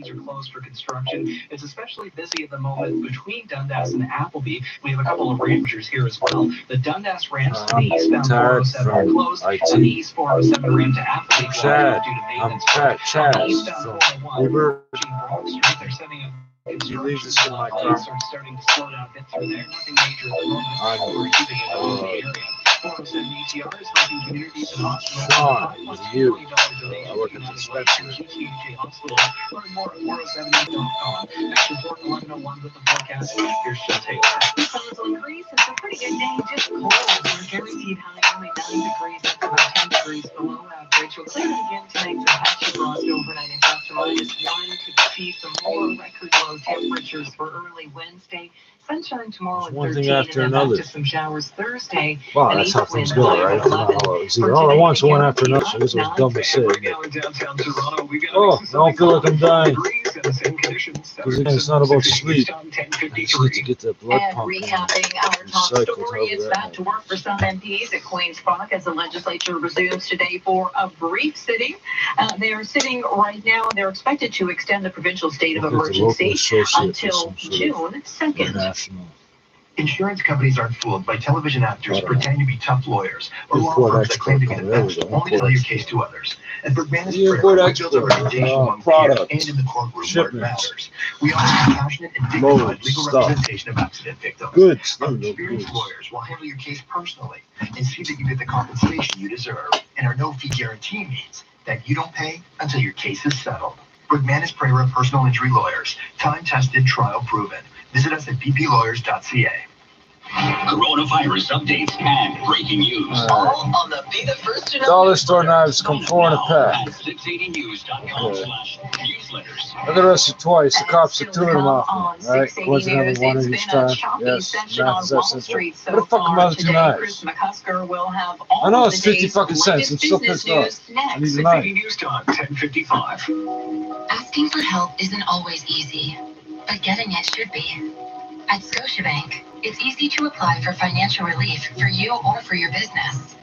are closed for construction. It's especially busy at the moment between Dundas and Appleby. We have a couple of ranchers here as well. The Dundas Ranch to the eastbound 407 are closed, and the east 407 ramp to Appleby closed due to maintenance. On the eastbound 401, Broad Street, they're setting up construction. Starting to slow down a bit through there. Nothing major at the moment. We're keeping it over the area. 407 ETR is helping communities and hospitals. $5 million donation. I work at the dispensary. GTHA Hospital. Learn more at 407.com. Next report 11:01 with the forecast. Here's Jill Taylor. Suns will increase. It's a pretty good day. Just cold. We're guaranteed high only 9 degrees. That's about 10 degrees below average. We'll clear again tonight. The patchy frost overnight and plus or minus 1. Could see some more record low temperatures for early Wednesday. Sunshine tomorrow at 13, after and then another. back to some showers Thursday. Wow, that's how things go, right? It's either all at once or one after another. This was dumb to say. Oh, I don't feel like I'm dying. Because again, it's not about sleep. I just need to get that blood And pumping. recapping our top story, it's back to work for some MPs at Queen's Park as the legislature resumes today for a brief sitting. They are sitting right now. They're expected to extend the provincial state of emergency until June 2nd. Insurance companies aren't fooled by television actors pretending to be tough lawyers or law firms that claim to be the best, only to tell your case to others. And Bergman is built a reputation among peers and in the courtroom where it matters. We offer compassionate and dignified legal representation of accident victims. Our experienced lawyers will handle your case personally and see that you get the compensation you deserve. And our no-fee guarantee means that you don't pay until your case is settled. Bergman Prayer Personal Injury Lawyers. Time-tested, trial-proven. Visit us at bplawyers.ca. Coronavirus updates and breaking news. All on the Be the First to Know. Dollar store knives come 4 in a pack. At 680news.com/newsletters. I got arrested twice. The cops took 2 of them off me. Right? Wasn't having one It's each been a time. choppy Yes. session Math on is that Wall simple. Street so What the fuck far about the 2 today. knives? Chris McCusker will have all I know of it's the 50 day's fucking cents. I'm latest still business pissed off. news next. I need a 680 knife. News Time, 10:55. Asking for help isn't always easy, but getting it should be. At Scotiabank, it's easy to apply for financial relief for you or for your business.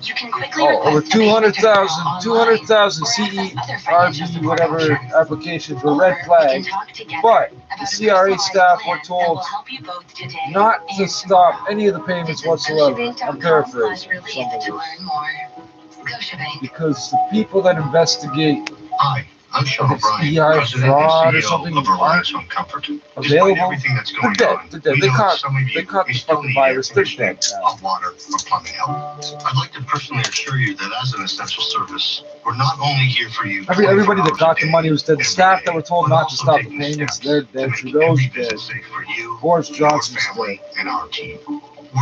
You can quickly Over request a payment deferral 200,000 online or access other CERB, financial support whatever options. applications were Or red we can flags. talk together But about the a CRA personalized staff were plan that told will help you both today not to and stop tomorrow. any of the payments Visit whatsoever. I'm Scotiabank.com/relief paraphrasing some of to this. learn more. Scotiabank. Because the people that investigate Hi, I'm Sean O'Brien, EI President fraud or and something CEO of Reliance aren't on Comfort. Despite available, everything that's they're going dead. on, They're dead. we They know caught some of you the still fucking need virus. They're conditioning, dead now. hot water, or plumbing help. I'd like to personally assure you that as an essential service, we're not only here for you. Everybody that 24 got hours the a money day, was dead. The every staff day, that were told but not to also stop the taking payments, steps they're to dead. make Trudeau's every visit dead. safe for you, Boris your Johnson's family, dead. and our team.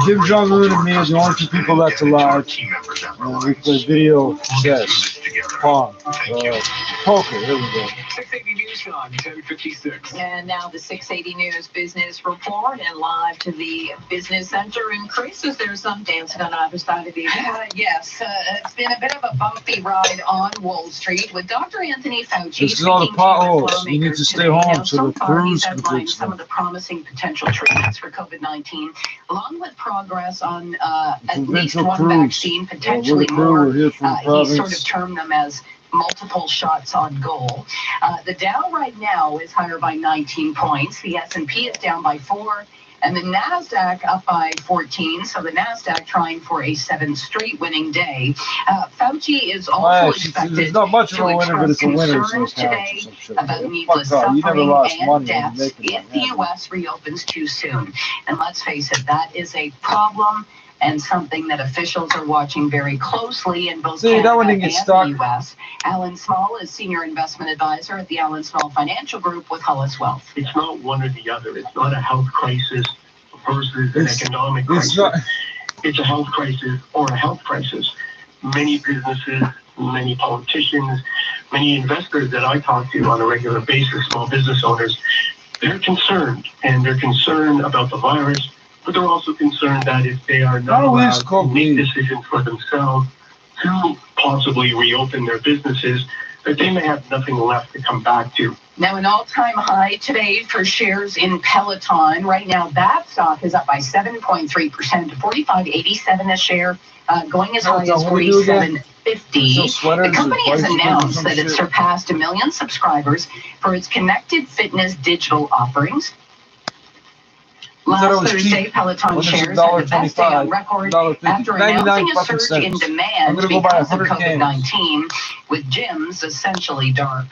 Kim Jong-un and me are the only 2 people that's alive. Team members at We Reliance. play video We'll get through chess, this together. Pong, Thank you. poker. Here we go. 680 News Time, 10:56. And now the 680 News Business Report and live to the Business Center. And Chris, is there some dancing on either side of you? Yes, it's been a bit of a bumpy ride on Wall Street with Dr. Anthony Fauci. This is all the speaking to potholes. You need lawmakers to stay today. home Now, so so the far, crews he's can outlined fix some them. of the promising potential treatments for COVID-19, along with progress on at least Provincial one crews. vaccine, potentially We're the crew. more. We're here from the He sort of province. termed them as multiple shots on goal. The Dow right now is higher by 19 points. The S&P is down by 4. And the NASDAQ up by 14. So the NASDAQ trying for a 7th straight winning day. Fauci is also expected there's not much of to a winner, but express it's a winner. concerns today about needless Fuck off. You never suffering lost and money deaths making if it the happen. U.S. reopens too soon. And let's face it, that is a problem and something that officials are watching very closely in both Canada that one and didn't get stuck. the U.S. Alan Small is Senior Investment Advisor at the Alan Small Financial Group with Hollis Wealth. It's not one or the other. It's not a health crisis versus an economic crisis. It's a health crisis or a health crisis. Many businesses, many politicians, many investors that I talk to on a regular basis, small business owners, they're concerned. And they're concerned about the virus, but they're also concerned that if they are not allowed to make decisions for themselves to possibly reopen their businesses, that they may have nothing left to come back to. Now, an all-time high today for shares in Peloton. Right now, that stock is up by 7.3% to $45.87 a share, going as high as $47 50. The company has announced that it surpassed 1 million subscribers for its connected fitness digital offerings. Last Thursday, Peloton shares had the best day on record after announcing a surge in demand because of COVID-19, with gyms essentially dark.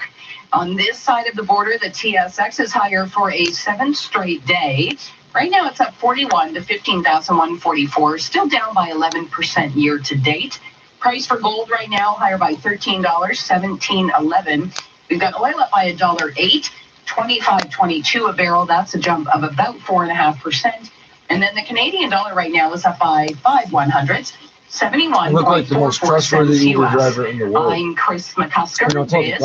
On this side of the border, the TSX is higher for a 7th straight day. Right now, it's up 41 to 15,144, still down by 11% year to date. Price for gold right now higher by $13, $17.11. We've got oil up by $1.08. 25.22 a barrel. That's a jump of about 4.5%. And then the Canadian dollar right now is up by 5/100ths, 71.44 Uber driver in the world. I'm Chris McCusker. This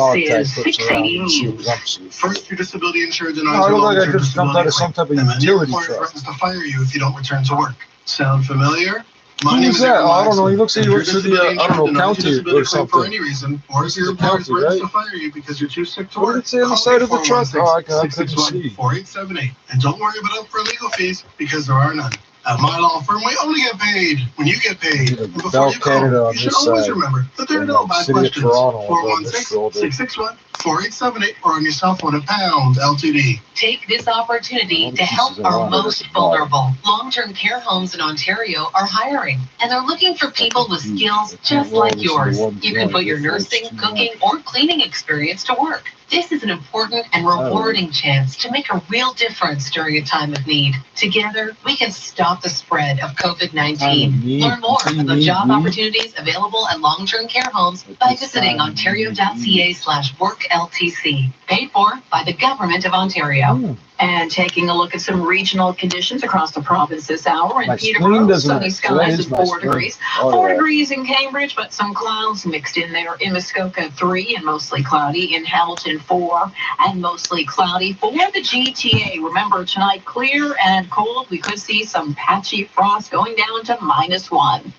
is 680 News. First, your disability insurance and I look like I just jumped out of some type of utility truck. threatens to fire you if you don't return to work. Sound familiar? My name Who's is that? Aaron I don't know. He looks like he If works your for the, I disability don't know, insurance county denies you or disability claim for something. any reason, or if your The employer county, threatens right? to fire you because you're too sick to What work, did it say on the side of the truck? Oh, I couldn't see. 4878. And don't worry about for legal fees because there are none. At my law firm, we only get paid when you get paid. And before Bell you call, Canada on you should this always side. remember that there are And no bad City of questions. Toronto on this shoulder. 416-661-4878 or on your cell phone at pound LTD. Take this opportunity to help our most vulnerable. Long-term care homes in Ontario are hiring, and they're looking for people with skills just like yours. You can put your nursing, cooking, or cleaning experience to work. This is an important and rewarding chance to make a real difference during a time of need. Together, we can stop the spread of COVID-19. Learn more about the job opportunities available at long-term care homes by visiting ontario.ca/workltc. Paid for by the Government of Ontario. And taking a look at some regional conditions across the province this hour. In Peterborough, sunny skies at 4 degrees. 4 degrees in Cambridge, but some clouds mixed in there. In Muskoka, 3 and mostly cloudy. In Hamilton, 4 and mostly cloudy. For the GTA, remember tonight, clear and cold. We could see some patchy frost going down to -1.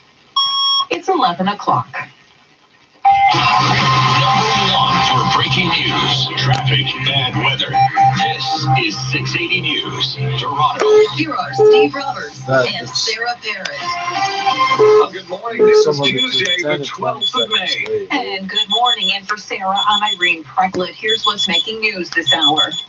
It's 11 o'clock. Number 1 for breaking news, traffic, bad weather. This is 680 News, Toronto. Here are Steve Roberts That and is- Sarah Barrett. Good morning. This is Some of the Tuesday, the 12th of May. And good morning. And for Sarah, I'm Irene Precklett. Here's what's making news this hour. It's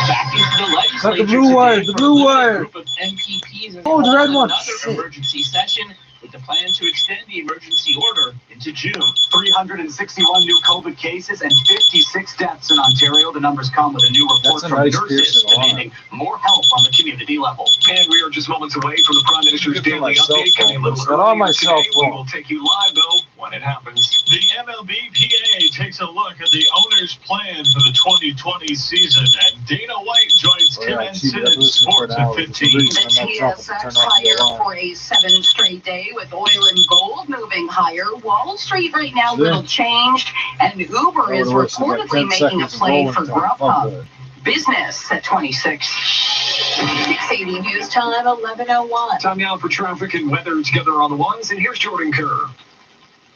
back into the legislature. Got the blue wire, today the for blue a wire. group of MPPs and Oh, the red one. another emergency session with the plan to extend the emergency order into June. 361 new COVID cases and 56 deaths in Ontario. The numbers come with a new report That's a from nice nurses piercing alarm. demanding more help on the community level. And we are just moments away from the Prime Minister's Look at my daily cell update coming a phone. little It's not on my earlier cell today. We phone. will take you live, though, when it happens. The MLBPA takes a look at the owner's plan for the 2020 season, and Dana White joins Tim and Sid in sports at 15. The TSX higher for a 7th straight day with oil and gold moving higher. Wall Street right now little changed, and Uber is reportedly making a play for Grubhub. Business at 26. 680 News Time, 11:01. Time now for traffic and weather together on the ones, and here's Jordan Kerr.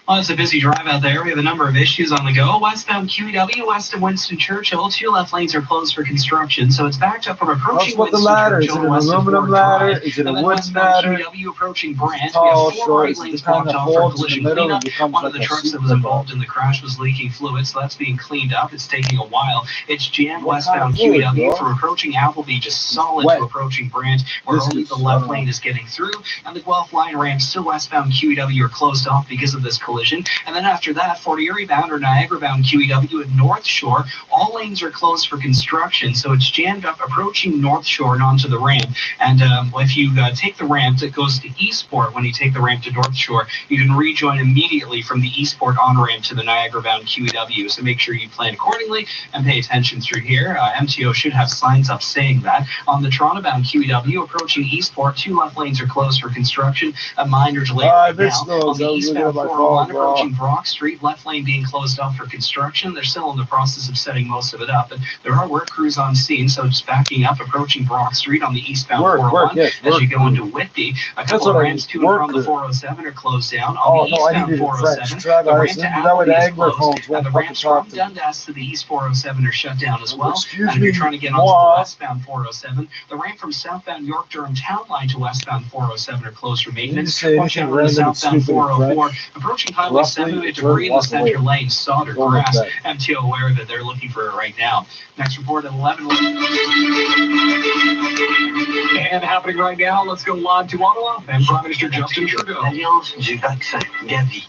Well, it's a busy drive out there. We have a number of issues on the go. Westbound QEW, west of Winston Churchill, 2 left lanes are closed for construction, so it's backed up from approaching About the Winston ladder. Is Churchill it an west of aluminum Ford ladder? Drive. Is it a And then wood westbound ladder? QEW approaching Brant. Tall, we have 4 short, right is it lanes the kind blocked that off for folds in the collision middle and cleanup. becomes One of like the a trucks that seat was in the involved in the crash was leaking fluid, so that's being cleaned up. It's taking a while. It's jammed What westbound kind of fluid, QEW bro? from approaching Appleby, just solid Wet. to approaching Brant, where only Viscous. the left lane is getting through, and the Guelph line ramps to westbound QEW are closed off because of this collision. And then after that, Fort Erie bound or Niagara bound QEW at North Shore, all lanes are closed for construction, so it's jammed up approaching North Shore and onto the ramp. And if you take the ramp that goes to Eastport, when you take the ramp to North Shore, you can rejoin immediately from the Eastport on-ramp to the Niagara bound QEW. So make sure you plan accordingly and pay attention through here. MTO should have signs up saying that. On the Toronto bound QEW, approaching Eastport, 2 left lanes are closed for construction. A minor delay right now. On the eastbound 401, 1 approaching Brock Street, left lane being closed off for construction. They're still in the process of setting most of it up, but there are work crews on scene, so just backing up, approaching Brock Street on the eastbound 401 as you go into Whitby. A couple of ramps to and from the 407 are closed down. On the eastbound 407, the ramp to Appleby is closed, and the ramps from Dundas to the east 407 are shut down as well. And if you're trying to get onto the westbound 407, the ramp from southbound York Durham Town Line to westbound 407 are closed for maintenance. Watch out on the southbound 404. Approaching Highway 7 with debris in the center lane, sod or grass. MTO aware that they're looking for it right now. Next report at 11. And happening right now, let's go live to Ottawa and Prime Minister Justin Trudeau. L'Alliance du vaccin, Gavi,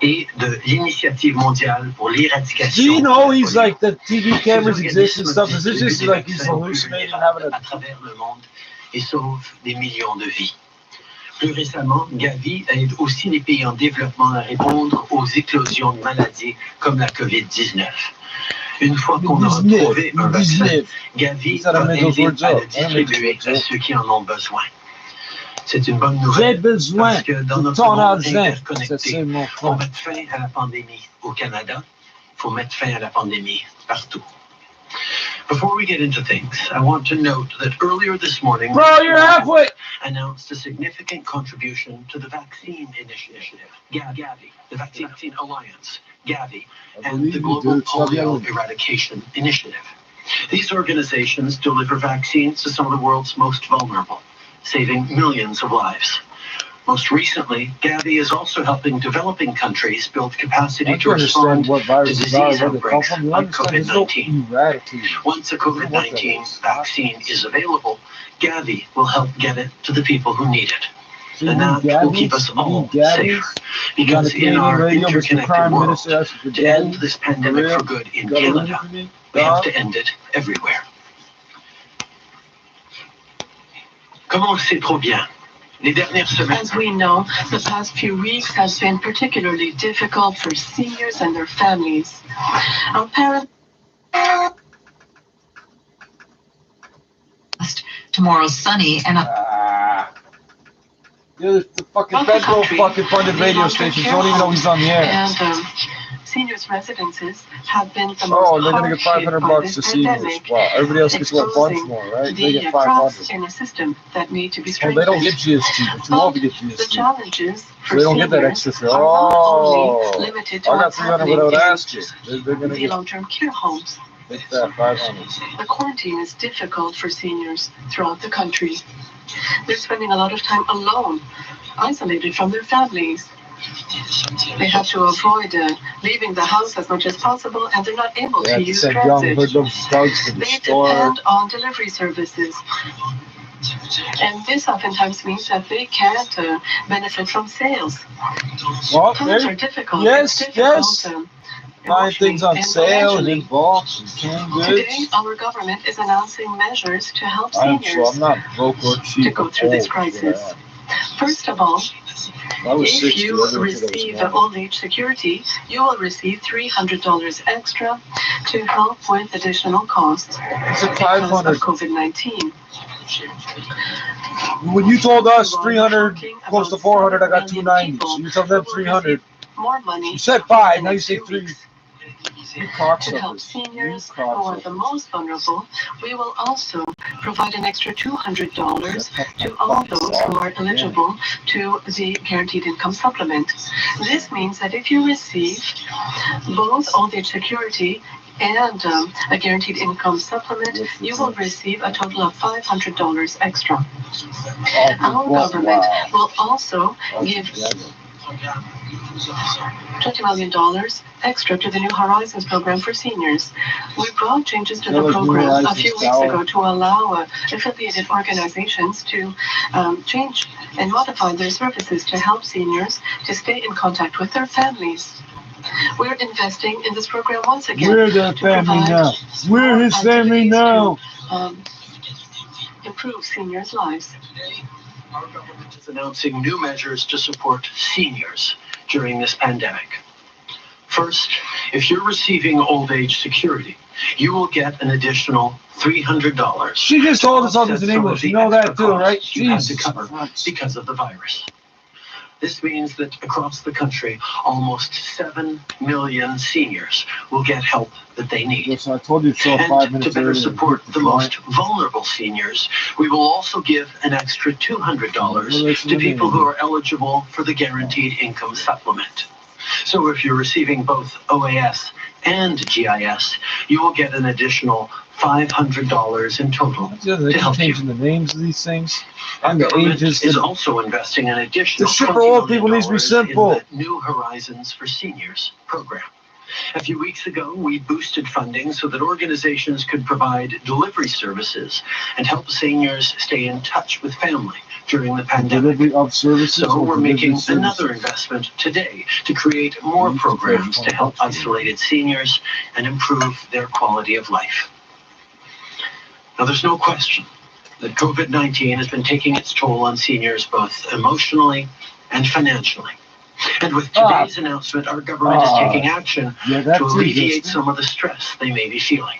et de l'Initiative mondiale pour l'éradication. Do you know he's like the TV cameras exist and stuff? Is it just like he's hallucinating having a... à travers le monde et sauve des millions de vies. Plus récemment, Gavi aide aussi les pays en développement à répondre aux éclosions de maladies comme la COVID-19. Une fois qu'on aura trouvé un vaccin, Gavi va aider à le distribuer à ceux qui en ont besoin. C'est une bonne nouvelle parce que dans notre monde interconnecté, on met fin à la pandémie au Canada, il faut mettre fin à la pandémie partout. Before we get into things, I want to note that earlier this morning, announced a significant contribution to the vaccine initiative, Gavi, the Vaccine Alliance, Gavi, and the Global Polio Eradication Initiative. These organizations deliver vaccines to some of the world's most vulnerable, saving millions of lives. Most recently, Gavi is also helping developing countries build capacity to respond to disease outbreaks like COVID-19. Once a COVID-19 vaccine is available, Gavi will help get it to the people who need it. And that will keep us all safer. Because in our interconnected world, to end this pandemic for good in Canada, we have to end it everywhere. Comme on le sait trop bien, as we know, the past few weeks have been particularly difficult for seniors and their families. Our parents... Tomorrow's sunny and the fucking federal fucking funded radio stations don't even know he's on the air. And seniors' residences have been the most oh, they're gonna get $500 to seniors. Wow, everybody else gets what, bunch more, right? They get $500. In a system that need to be well, they don't get GST, but you won't get GST. The challenges for they don't get that extra fee. Oh, limited to I got 300 without asking. They're gonna the get long-term care homes. Take that 500. The quarantine is difficult for seniors throughout the country. They're spending a lot of time alone, isolated from their families. They have to avoid leaving the house as much as possible, and they're not able to use transit. They depend on delivery services. And this oftentimes means that they can't benefit from sales. Well, times are difficult. Yes. Buying things on sale and in bulk and canned goods. Today, our government is announcing measures to help seniors to go through this crisis. First of all, if you receive old age security, you will receive $300 extra to help with additional costs because of COVID-19. When you told us 300, close to 400, I got 290. So you told them 300. More money. You said 5, now you say 3. To help seniors who are the most vulnerable, we will also provide an extra $200 to all those who are eligible to the Guaranteed Income Supplement. This means that if you receive both old age security and a Guaranteed Income Supplement, you will receive a total of $500 extra. Our government will also give $20 million extra to the New Horizons program for seniors. We brought changes to the program a few weeks ago to allow affiliated organizations to change and modify their services to help seniors to stay in contact with their families. We're investing in this program once again. We're the family now. We're his family now. Improve seniors' lives. Our government is announcing new measures to support seniors during this pandemic. First, if you're receiving old age security, you will get an additional $300. She just told us all this in English. You know that too, right? You have to cover because of the virus. This means that across the country, almost 7 million seniors will get help that they need. Yes, I told you so 5 And minutes to better earlier. support the most vulnerable seniors, we will also give an extra $200 to people who are eligible for the Guaranteed Income Supplement. So if you're receiving both OAS and GIS, you will get an additional $500 in total They to help you. changing the names of these things. Our And the government ages. is also investing an additional The shit for $20 old people needs to be million simple. in the New Horizons for Seniors program. A few weeks ago, we boosted funding so that organizations could provide delivery services and help seniors stay in touch with family during the pandemic. Delivery of services. So we're making services. another investment today to create more programs to help isolated seniors and improve their quality of life. Now, there's no question that COVID-19 has been taking its toll on seniors both emotionally and financially. And with today's announcement, our government is taking action to alleviate some of the stress they may be feeling.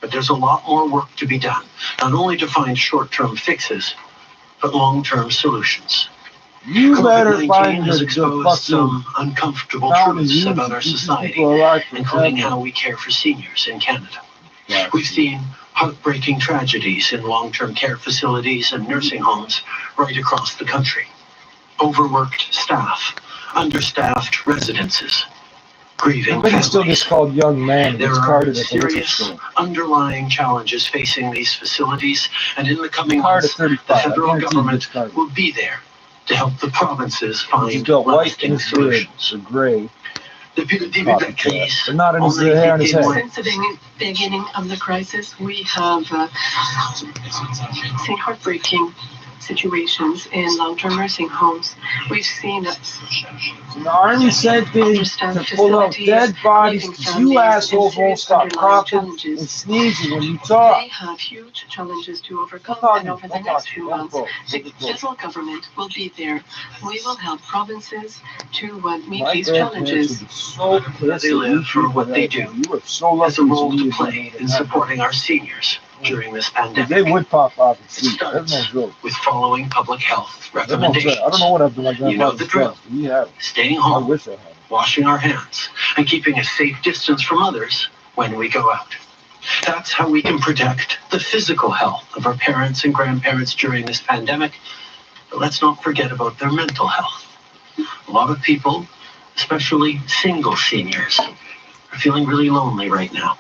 But there's a lot more work to be done, not only to find short-term fixes, but long-term solutions. You better find COVID-19 has the exposed some uncomfortable truths about our society, including how we care for seniors in Canada. We've seen heartbreaking tragedies in long-term care facilities and nursing homes right across the country. Overworked staff, understaffed residences, grieving But he still families. gets called young man. There It's are carded at the liquor serious store. underlying challenges facing these facilities, and in the coming Card months, at 35. the I federal guarantee you government it's carded. will be there to help the provinces find He's got white in lasting his beard. solutions. Or gray. Depuis le début de la crise, But not in his on a hair on his été head. témoin. Since the beginning of the crisis, we have seen heartbreaking situations in long-term nursing homes. We've seen The army sent in to pull out dead bodies because you assholes won't stop coughing and sneezing when you talk. They have huge challenges to overcome, Don't and over the talk, next don't few talk, months, don't the talk. federal government will be there. We will help provinces to meet My these grandparents challenges. would be so pissed They at live you for people what they right do. now. You are so lucky Has a role to live play in that. supporting our seniors during this Because pandemic. they would pop off and It sleep. That's starts no joke. with following public health That's no joke. recommendations, I don't know what I've done. Like You know the drill. We have. staying I home, wish I had. washing our hands, and keeping a safe distance from others when we go out. That's how we can protect the physical health of our parents and grandparents during this pandemic. But let's not forget about their mental health. A lot of people, especially single seniors, are feeling really lonely right now.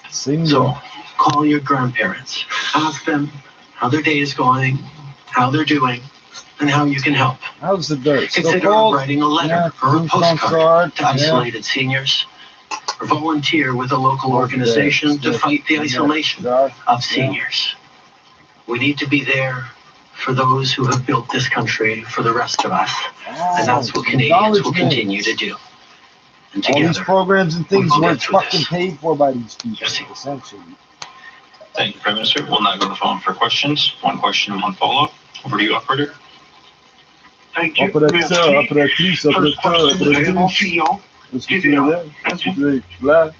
Single. So call your grandparents, ask them how their day is going, how they're doing, and how you can help. How's the dirt? Still Consider cold? writing a letter Yeah, or a blue postcard to yeah. isolated seniors, or volunteer with a local organization to fight the isolation of seniors. We need to be there for those who have built this country for the rest of us, and that's what Canadians will continue to do. And All these together, programs and things we'll get weren't through fucking this. paid for by these people, Yes, sir. essentially. Thank you, Prime Minister. We'll now go to the phone for questions. One question, one follow-up. Over to you, operator. Thank you. Opératrice, opératrice, First question, Raymond opératrice. Fillon. Est-ce que tu l'avais? Là.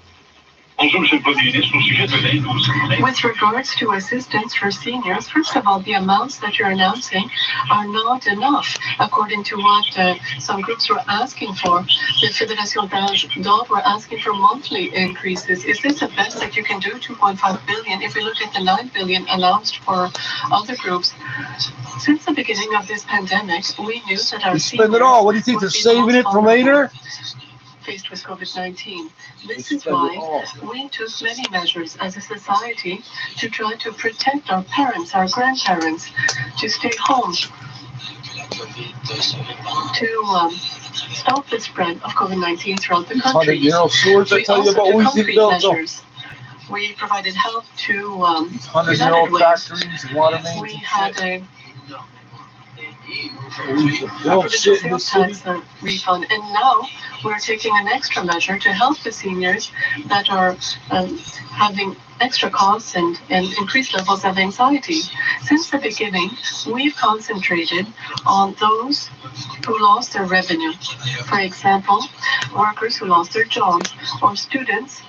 Bonjour, Monsieur le Premier ministre. Au sujet de l'aide aux With regards to assistance for seniors, first of all, the amounts that you're announcing are not enough, according to what some groups were asking for. The Fédération d'Âge d'Or were asking for monthly increases. Is this the best that you can do, 2.5 billion? If we look at the 9 billion announced for other groups, since the beginning of this pandemic, we knew that our You spend it all. What do you think? They're saving it for later? Faced with COVID-19. This is why we took many measures as a society to try to protect our parents, our grandparents, to stay home, to stop the spread of COVID-19 throughout the country. We also took concrete measures. We provided help to 100-year-old factories and water mains. We had a Build shit in the city. tax refund, and now we're taking an extra measure to help the seniors that are having extra costs and increased levels of anxiety. Since the beginning, we've concentrated on those who lost their revenue. For example, workers who lost their jobs, or students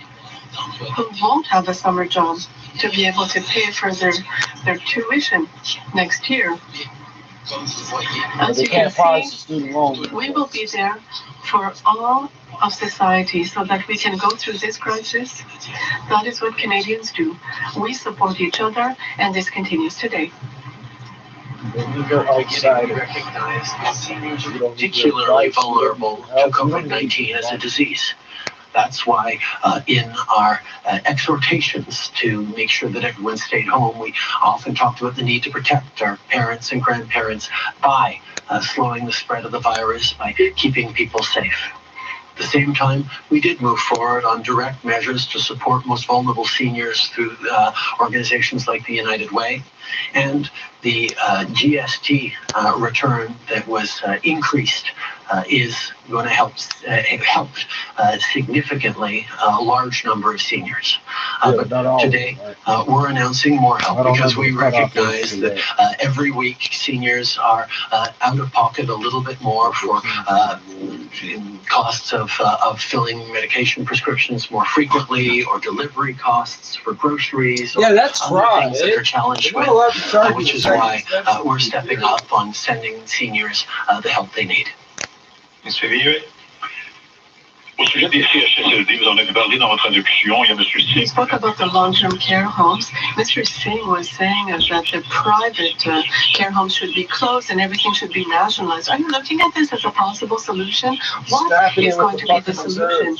who won't have a summer job to be able to pay for their tuition next year. As They you can can't apply see, to student loans. we will be there for all of society so that we can go through this crisis. That is what Canadians do. We support each other, and this continues today. We recognize that seniors are particularly vulnerable to COVID-19 as a disease. That's why in our exhortations to make sure that everyone stayed home, we often talked about the need to protect our parents and grandparents by slowing the spread of the virus, by keeping people safe. At the same time, we did move forward on direct measures to support most vulnerable seniors through organizations like the United Way, and the GST return that was increased is going to help significantly a large number of seniors. But today, we're announcing more help because we recognize that every week seniors are out of pocket a little bit more for costs of filling medication prescriptions more frequently, or delivery costs for groceries. Yeah, that's right. Things that they're challenged with, which is why we're stepping up on sending seniors the help they need. Monsieur Villiers? Au sujet des CHSLD, vous en avez parlé dans votre introduction. Il y a Monsieur Singh. We spoke about the long-term care homes. Mr. Singh was saying that the private care homes should be closed and everything should be nationalized. Are you looking at this as a possible solution? What is going to be the solution?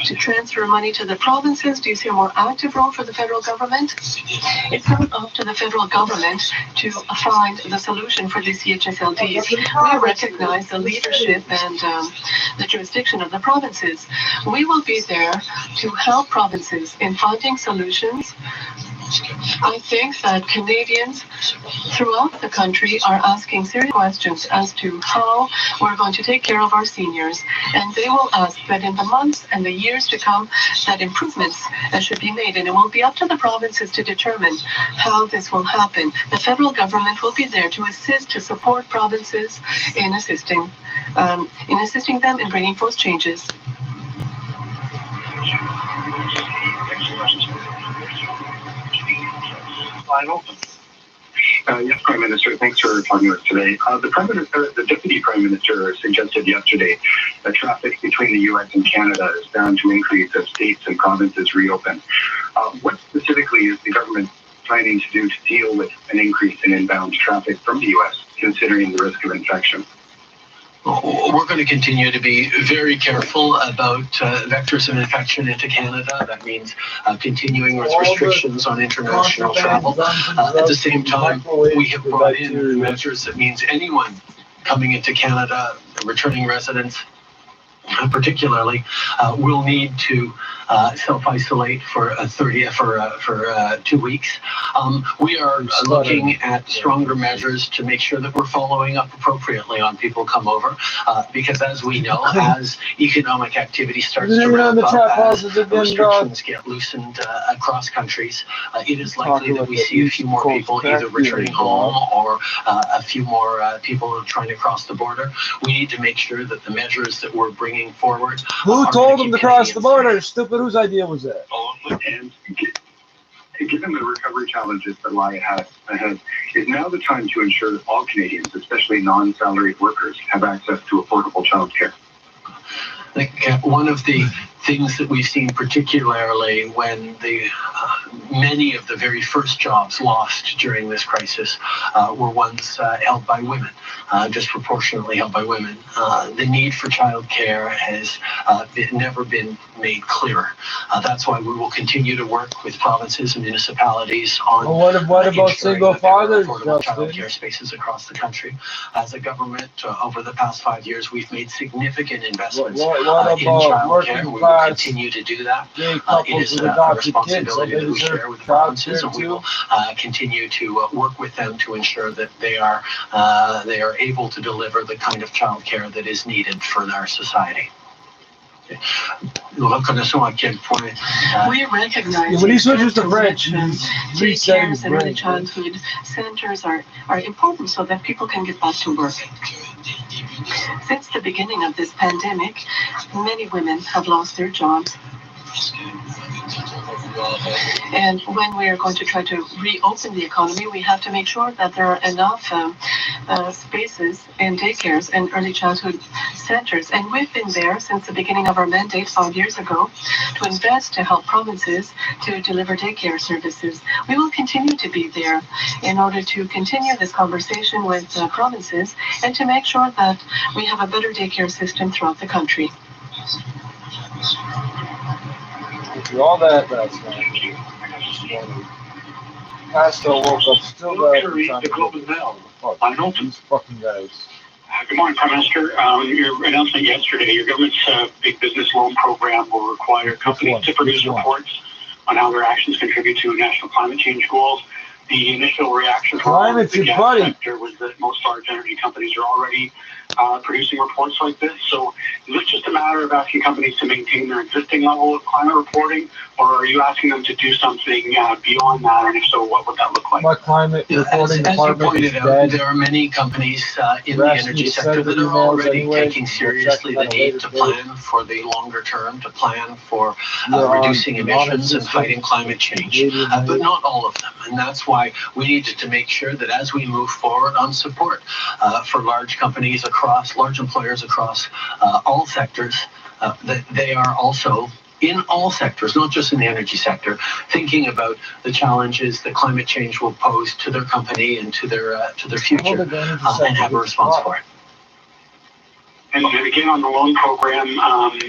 To transfer money to the provinces? Do you see a more active role for the federal government? It's not up to the federal government to find the solution for these CHSLDs. We recognize the leadership and the jurisdiction of the provinces. We will be there to help provinces in finding solutions. I think that Canadians throughout the country are asking serious questions as to how we're going to take care of our seniors, and they will ask that in the months and the years to come that improvements should be made, and it will be up to the provinces to determine how this will happen. The federal government will be there to assist, to support provinces in assisting them in bringing forth changes. Yes, Prime Minister, thanks for talking to us today. The Deputy Prime Minister suggested yesterday that traffic between the U.S. and Canada is bound to increase as states and provinces reopen. What specifically is the government planning to do to deal with an increase in inbound traffic from the U.S., considering the risk of infection? We're going to continue to be very careful about vectors of infection into Canada. That means continuing with restrictions on international travel. At the same time, we have brought in measures that means anyone coming into Canada, returning residents particularly, will need to self-isolate for 2 weeks. We are looking at stronger measures to make sure that we're following up appropriately on people come over, because as we know, as economic activity starts to ramp up, as restrictions get loosened across countries, it is likely that we see a few more people either returning home or a few more people trying to cross the border. We need to make sure that the measures that we're bringing forward. Who told them to cross the border? Stupid. Whose idea was that? And given the recovery challenges that lie ahead, is now the time to ensure that all Canadians, especially non-salaried workers, have access to affordable childcare? I think one of the things that we've seen, particularly when many of the very first jobs lost during this crisis were ones held by women, disproportionately held by women. The need for childcare has never been made clearer. That's why we will continue to work with provinces and municipalities on what about single fathers, affordable childcare spaces across the country. As a government, over the past 5 years, we've made significant investments in childcare. We will continue to do that. It is a responsibility that we share with the provinces, and we will continue to work with them to ensure that they are able to deliver the kind of childcare that is needed for our society. We recognize when he switches to French, daycares and early childhood centers are important so that people can get back to work. Since the beginning of this pandemic, many women have lost their jobs. And when we are going to try to reopen the economy, we have to make sure that there are enough spaces in daycares and early childhood centers. And we've been there since the beginning of our mandate 5 years ago to invest to help provinces to deliver daycare services. We will continue to be there in order to continue this conversation with provinces and to make sure that we have a better daycare system throughout the country. All that last night. Pastor woke up still there. The Globe and Mail. I know these fucking guys. Good morning, Prime Minister. Your announcement yesterday, your government's big business loan program will require companies to produce reports on how their actions contribute to national climate change goals. The initial reaction from the gas sector was that most large energy companies are already producing reports like this. So is it just a matter of asking companies to maintain their existing level of climate reporting, or are you asking them to do something beyond that? And if so, what would that look like? My climate reporting as you pointed out, there are many companies in the energy sector that are already taking seriously the need to plan for the longer term, to plan for reducing emissions and fighting climate change, but not all of them. And that's why we needed to make sure that as we move forward on support for large companies across, large employers across all sectors, that they are also in all sectors, not just in the energy sector, thinking about the challenges that climate change will pose to their company and to their future, and have a response for it. And again, on the loan program,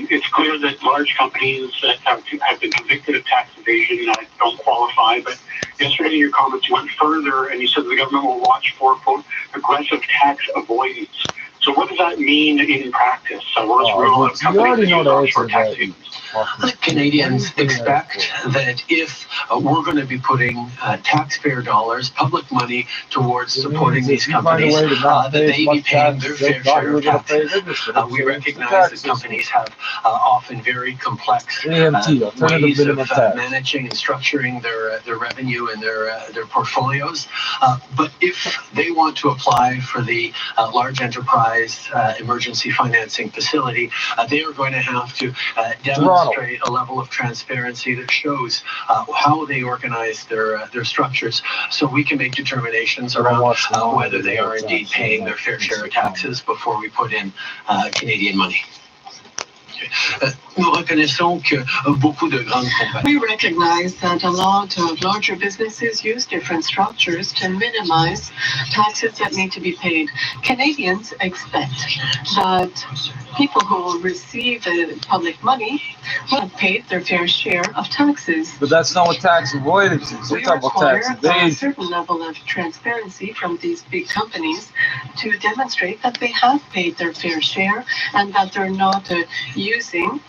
it's clear that large companies that have been convicted of tax evasion don't qualify. But yesterday in your comments, you went further and you said the government will watch for, quote, aggressive tax avoidance. So what does that mean in practice? So what does rule out companies to use for tax havens? Canadians expect that if we're going to be putting taxpayer dollars, public money towards supporting these companies, that they be paying their fair share of taxes. We recognize that companies have often very complex ways of managing and structuring their revenue and their portfolios. But if they want to apply for the large enterprise emergency financing facility, they are going to have to demonstrate a level of transparency that shows how they organize their structures, so we can make determinations around whether they are indeed paying their fair share of taxes before we put in Canadian money. We recognize that a lot of larger businesses use different structures to minimize taxes that need to be paid. Canadians expect that people who will receive public money will have paid their fair share of taxes. But that's not what tax avoidance is. We require a certain level of transparency from these big companies to demonstrate that they have paid their fair share and that they're not using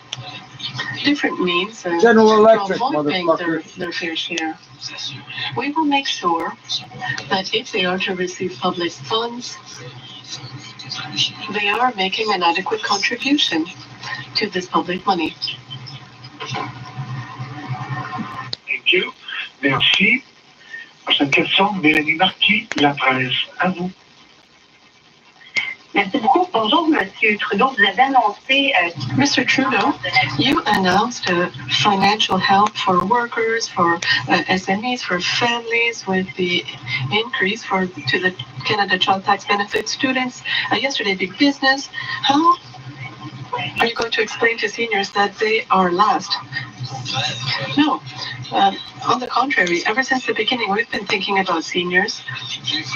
different means to avoid paying their fair share. We will make sure that if they are to receive public funds, they are making an adequate contribution to this public money. Thank you. Merci. Prochaine question, Mélanie Marquis, La Presse. À vous. Merci beaucoup. Bonjour, Monsieur Trudeau. Vous avez annoncé... Mr. Trudeau, you announced financial help for workers, for SMEs, for families with the increase to the Canada Child Tax Benefit students. Yesterday, big business. How are you going to explain to seniors that they are last? No. On the contrary, ever since the beginning, we've been thinking about seniors.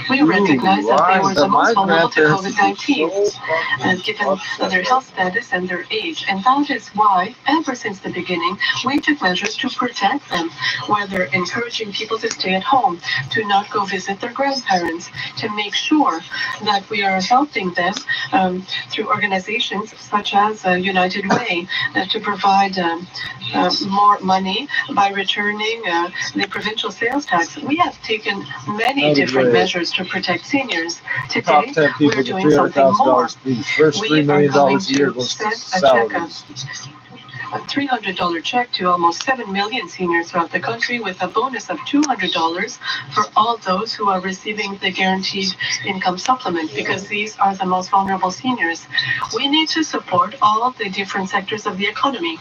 We recognize that they were the most vulnerable to COVID-19, given their health status and their age. And that is why, ever since the beginning, we took measures to protect them, whether encouraging people to stay at home, to not go visit their grandparents, to make sure that we are helping them through organizations such as United Way, to provide more money by returning the provincial sales tax. We have taken many different measures to protect seniors. Today, we're doing something more. First $3 million a year goes to salaries. a $300 check to almost 7 million seniors throughout the country, with a bonus of $200 for all those who are receiving the guaranteed income supplement, because these are the most vulnerable seniors. We need to support all the different sectors of the economy.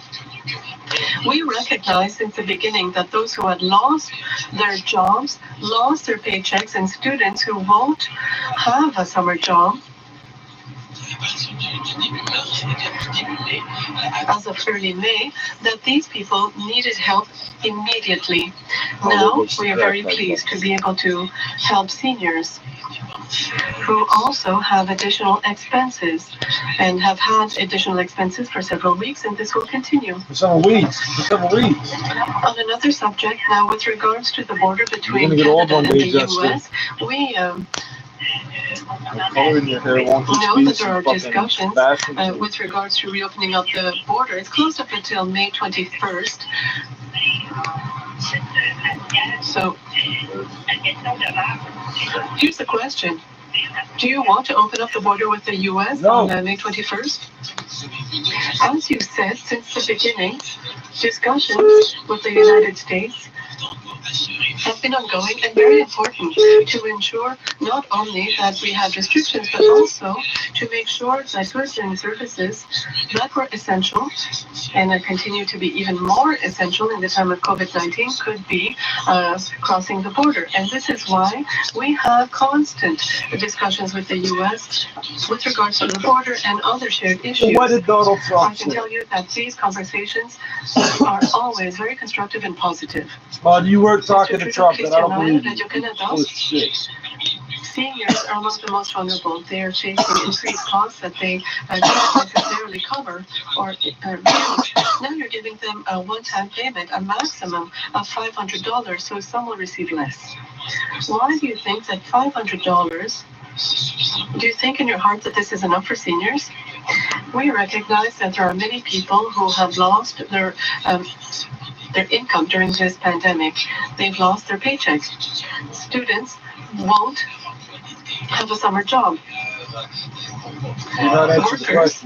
We recognize since the beginning that those who had lost their jobs, lost their paychecks, and students who won't have a summer job as of early May, that these people needed help immediately. Now, we are very pleased to be able to help seniors who also have additional expenses and have had additional expenses for several weeks, and this will continue. For several weeks. On another subject now, with regards to the border between Canada and the U.S., we know that there are discussions with regards to reopening up the border. It's closed up until May 21st. So, here's the question. Do you want to open up the border with the U.S. on May 21st? As you said, since the beginning, discussions with the United States have been ongoing and very important to ensure not only that we have restrictions, but also to make sure that goods and services that were essential and continue to be even more essential in the time of COVID-19 could be crossing the border. And this is why we have constant discussions with the U.S. with regards to the border and other shared issues. What did Donald Trump say? I can tell you that these conversations are always very constructive and positive. You were talking to Trump, and I don't believe you. Seniors are among the most vulnerable. They are facing increased costs that they don't necessarily cover or meet. Now you're giving them a one-time payment, a maximum of $500, so some will receive less. Why do you think that $500? Do you think in your heart that this is enough for seniors? We recognize that there are many people who have lost their income during this pandemic. They've lost their paychecks. Students won't have a summer job. Workers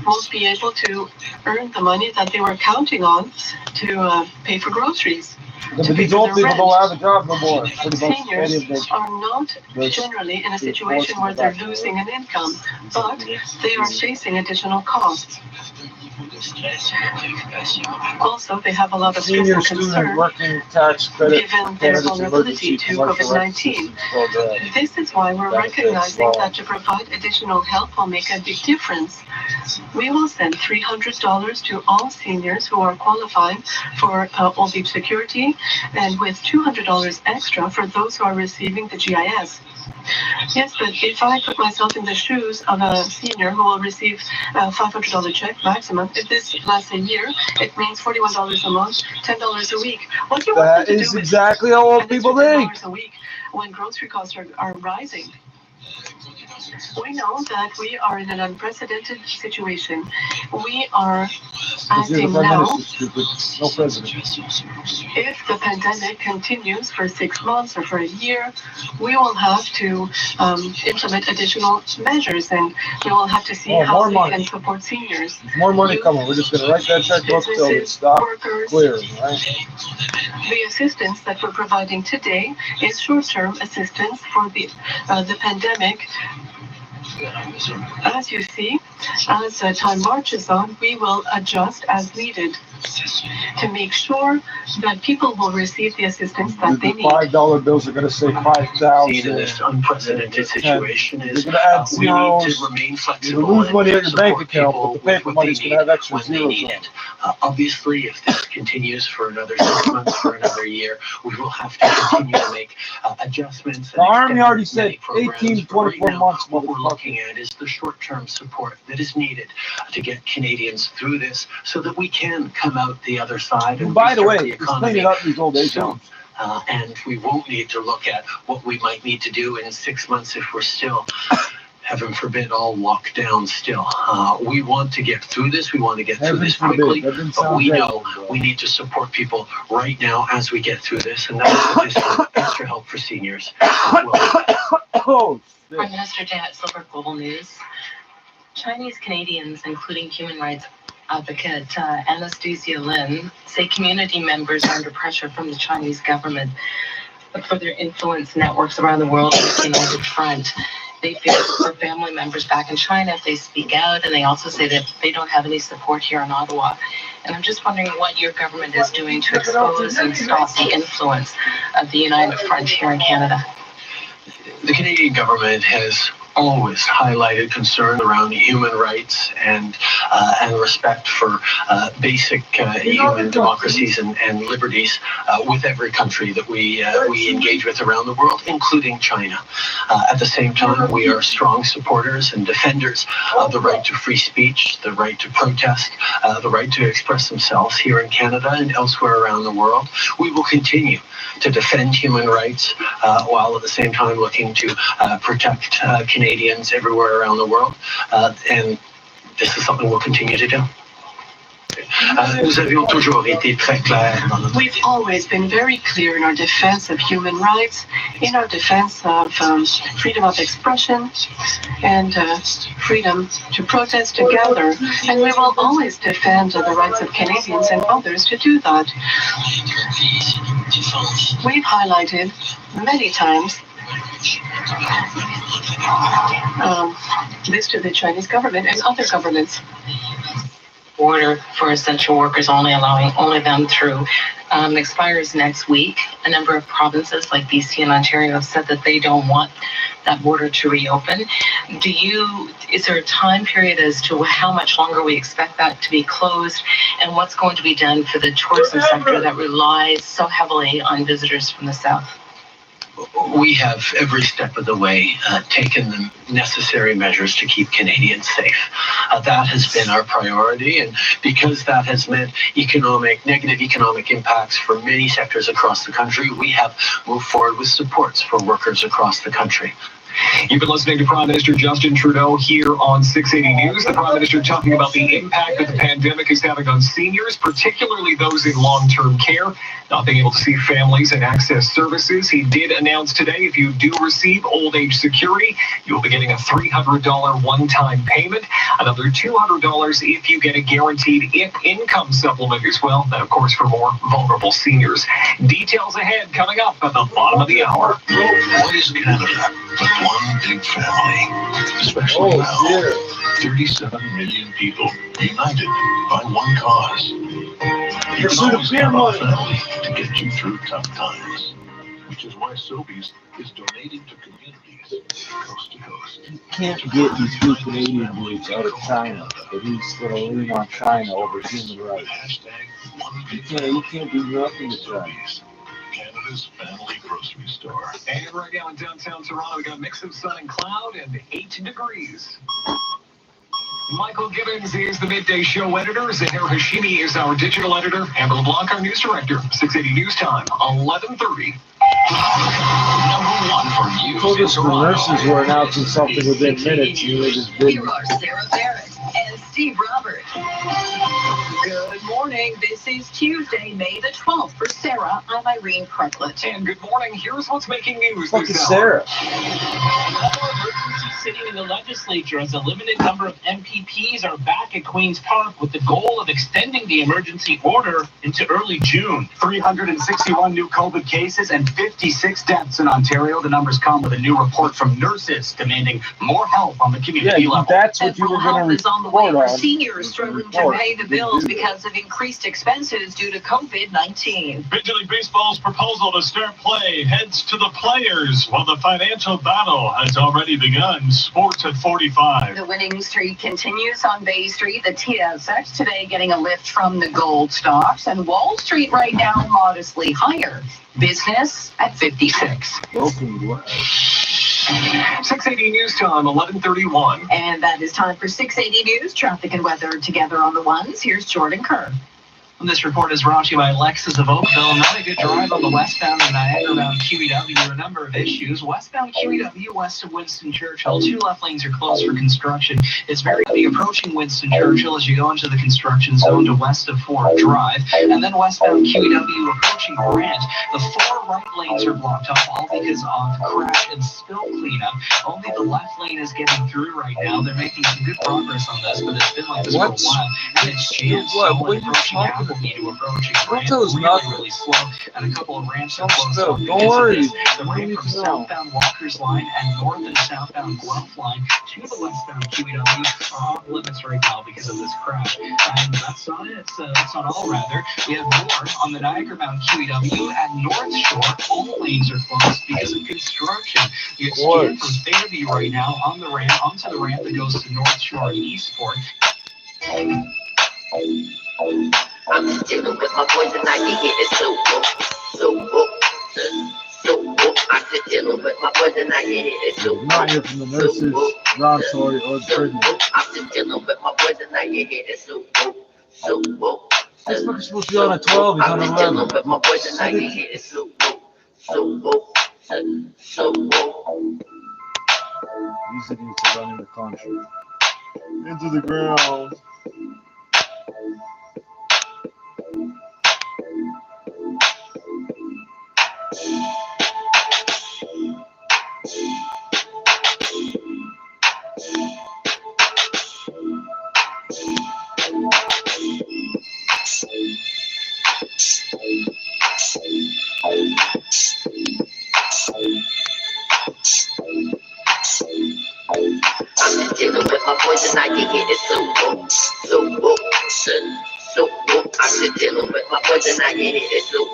won't be able to earn the money that they were counting on to pay for groceries. But these old people don't have a job no more. Seniors are not generally in a situation where they're losing an income, but they are facing additional costs. Also, they have a lot of stress and concern given their vulnerability to COVID-19. This is why we're recognizing that to provide additional help will make a big difference. We will send $300 to all seniors who are qualifying for old age security, and with $200 extra for those who are receiving the GIS. Yes, but if I put myself in the shoes of a senior who will receive a $500 check maximum, if this lasts a year, it means $41 a month, $10 a week. What do you want them to do? That is exactly how old people think. $10 a week when grocery costs are rising. We know that we are in an unprecedented situation. We are acting now. If the pandemic continues for 6 months or for a year, we will have to implement additional measures, and we will have to see how we can support seniors. There's more money coming. We're just going to write that checkbook until it stops clearing, right? The assistance that we're providing today is short-term assistance for the pandemic. As you see, as time marches on, we will adjust as needed to make sure that people will receive the assistance that they need. $5 bills are going to say 5,000. In this unprecedented situation is we need to remain flexible. You lose money at your bank account, but the paper money's going to have extra zeros on it. Obviously, if this continues for another 6 months, for another year, we will have to continue to make adjustments. The Army already said 18 to 24 months. What we're looking at is the short-term support that is needed to get Canadians through this so that we can come out the other side and by the way, the economy. Up these old age soon. And we won't need to look at what we might need to do in 6 months if we're still, heaven forbid, all locked down still. We want to get through this. We want to get through this quickly, but we know we need to support people right now as we get through this, and that's what this extra help for seniors will. Prime Minister Janet Silver, Global News. Chinese Canadians, including human rights advocate Anastasia Lin say community members are under pressure from the Chinese government for their influence networks around the world on the United Front. They fear for family members back in China if they speak out, and they also say that they don't have any support here in Ottawa. And I'm just wondering what your government is doing to expose and stop the influence of the United Front here in Canada. The Canadian government has always highlighted concern around human rights and respect for basic human democracies and liberties with every country that we engage with around the world, including China. At the same time, we are strong supporters and defenders of the right to free speech, the right to protest, the right to express themselves here in Canada and elsewhere around the world. We will continue to defend human rights while at the same time looking to protect Canadians everywhere around the world. And this is something we'll continue to do. We've always been very clear in our defense of human rights, in our defense of freedom of expression and freedom to protest together. And we will always defend the rights of Canadians and others to do that. We've highlighted many times this to the Chinese government and other governments. Order for essential workers allowing only them through expires next week. A number of provinces like BC and Ontario have said that they don't want that border to reopen. Is there a time period as to how much longer we expect that to be closed, and what's going to be done for the tourism sector that relies so heavily on visitors from the south? We have every step of the way taken the necessary measures to keep Canadians safe. That has been our priority, and because that has meant negative economic impacts for many sectors across the country, we have moved forward with supports for workers across the country. You've been listening to Prime Minister Justin Trudeau here on 680 News. The Prime Minister talking about the impact that the pandemic is having on seniors, particularly those in long-term care, not being able to see families and access services. He did announce today if you do receive old age security, you'll be getting a $300 one-time payment, another $200 if you get a guaranteed income supplement as well. That, of course, for more vulnerable seniors. Details ahead coming up at the bottom of the hour. What is Canada but one big family? Especially now, 37 million people united by one cause. You can always count on family to get you through tough times, which is why Sobeys is donating to communities coast to coast. You can't get these two Canadian dudes out of China, but he's going to lean on China over human rights. You can't do nothing to China. Canada's family grocery store. And right now in downtown Toronto, we got a mix of sun and cloud and 8 degrees. Michael Gibbons is the Midday Show editor. Zahir Hashimi is our digital editor. Amber LeBlanc, our news director. 680 News Time, 11:30. Number one for you. Told us the nurses were announcing something within minutes. You know, just didn't. Here are Sarah Barrett and Steve Robert. Good morning. This is Tuesday, May the 12th. For Sarah, I'm Irene Craiglet. And good morning. Here's what's making news Fucking this Sarah. Emergency sitting in the legislature as a limited number of MPPs are back at Queen's Park with the goal of extending the emergency order into early June. 361 new COVID cases and 56 deaths in Ontario. The numbers come with a new report from nurses demanding more help on the community level. That's what you were going to on the way report for on. seniors struggling to pay the bills because of increased expenses due to COVID-19. Major League Baseball's proposal to start play heads to the players while the financial battle has already begun. Sports at 45. The winning streak continues on Bay Street. The TSX today getting a lift from the gold stocks, and Wall Street right now modestly higher. Business at 56. Welcome, West. 680 News Time, 11:31. And that is time for 680 News. Traffic and weather together on the ones. Here's Jordan Kerr. This report is brought to you by Lexus of Oakville. Not a good drive on the westbound and Niagara-bound QEW. A number of issues. Westbound QEW west of Winston Churchill. 2 left lanes are closed for construction. It's very heavy approaching Winston Churchill as you go into the construction zone to west of Ford Drive. And then westbound QEW approaching approaching Grant. The 4 right lanes are blocked off, all because of crash and spill cleanup. Only the left lane is getting through right now. They're making some good progress on this, but it's been like this for a while. And it's jammed so approaching Appleby to approaching Grant really slow. And a couple of ramps are closed off because of this. The ramp from southbound Walker's Line and north and southbound Guelph Line to the westbound QEW are off limits right now because of this crash. And that's not it. That's not all, rather. We have more on the Niagara-bound QEW at North Shore. All lanes are closed because of construction. You get scared from Fairview right now on the ramp, onto the ramp that goes to North Shore and Eastport. I'm just chilling with my boys and I can get it so I'm just chilling with my boys and I can get it so not here from the nurses, Ron Story, or the prison. I'm just chilling with my boys and I can get it so This fucker's supposed to be on a 12, he's on a 11. chilling with my boys and I can get it so Easy to run in the country. Into the ground. I'm just chilling with my boys and I can get it so I'm just chilling with my boys and I can get it so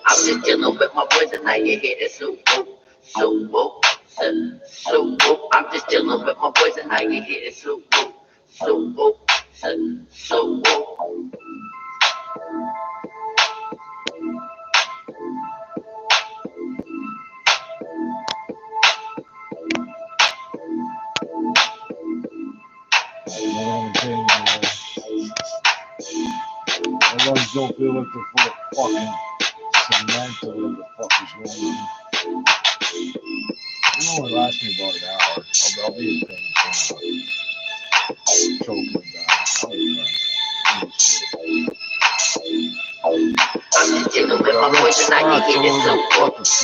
I'm just chilling with my boys and I can get it so I'm just chilling with my boys and I can get it so Everyone don't feel like they're full of fucking cement or whatever the fuck is going on. It only lasts me about an hour. I'll be in pain. Choking down. I'm just chilling with my boys and I can get it so I'm just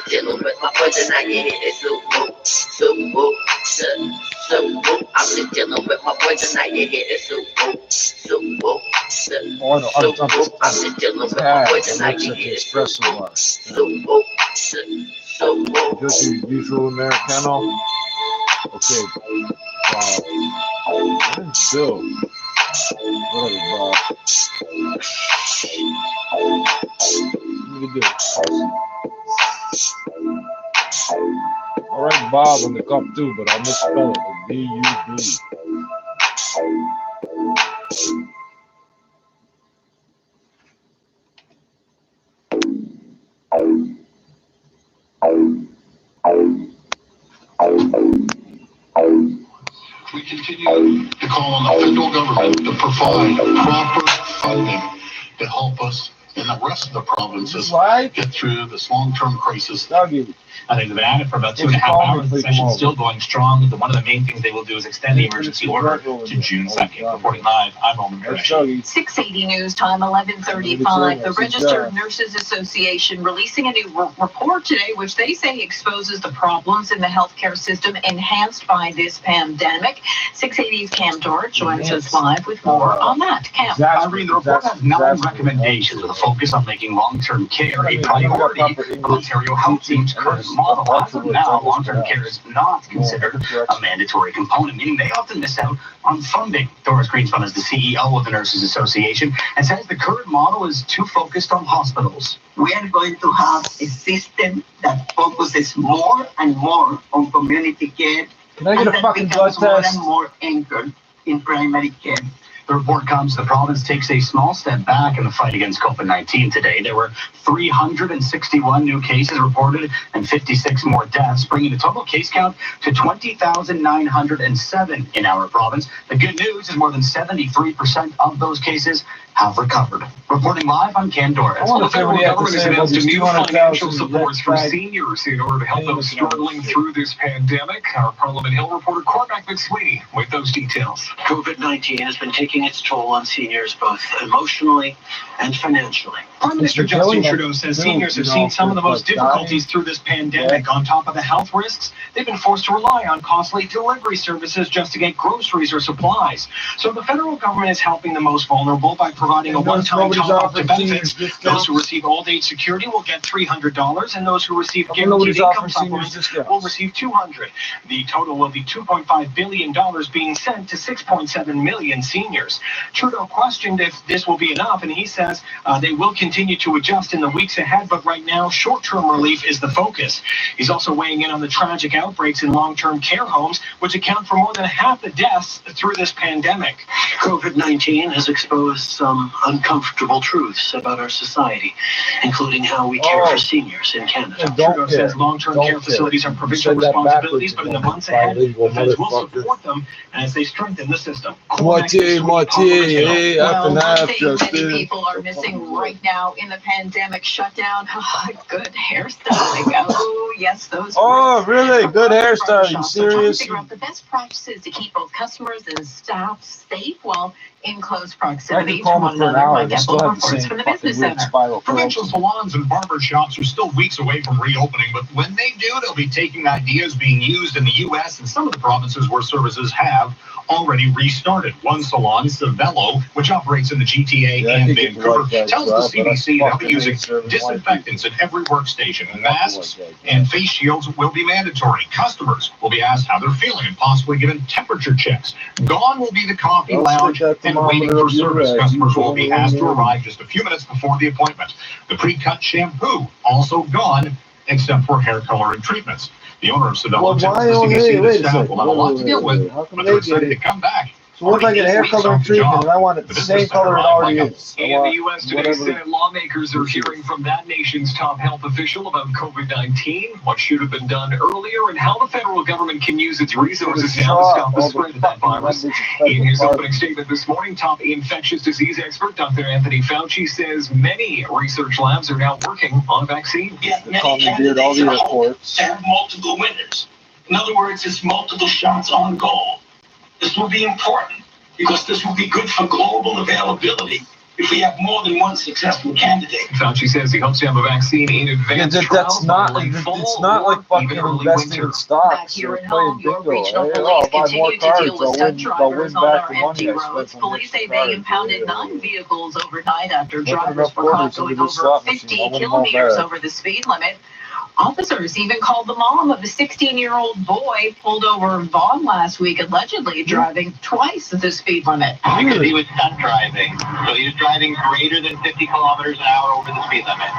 chilling with my boys and I can get it so I'm just chilling with my boys and I can get it so I'm just chilling with my boys and I can get it Just your usual Americano? Okay. And Bill. Whatever, Bob. Look at this. Alright, Bob on the cup too, but I'll misspell it. B-U-B. We continue to call on the federal government to provide proper funding to help us and the rest of the provinces get through this long-term crisis. I think they've been at it for about 2.5 hours. The session's still going strong. One of the main things they will do is extend the emergency order to June 2nd. Reporting live, I'm Roman Trish. 680 News Time, 11:35. The Registered Nurses Association releasing a new report today, which they say exposes the problems in the healthcare system enhanced by this pandemic. 680's Cam Dort joins us live with more on that. Cam. Irene, the report has 9 recommendations with a focus on making long-term care a priority of Ontario Health Team's current model. As of now, long-term care is not considered a mandatory component, meaning they often miss out on funding. Doris Greenspan is the CEO of the Nurses Association and says the current model is too focused on hospitals. We are going to have a system that focuses more and more on community care. Can I get a fucking blood more test? and more anchored in primary care. The report comes, the province takes a small step back in the fight against COVID-19 today. There were 361 new cases reported and 56 more deaths, bringing the total case count to 20,907 in our province. The good news is more than 73% of those cases have recovered. Reporting live on Candoras. The federal government has announced a new financial support for seniors in order to help those struggling through this pandemic. Our Parliament Hill reporter Cormac McSweeney with those details. COVID-19 has been taking taking its toll on seniors both emotionally and financially. Prime Minister Justin Trudeau says seniors have seen some of the most difficulties through this pandemic. On top of the health risks, they've been forced to rely on costly delivery services just to get groceries or supplies. So the federal government is helping the most vulnerable by providing a one-time top-up to benefits. Those who receive old age security will get $300, and those who receive guaranteed income supplements will receive $200. The total will be $2.5 billion being sent to 6.7 million seniors. Trudeau questioned if this will be enough, and he says they will continue to adjust in the weeks ahead, but right now, short-term relief is the focus. He's also weighing in on the tragic outbreaks in long-term care homes, which account for more than half the deaths through this pandemic. COVID-19 has exposed some uncomfortable truths about our society, including how we care for seniors in Canada. Trudeau says long-term care facilities are provincial responsibilities, but in the months ahead, the feds will support them as they strengthen the system. Moitié, half and half, Many people are missing right now in the pandemic shutdown. Good hairstyling. Oh, yes, those. Oh, really? Good hairstyling. You serious? Figure out the best practices to keep both customers and staff safe while in close proximity to one another. Like Apple reports from the Business Center. Provincial salons and barber shops are still weeks away from reopening, but when they do, they'll be taking ideas being used in the U.S. and some of the provinces where services have already restarted. One salon, Savello, which operates in the GTA and Vancouver, tells the CBC they'll be using disinfectants at every workstation. Masks and face shields will be mandatory. Customers will be asked how they're feeling and possibly given temperature checks. Gone will be the coffee lounge and waiting for service. Customers will be asked to arrive just a few minutes before the appointment. The pre-cut shampoo also gone, except for hair coloring treatments. The owner of Savello tells the CBC that staff will have a lot to deal with, but they're excited to come back. So what if I get a hair coloring treatment and I want it the same color it already is? In the U.S. today, Senate lawmakers are hearing from that nation's top health official about COVID-19, what should have been done earlier, and how the federal government can use its resources now to stop the spread of that virus. In his opening statement this morning, top infectious disease expert Dr. Anthony Fauci says many research labs are now working on vaccines. Many candidates are hoping to have multiple winners. In other words, it's multiple shots on goal. This will be important because this will be good for global availability if we have more than one successful candidate. Fauci says he hopes to have a vaccine in advance. That's not like fucking investing in stocks. Back here at home, your regional police continue to deal with stunt drivers on our empty roads. Police say they impounded 9 vehicles overnight after drivers were caught going over 50 kilometers over the speed limit. Officers even called the mom of a 16-year-old boy pulled over in Vaughan last week, allegedly driving twice the speed limit. Because he was stunt driving. So he was driving greater than 50 kilometers an hour over the speed limit.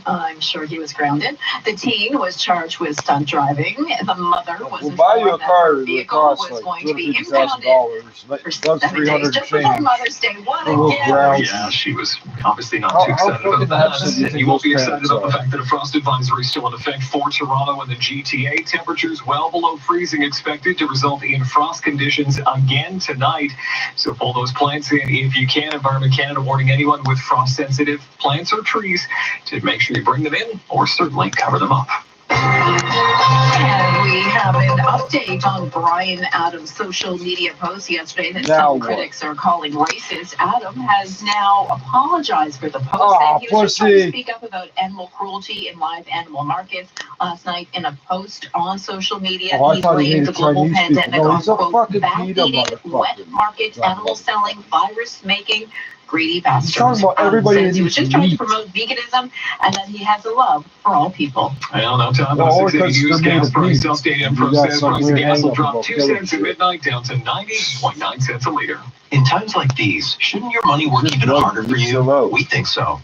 I'm sure he was grounded. The teen was charged with stunt driving. The mother was informed that her vehicle was going to be impounded for 7 days just before Mother's Day. What a gift! Yeah, she was obviously not too excited about that. And you won't be excited about the fact that a frost advisory is still in effect for Toronto and the GTA. Temperatures well below freezing expected to result in frost conditions again tonight. So pull those plants in if you can. Environment Canada warning anyone with frost-sensitive plants or trees to make sure you bring them in or certainly cover them up. And we have an update on Brian Adams' social media post yesterday that some critics are calling racist. Adam has now apologized for the post, saying he was just trying to speak up about animal cruelty in live animal markets. Last night in a post on social media, he blamed the global pandemic on, quote, bad-eating, wet markets, animal selling, virus-making, greedy bastards. Says he was just trying to promote veganism and that he has a love for all people. I don't know, Tom. 680 News gas price sales data says price of gas will drop 2 cents at midnight down to 90.9 cents a liter. In times like these, shouldn't your money work even harder for you? We think so.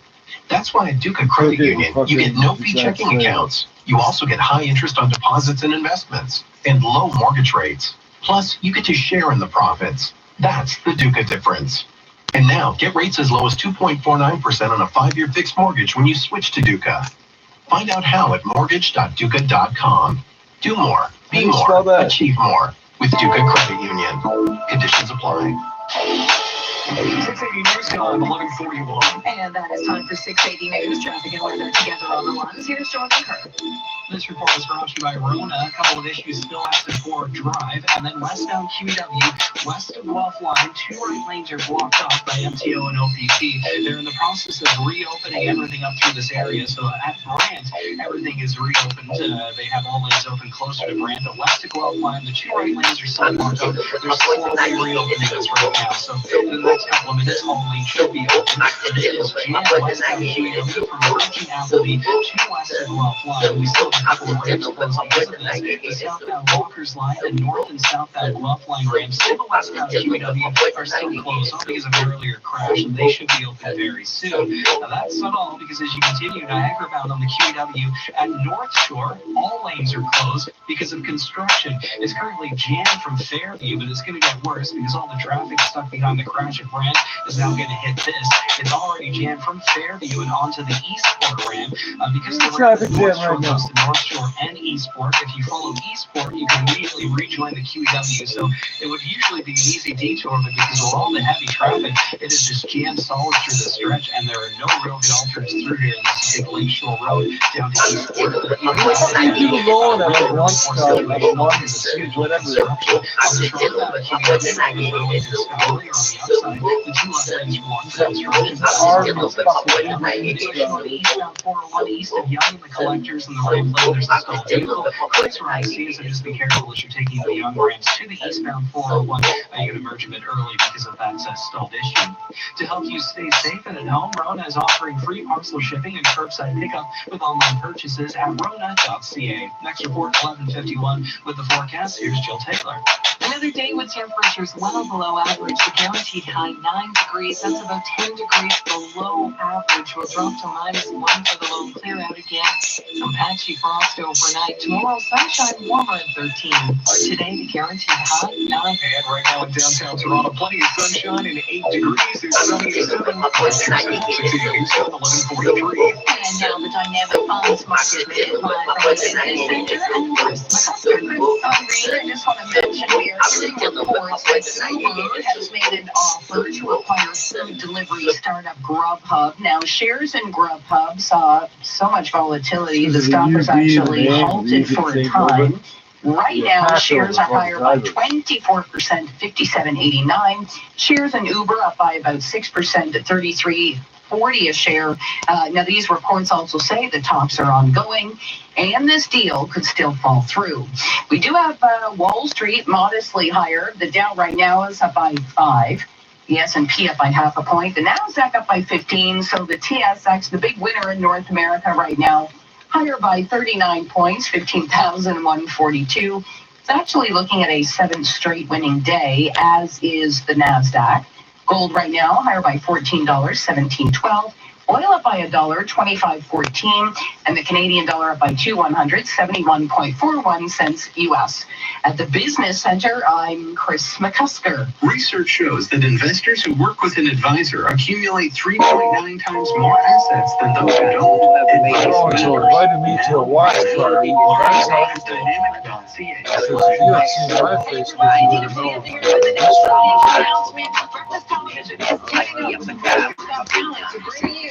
That's why at Duca Credit Union, you get no-fee checking accounts. You also get high interest on deposits and investments and low mortgage rates. Plus, you get to share in the profits. That's the Duca difference. And now, get rates as low as 2.49% on a 5-year fixed mortgage when you switch to Duca. Find out how at mortgage.duca.com. Do more, be more, achieve more with Duca Credit Union. Conditions apply. 680 News Time, 11:41. And that is time for 680 News. Traffic and weather together on the ones. Here's Jonathan Kerr. This report is brought to you by Rona. A couple of issues still active for Drive, and then westbound QEW, west of Guelph Line, 2 right lanes are blocked off by MTO and OPP. They're in the process of reopening everything up through this area. So at Brant, everything is reopened. They have all lanes open closer to Brant. But west of Guelph Line, the 2 right lanes are still blocked off. They're slowly reopening this right now. So in the next couple of minutes, all lanes should be open. This is Jan westbound QEW from Virgin Appleby to west of Guelph Line. We still have a couple of ramps closed because of this. The southbound Walker's Line and north and southbound Guelph Line ramps to the westbound QEW are still closed, all because of an earlier crash, and they should be open very soon. Now that's not all, because as you continue Niagara bound on the QEW at North Shore, all lanes are closed because of construction. It's currently jammed from Fairview, but it's going to get worse because all the traffic stuck behind the crash at Brant is now going to hit this. It's already jammed from Fairview and onto the Eastport ramp because the traffic North Shore goes to North Shore and Eastport. If you follow Eastport, you can immediately rejoin the QEW. So it would usually be an easy detour, but because of all the heavy traffic, it is just jammed solid through the stretch, and there are no real good alternates through here unless you take Lakeshore Road down to Eastport. East of Young and the collectors and the ramp lane, there's a stalled vehicle. Please ride seas, so just be careful as you're taking the Young ramps to the eastbound 401. You can emerge a bit early because of that stalled issue. To help you stay safe and at home, Rona is offering free parcel shipping and curbside pickup with online purchases at rona.ca. Next report, 11:51 with the forecast. Here's Jill Taylor. Another day with temperatures well below average. The guaranteed high 9 degrees. That's about 10 degrees below average. We'll drop to -1 for the low, clear out again. Some patchy frost overnight. Tomorrow, sunshine warmer at 13. Today, the guaranteed high 9. And right now in downtown Toronto, plenty of sunshine and 8 degrees. It's sunny at 7. 11:43. And now the dynamic bonds market live from the business center and Chris McCusker. I just want to mention here, reports that CERB has made an offer to acquire food delivery startup Grubhub. Now, shares in Grubhub saw so much volatility, the stock was actually halted for a time. Right now, shares are higher by 24% to 57.89. Shares in Uber up by about 6% to 33.40 a share. Now, these reports also say the talks are ongoing, and this deal could still fall through. We do have Wall Street modestly higher. The Dow right now is up by 5. The S&P up by 0.5 point. The Nasdaq up by 15. So the TSX, the big winner in North America right now, higher by 39 points, 15,142. It's actually looking at a 7th straight winning day, as is the Nasdaq. Gold right now higher by $14, $17.12. Oil up by $1, $25.14, and the Canadian dollar up by 2.100, 71.41 cents US. At the Business Center, I'm Chris McCusker. Research shows that investors who work with an advisor accumulate 3.9 times more assets than those who don't. So invited me to a watch party.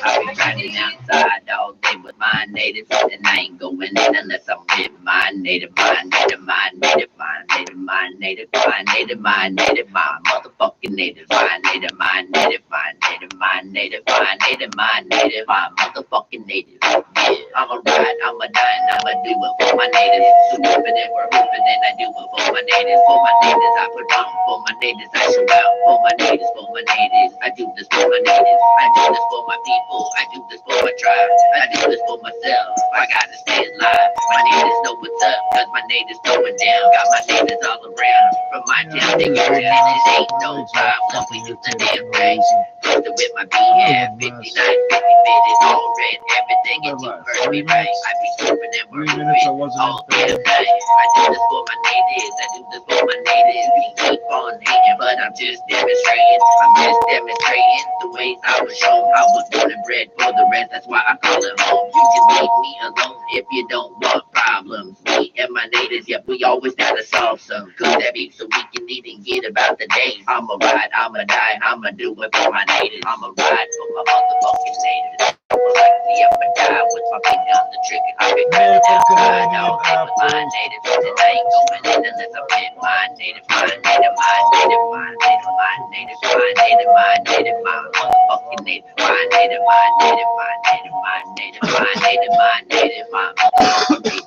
I be grinding outside all day with my natives, and I ain't going in unless I'm with my native, my native, my native, my native, my native, my native, my native, my motherfucking native, my native, my native, my native, my native, my native, my native, my motherfucking native. Yeah, I'ma ride, I'ma die, and I'ma do it for my natives. So whooping and we're hooping, and I do it for my natives, for my natives. I put on for my natives, I show out for my natives, for my natives. I do this for my natives, I do this for my people, I do this for my tribe, I do this for myself. I gotta stay alive. My natives know what's up, cause my natives going down. Got my natives all around, from my town to your town. It ain't no problem, we do the damn thing. Closer with my BM, 59, 50 fitted, all red, everything is you heard me right. I be scooping and working with all damn day. I do this for my natives, I do this for my natives. on hating, but I'm just demonstrating. I'm just demonstrating the ways I was shown. I was born and bred for the rest, that's why I call it home. You can leave me alone if you don't want problems. Me and my natives, yep, we always gotta solve some. Cause that beef so we can eat and get about the days. I'ma ride, I'ma die, I'ma do it for my natives. I'ma ride for my motherfucking natives. Likely I'ma die with my finger on the trigger. I've been grinding outside all day with my natives. And I ain't going in unless I'm with my native, my native, my native, my native, my native, my native, my native, my motherfucking native, my native, my native, my native, my native, my native, my native, my motherfucking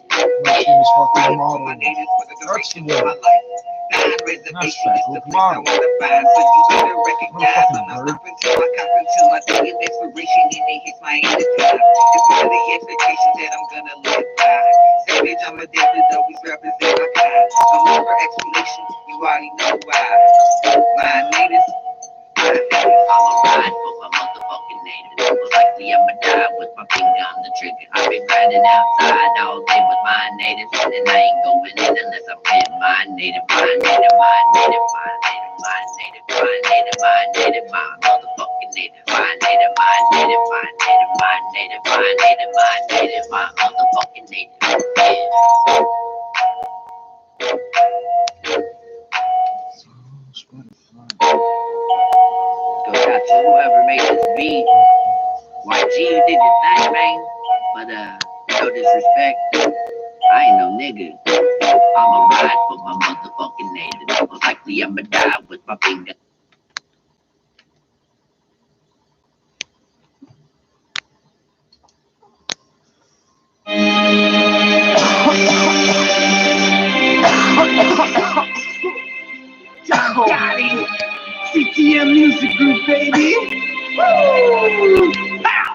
native. This fucking model. That's the way. That's special model. I'm a devil, always represent my kind. No more for explanation, you already know why. My natives, I'ma ride for my motherfucking natives. Most likely I'ma die with my finger on the trigger. I've been grinding outside all day with my natives, and I ain't going in unless I'm with my native, my native, my native, my native, my native, my native, my native, my motherfucking native, my native, my native, my native, my native, my native, my native, my motherfucking native. Go shout to whoever made this beat. YG, you did your thing, man. But no disrespect, I ain't no nigga. I'ma ride for my motherfucking natives. Most likely I'ma die with my finger. Got it. CTM Music Group, baby. Woo! Pow!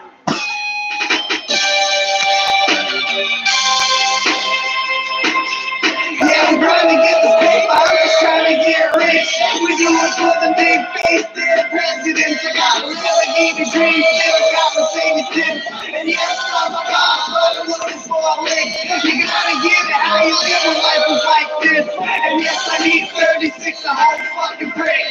Yeah, I'm trying to get this paper, I'm just trying to get rich. We do it for the big face, dead presidents. I got a Lamborghini dream, still got Mercedes Benz. And yes, I'm a boss, but I'm looking for a lick. You gotta get it how you live when life is like this. And yes, I need 36, a whole fucking brick.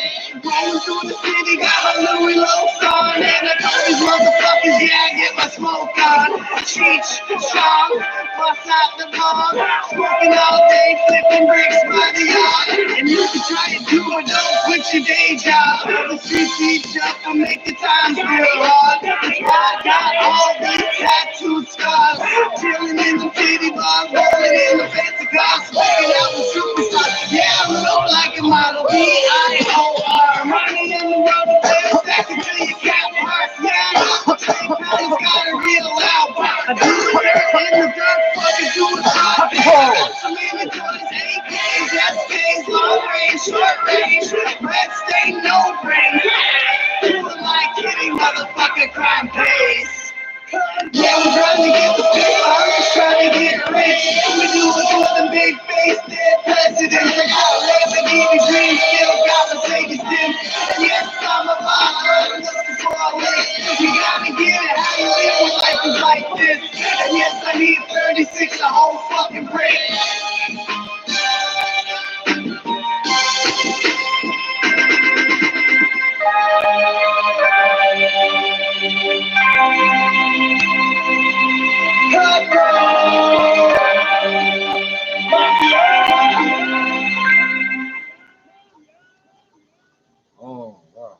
Rolling through the city, got my Louis Loafs on. And I told these motherfuckers, yeah, I get my smoke on. Cheech, Chong, bust out the bomb. Smoking all day, flipping bricks by the yard. And you can try to do it, don't quit your day job. The streets each up will make the times real hard. That's why I got all these tattoo scars. Chilling in the city bars, rolling in the fancy cars. Smoking out with superstars. Yeah, I look like a model. B-I-O-R. Money in the road, play stack until you cap park. Yeah, it's got a real loud pop. I do it in the dirt, fucking do it hard. Some inventories, AKs, SKs, long range, short range, red stain, no brain. Doing like kidding, motherfucker, crime pays. Yeah, we're trying to get the paper, I'm just trying to get rich. We do it for the big face, dead presidents. I got a Lamborghini dream, still got Mercedes Benz. And yes, I'm a baller, I'm looking for a lick. You gotta get it how you live when life is like this. And yes, I need 36, a whole fucking brick. Oh, wow.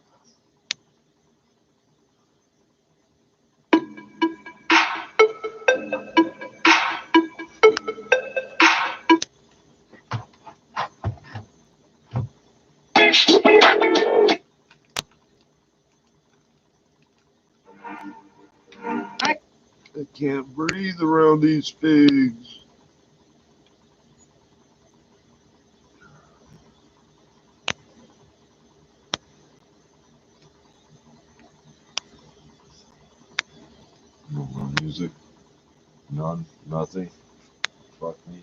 I can't breathe around these pigs. No more music. None. Nothing. Fuck me.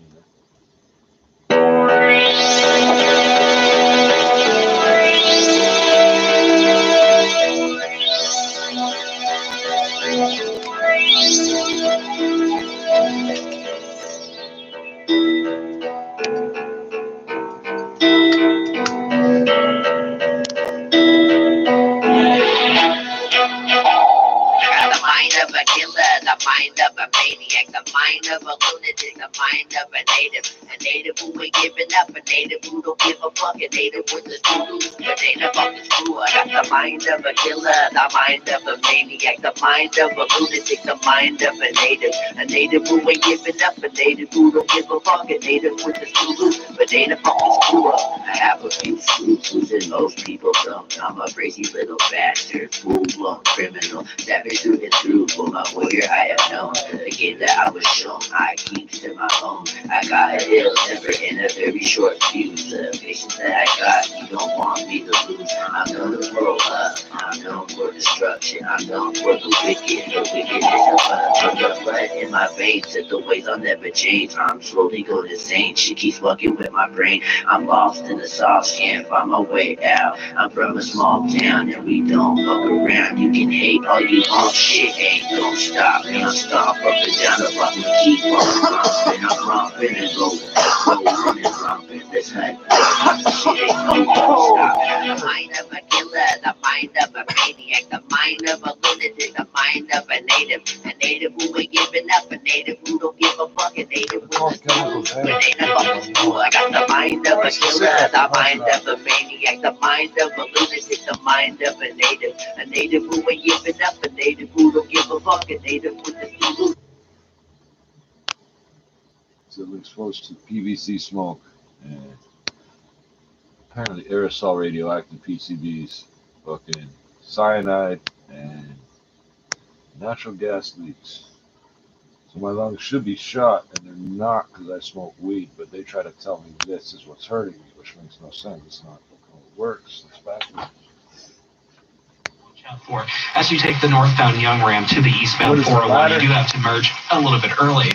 mind of a maniac, the mind of a lunatic, the mind of a native who ain't giving up, a native who don't give a fuck, a native with the screws, a native of the screw. I got the mind of a killer, the mind of a maniac, the mind of a lunatic, the mind of a native who ain't giving up, a native who don't give a fuck, a native with the screws, a native of the screw. I have a few screws and most people don't. I'm a crazy little bastard, full-blown criminal, savage through and through. For my warrior, I have known the game that I was shown. I keep to my own. I got a ill temper in a very short fuse. The patience that I got, you don't want me to lose. I'm known to grow up. I'm known for destruction. I'm known for the wicked. The wicked is the blood in my veins. That the ways I'll never change. I'm slowly going insane. She keeps fucking with my brain. I'm lost in the sauce. Can't find my way out. I'm from a small town and we don't fuck around. You can hate all you want. Shit ain't gonna stop. And I'm stop up and down the block and keep on romping. I'm romping and rolling and romping. This hype. Shit ain't gonna stop. The mind of a killer, the mind of a maniac, the mind of a lunatic, the mind of a native who ain't giving up, a native who don't give a fuck, a native who's a native of the school. I got the mind of a killer, the mind of a maniac, the mind of a lunatic, the mind of a native who ain't giving up, a native who don't give a fuck, a native with the school. So we're exposed to PVC smoke and apparently aerosol radioactive PCBs, fucking cyanide, and natural gas leaks. So my lungs should be shot, and they're not because I smoke weed, but they try to tell me this is what's hurting me, which makes no sense. It's not how it works. It's backwards. For as you take the northbound Young Ram to the eastbound 401, you do have to merge a little bit early.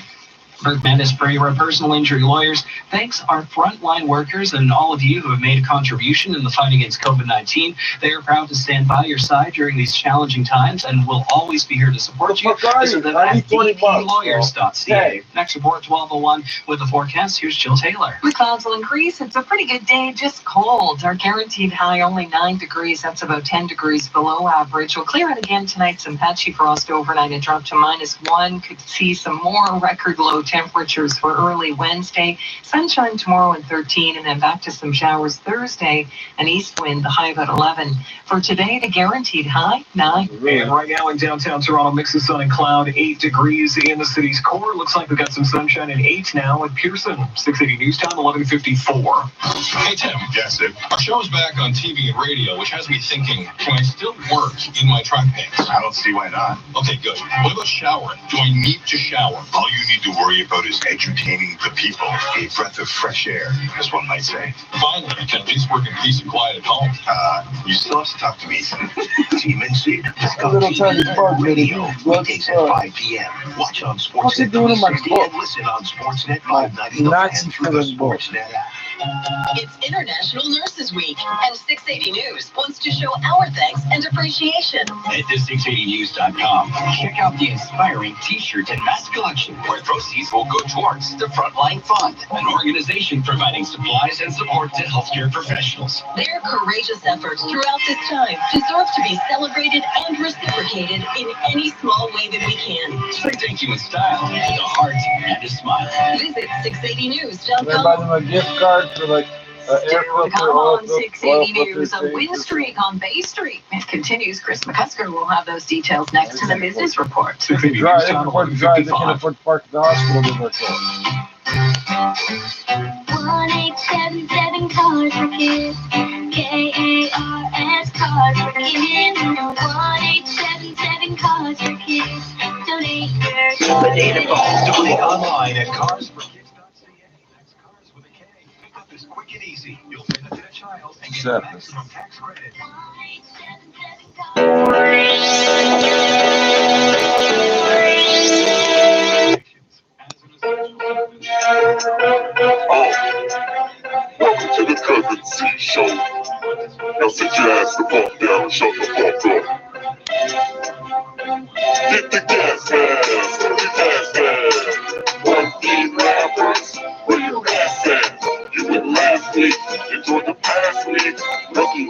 Bergmanis Pereira Personal Injury Lawyers thanks our frontline workers and all of you who have made a contribution in the fight against COVID-19. They are proud to stand by your side during these challenging times and will always be here to support you. Visit them at dplawyers.ca. Next report, 12:01 with the forecast. Here's Jill Taylor. The clouds will increase. It's a pretty good day, just cold. Our guaranteed high only 9 degrees. That's about 10 degrees below average. We'll clear it again tonight. Some patchy frost overnight and drop to -1. Could see some more record low temperatures for early Wednesday. Sunshine tomorrow and 13, and then back to some showers Thursday. An east wind, the high about 11. For today, the guaranteed high 9. And right now in downtown Toronto, mix of sun and cloud, 8 degrees in the city's core. Looks like we've got some sunshine at 8 now at Pearson. 680 News Time, 11:54. Hey, Tim. Yes, Dave. Our show's back on TV and radio, which has me thinking, can I still work in my track pants? I don't see why not. Okay, good. What about showering? Do I need to shower? All you need to worry about is entertaining the people. A breath of fresh air, as one might say. Finally, I can at least work in peace and quiet at home. You still have to talk to me. Team and Sid. Radio. Weekdays at 5 p.m. Watch on Sportsnet 360 and listen on Sportsnet 590 and through the Sportsnet app. It's International Nurses Week, and 680 News wants to show our thanks and appreciation. Head to 680news.com. Check out the inspiring t-shirt and mask collection, where proceeds will go towards the Frontline Fund, an organization providing supplies and support to healthcare professionals. Their courageous efforts throughout this time deserve to be celebrated and reciprocated in any small way that we can. So thank you in style, and a heart, and a smile. Visit 680news.com. Can I buy them a gift card for like air filter? Come on, 680 News. A win streak on Bay Street. It continues. Chris McCusker will have those details next in the business report. If you drive, they can afford to drive, they can afford to park at the hospital in their car. 1877 Cars for Kids. KARS Cars for Kids. 1877 Cars for Kids. Donate your Donate online at carsforkids.ca. That's Cars with a K. Pickup is quick and easy. You'll benefit a child and get maximum tax credit. Welcome to the Cousin C Show. Now sit your ass the fuck down and shut the fuck up. Hit the gas mask, the gas mask. 1 rappers, where your ass at? You went last week, enjoy the past week. Lucky.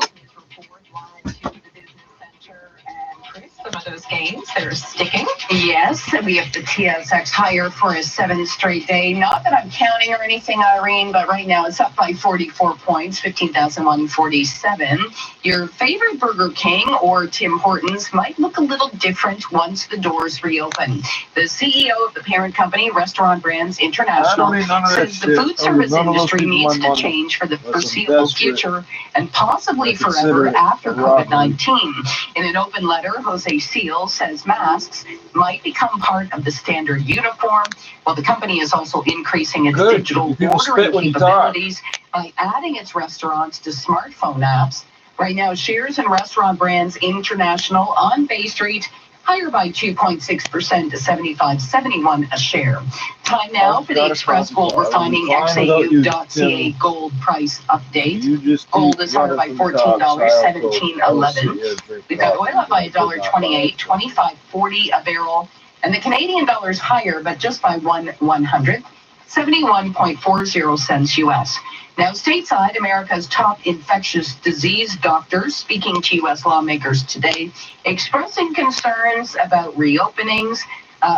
Chris, some of those gains that are sticking. Yes, we have the TSX higher for a 7th straight day. Not that I'm counting or anything, Irene, but right now it's up by 44 points, 15,147. Your favorite Burger King or Tim Hortons might look a little different once the doors reopen. The CEO of the parent company, Restaurant Brands International, says the food service industry needs to change for the foreseeable future and possibly forever after COVID-19. In an open letter, Jose Seal says masks might become part of the standard uniform, while the company is also increasing its digital ordering capabilities by adding its restaurants to smartphone apps. Right now, shares in Restaurant Brands International on Bay Street higher by 2.6% to 75.71 a share. Time now for the Express Gold Refining XAU.ca gold price update. Gold is higher by $14, $17.11. We've got oil up by $1.28, $25.40 a barrel, and the Canadian dollar is higher, but just by 1/100, 71.40 cents U.S. Now, stateside, America's top infectious disease doctors speaking to U.S. lawmakers today, expressing concerns about reopenings.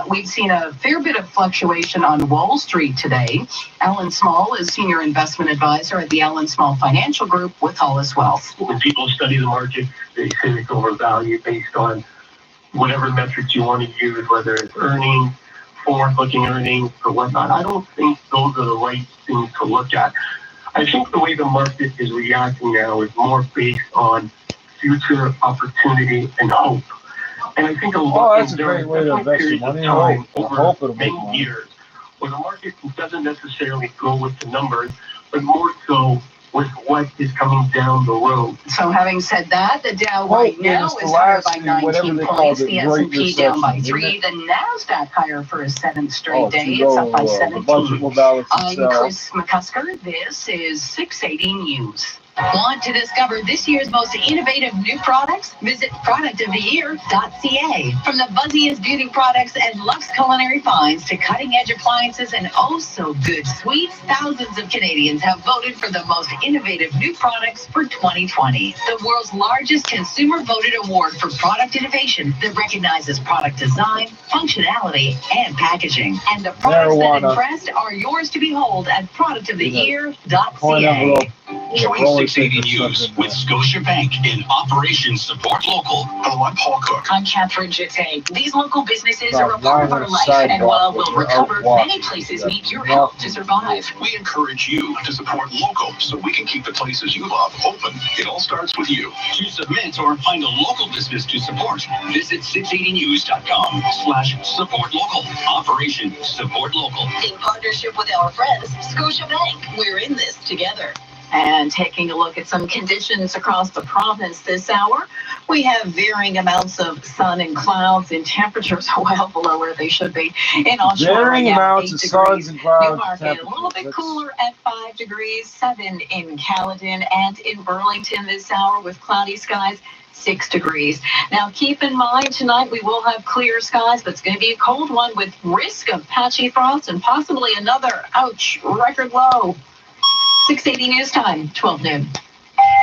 We've seen a fair bit of fluctuation on Wall Street today. Alan Small is Senior Investment Advisor at the Alan Small Financial Group with Hollis Wealth. When people study the market, they say it's overvalued based on whatever metrics you want to use, whether it's earnings, forward-looking earnings, or whatnot. I don't think those are the right things to look at. I think the way the market is reacting now is more based on future opportunity and hope. And I think a lot of periods of time over many years where the market doesn't necessarily go with the numbers, but more so with what is coming down the road. So having said that, the Dow right now is higher by 19 points, the S&P down by 3, the NASDAQ higher for a 7th straight day, it's up by 17. I'm Chris McCusker, this is 680 News. Want to discover this year's most innovative new products? Visit productoftheyear.ca. From the buzziest beauty products and luxe culinary finds to cutting-edge appliances and oh-so-good sweets, thousands of Canadians have voted for the most innovative new products for 2020. The world's largest consumer-voted award for product innovation that recognizes product design, functionality, and packaging. And the products that impressed are yours to behold at productoftheyear.ca. Join 680 News with Scotiabank in Operation Support Local. Hello, I'm Paul Cook. I'm Catherine Gitte. These local businesses are a part of our life, and while we'll recover, many places need your help to survive. We encourage you to support local so we can keep the places you love open. It all starts with you. To submit or find a local business to support, visit 680news.com/support local. Operation Support Local. In partnership with our friends, Scotiabank, we're in this together. And taking a look at some conditions across the province this hour, we have varying amounts of sun and clouds and temperatures well below where they should be. In Oshawa, varying amounts of suns and clouds. Newmarket, a little bit cooler at 5 degrees, 7 in Caledon, and in Burlington this hour with cloudy skies, 6 degrees. Now, keep in mind, tonight we will have clear skies, but it's going to be a cold one with risk of patchy frost and possibly another, record low. 680 News Time, 12 noon.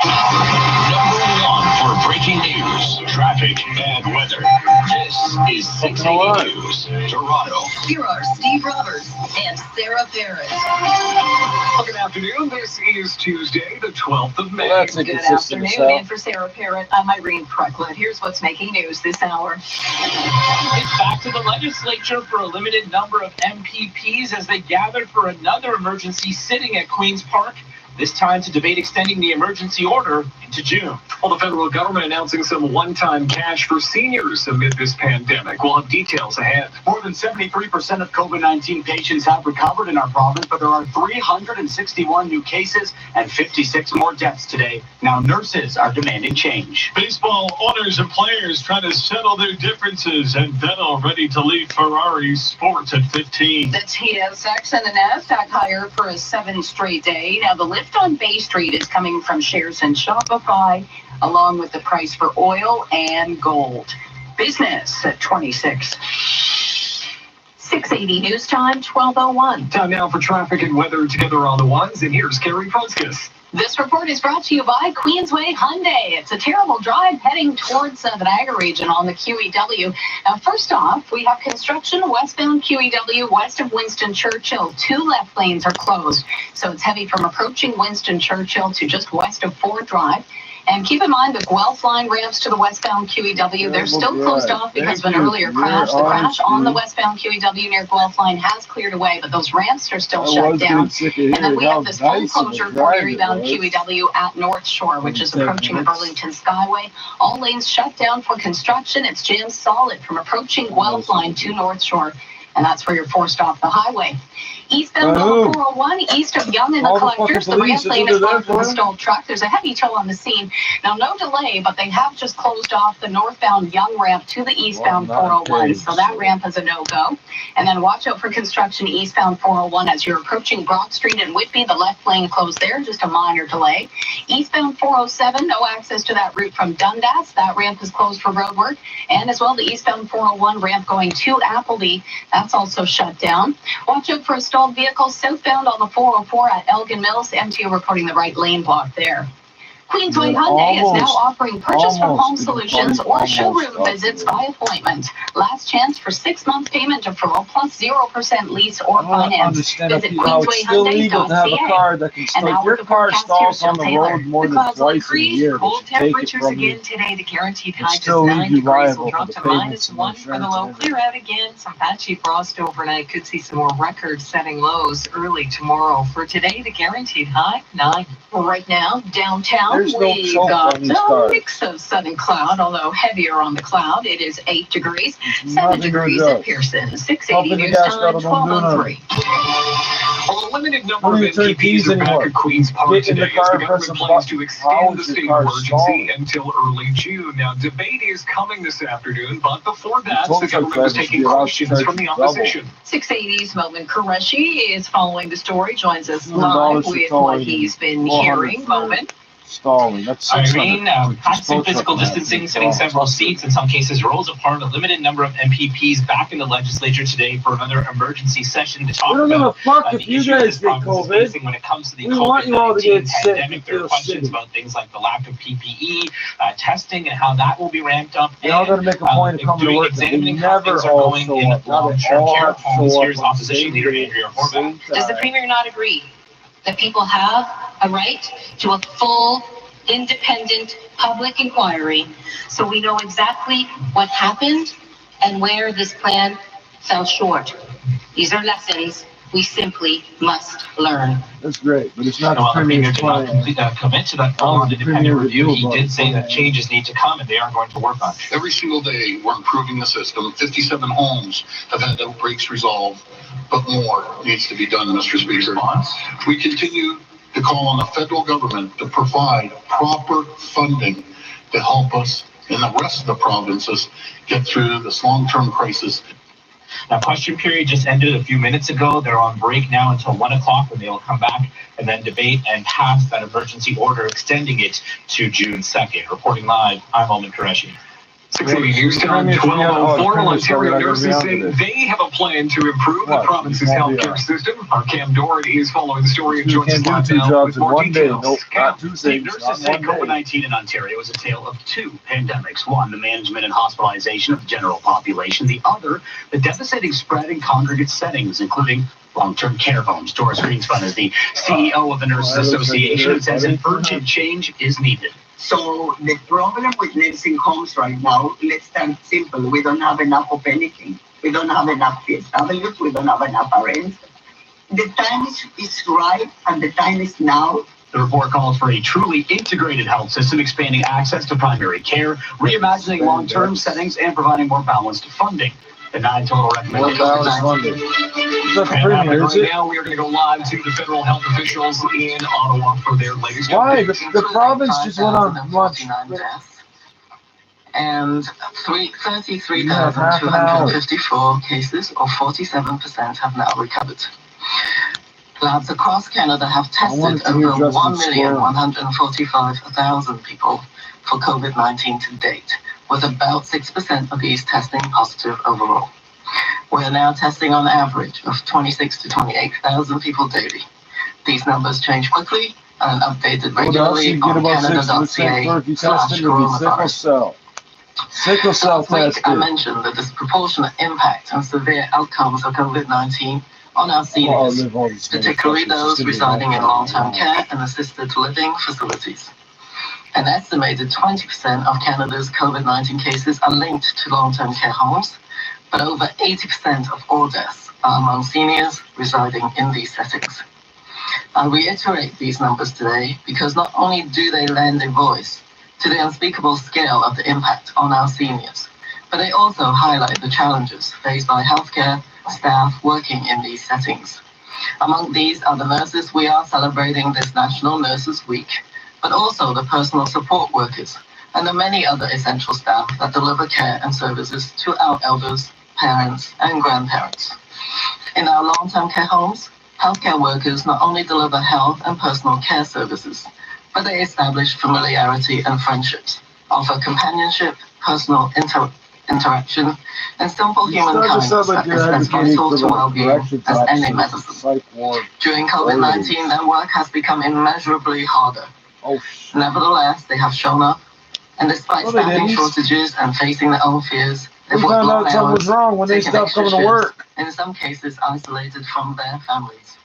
Number 1 for breaking news, traffic, and weather. This is 680 News, Toronto. Here are Steve Roberts and Sarah Parrott. Well, good afternoon. This is Tuesday, the 12th of May. Good afternoon. And for Sarah Parrott, I'm Irene Precklett. Here's what's making news this hour. It's back to the legislature for a limited number of MPPs as they gathered for another emergency sitting at Queen's Park. This time to debate extending the emergency order into June. Well, the federal government announcing some one-time cash for seniors amid this pandemic. We'll have details ahead. More than 73% of COVID-19 patients have recovered in our province, but there are 361 new cases and 56 more deaths today. Now, nurses are demanding change. Baseball owners and players trying to settle their differences, and Vettel ready to leave Ferrari Sports at 15. The TSX and the NASDAQ higher for a 7th straight day. Now, the lift on Bay Street is coming from shares in Shopify, along with the price for oil and gold. Business at 26. 680 News Time, 12:01. Time now for traffic and weather together on the ones, and here's Carrie Prunskis. This report is brought to you by Queensway Hyundai. It's a terrible drive heading towards the Niagara region on the QEW. Now, first off, we have construction westbound QEW west of Winston Churchill. 2 left lanes are closed, so it's heavy from approaching Winston Churchill to just west of Ford Drive. And keep in mind the Guelph line ramps to the westbound QEW, they're still closed off because of an earlier crash. The crash on the westbound QEW near Guelph line has cleared away, but those ramps are still shut down. And then we have this full closure for Erie-bound QEW at North Shore, which is approaching Burlington Skyway. All lanes shut down for construction. It's jammed solid from approaching Guelph line to North Shore. And that's where you're forced off the highway. Eastbound on 401, east of Yonge and the Collectors, the ramp lane is blocked with a stalled truck. There's a heavy tow on the scene. Now, no delay, but they have just closed off the northbound Yonge ramp to the eastbound 401. So that ramp is a no-go. And then watch out for construction eastbound 401 as you're approaching Broad Street and Whitby. The left lane closed there, just a minor delay. Eastbound 407, no access to that route from Dundas. That ramp is closed for road work. And as well, the eastbound 401 ramp going to Appleby. That's also shut down. Watch out for a stalled vehicle southbound on the 404 at Elgin Mills. MTO reporting the right lane block there. Queensway Hyundai is now offering purchase from home solutions or showroom visits by appointment. Last chance for 6-month payment deferral plus 0% lease or finance. Visit QueenswayHyundai.ca. And now with the forecast, here's Jill Taylor. The clouds will increase. Cold temperatures again today. The guaranteed high is 9 degrees. Will drop to -1 for the low. Clear out again. Some patchy frost overnight. Could see some more record-setting lows early tomorrow. For today, the guaranteed high 9. Right now, downtown. We've got a mix of sun and cloud, although heavier on the cloud. It is 8 degrees, 7 degrees at Pearson, 680 news time, 12:03. Well, a limited number of MPPs are back at Queen's Park today as the government plans to extend the state of emergency until early June. Now, debate is coming this afternoon, but before that, the government is taking questions from the opposition. 680's Melvin Qureshi is following the story, joins us live with what he's been hearing. Melvin. Stalling. That's practicing physical distancing, sitting several seats, in some cases rows apart. A limited number of MPPs back in the legislature today for another emergency session to talk about the issue that the province is facing when it comes to the COVID-19 pandemic. There are questions about things like the lack of PPE, testing, and how that will be ramped up. They all got to make a point of coming to work. They never all show up. Long-term care homes. Here's opposition leader Andrea Horvath. Does the Premier not agree that people have a right to a full, independent public inquiry so we know exactly what happened and where this plan fell short? These are lessons we simply must learn. That's great, but it's not the Premier did not commit to that full independent review. He did say that changes need to come, and they are going to work on it. Every single day, we're improving the system. 57 homes have had outbreaks resolved, but more needs to be done, Mr. Speaker. We continue to call on the federal government to provide proper funding to help us and the rest of the provinces get through this long-term crisis. Now, question period just ended a few minutes ago. They're on break now until 1 o'clock when they will come back and then debate and pass that emergency order extending it to June 2nd. Reporting live, I'm Melvin Qureshi. 680 News Time, 12:04. Ontario nurses say they have a plan to improve the province's healthcare system. Our Cam Doherty is following the story and joins us live now with more details. Nurses say COVID-19 in Ontario is a tale of 2 pandemics. One, the management and hospitalization of the general population. The other, the devastating spread in congregate settings, including long-term care homes. Doris Greenspan is the CEO of the Nurses Association and says an urgent change is needed. So the problem with nursing homes right now, let's start simple. We don't have enough of anything. We don't have enough PSWs. We don't have enough RNs. The time is right, and the time is now. The report calls for a truly integrated health system, expanding access to primary care, reimagining long-term settings, and providing more balanced funding. The 9 total recommendations. Right now, we are going to go live to the federal health officials in Ottawa for their latest update. The province just went on lunch. And 33,254 cases, or 47%, have now recovered. Labs across Canada have tested over 1,145,000 people for COVID-19 to date, with about 6% of these testing positive overall. We're now testing on average of 26 to 28,000 people daily. These numbers change quickly, and updated regularly on Canada.ca/coronavirus. Sickle cell Last week, I testing. mentioned the disproportionate impact and severe outcomes of COVID-19 on our seniors, particularly those residing in long-term care and assisted living facilities. An estimated 20% of Canada's COVID-19 cases are linked to long-term care homes, but over 80% of all deaths are among seniors residing in these settings. I reiterate these numbers today because not only do they lend a voice to the unspeakable scale of the impact on our seniors, but they also highlight the challenges faced by healthcare staff working in these settings. Among these are the nurses we are celebrating this National Nurses Week, but also the personal support workers and the many other essential staff that deliver care and services to our elders, parents, and grandparents. In our long-term care homes, healthcare workers not only deliver health and personal care services, but they establish familiarity and friendships, offer companionship, personal interaction, and simple human kindness that is as vital to well-being as any medicine. During COVID-19, their work has become immeasurably harder. Nevertheless, they have shown up, and despite staffing shortages and facing their own fears, they've worked long hours, taken extra shifts, in some cases isolated from their families.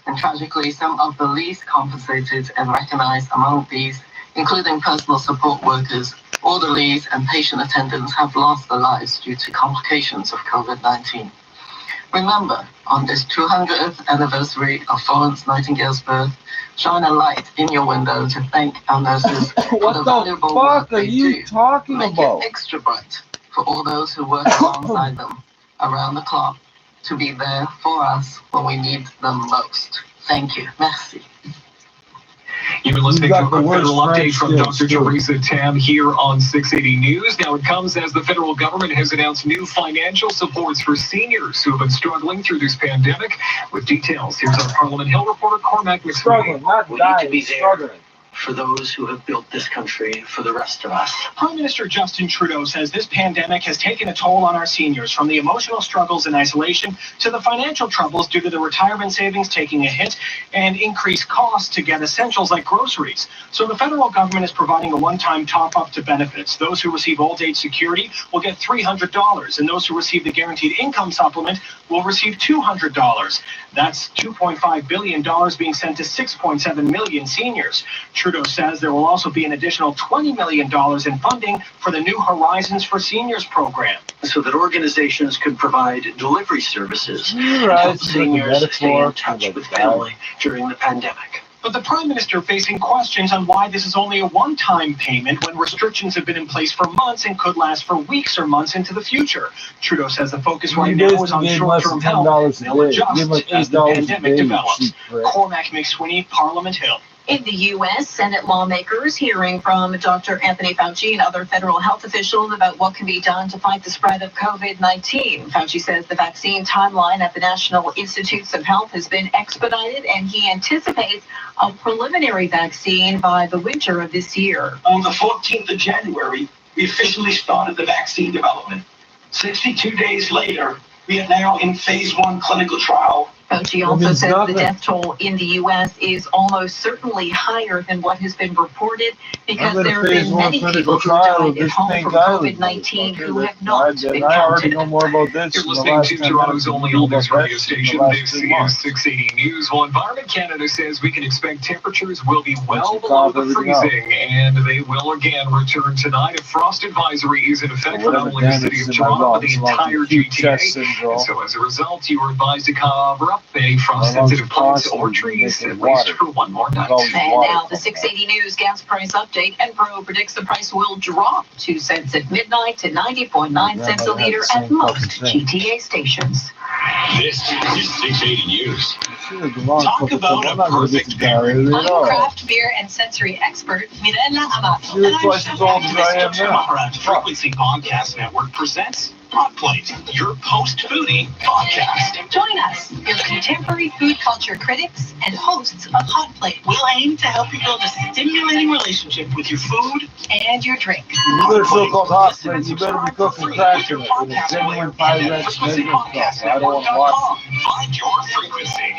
And tragically, some of the least compensated and recognized among these, including personal support workers, orderlies, and patient attendants, have lost their lives due to complications of COVID-19. Remember, on this 200th anniversary of Florence Nightingale's birth, shine a light in your window to thank our nurses for the valuable work they do. Make it extra bright for all those who work alongside them around the clock to be there for us when we need them most. Thank you. Merci. You've been listening to a quick federal update from Dr. Teresa Tam here on 680 News. Now it comes as the federal government has announced new financial supports for seniors who have been struggling through this pandemic. With details, here's our Parliament Hill reporter, Cormac McSweeney. Struggling, not dying, struggling. For those who have built this country for the rest of us. Prime Minister Justin Trudeau says this pandemic has taken a toll on our seniors, from the emotional struggles and isolation to the financial troubles due to the retirement savings taking a hit and increased costs to get essentials like groceries. So the federal government is providing a one-time top-up to benefits. Those who receive old age security will get $300, and those who receive the guaranteed income supplement will receive $200. That's $2.5 billion being sent to 6.7 million seniors. Trudeau says there will also be an additional $20 million in funding for the New Horizons for Seniors program, so that organizations can provide delivery services and help seniors stay in touch with family during the pandemic. But the Prime Minister facing questions on why this is only a one-time payment when restrictions have been in place for months and could last for weeks or months into the future. Trudeau says the focus right now is on short-term help. They'll adjust as the pandemic develops. Cormac McSweeney, Parliament Hill. In the U.S., Senate lawmakers hearing from Dr. Anthony Fauci and other federal health officials about what can be done to fight the spread of COVID-19. Fauci says the vaccine timeline at the National Institutes of Health has been expedited, and he anticipates a preliminary vaccine by the winter of this year. On the 14th of January, we officially started the vaccine development. 62 days later, we are now in phase 1 clinical trial. Fauci also says the death toll in the U.S. is almost certainly higher than what has been reported because there have been many people who died at home from COVID-19 who have not been counted. You're listening to Toronto's only all-news radio station. This is 680 News. Well, Environment Canada says we can expect temperatures will be well below the freezing, and they will again return tonight. A frost advisory is in effect for not only the city of Toronto, but the entire GTA. And so as a result, you are advised to cover up any frost-sensitive plants or trees at least for one more night. And now the 680 News gas price update. Enpro predicts the price will drop 2 cents at midnight to 90.9 cents a liter at most GTA stations. This is 680 News. Talk about a perfect pairing. I'm craft beer and sensory expert Mirella Amato. You're twice as old as I am now. Frequency Podcast Network presents Hot Plate, your post-foodie podcast. Join us, your contemporary food culture critics and hosts of Hot Plate. We'll aim to help you build a stimulating relationship with your food and your drink. You better so-called Hot Plate, you better be cooking cracking it with a genuine 5-inch measuring cup. I don't want to watch it. Find your frequency.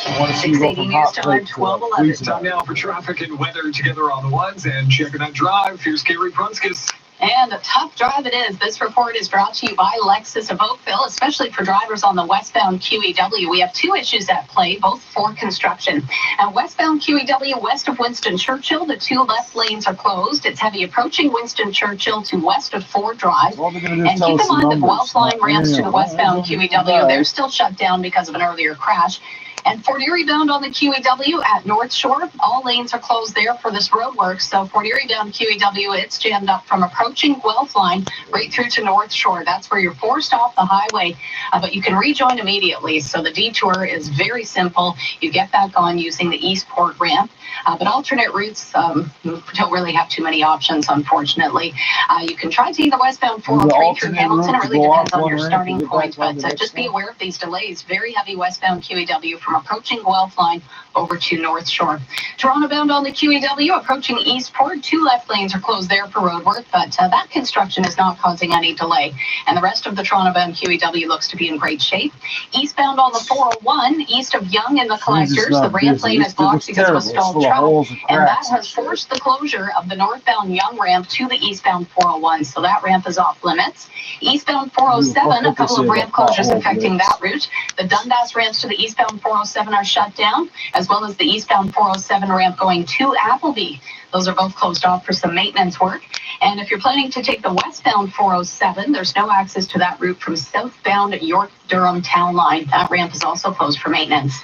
I want to see you go from hot plate to 12:11. Time now for traffic and weather together on the ones, and checking that drive. Here's Carrie Prunskis. And a tough drive it is. This report is brought to you by Lexus of Oakville, especially for drivers on the westbound QEW. We have two issues at play, both for construction. And westbound QEW west of Winston Churchill, the two left lanes are closed. It's heavy approaching Winston Churchill to west of Ford Drive. And keep in mind the Guelph line ramps to the westbound QEW, they're still shut down because of an earlier crash. And Fort Erie bound on the QEW at North Shore, all lanes are closed there for this road work. So Fort Erie bound QEW, it's jammed up from approaching Guelph line right through to North Shore. That's where you're forced off the highway, but you can rejoin immediately. So the detour is very simple. You get back on using the Eastport ramp, but alternate routes don't really have too many options, unfortunately. You can try taking the westbound 403 through Hamilton. It really depends on your starting point, but just be aware of these delays. Very heavy westbound QEW from approaching Guelph line over to North Shore. Toronto bound on the QEW approaching Eastport. Two left lanes are closed there for road work, but that construction is not causing any delay. And the rest of the Toronto bound QEW looks to be in great shape. Eastbound on the 401, east of Yonge and the collectors, the ramp lane is blocked because of a stalled truck, and that has forced the closure of the northbound Yonge ramp to the eastbound 401, so that ramp is off limits. Eastbound 407, a couple of ramp closures affecting that route. The Dundas ramps to the eastbound 407 are shut down, as well as the eastbound 407 ramp going to Appleby. Those are both closed off for some maintenance work. And if you're planning to take the westbound 407, there's no access to that route from southbound York-Durham Town Line. That ramp is also closed for maintenance.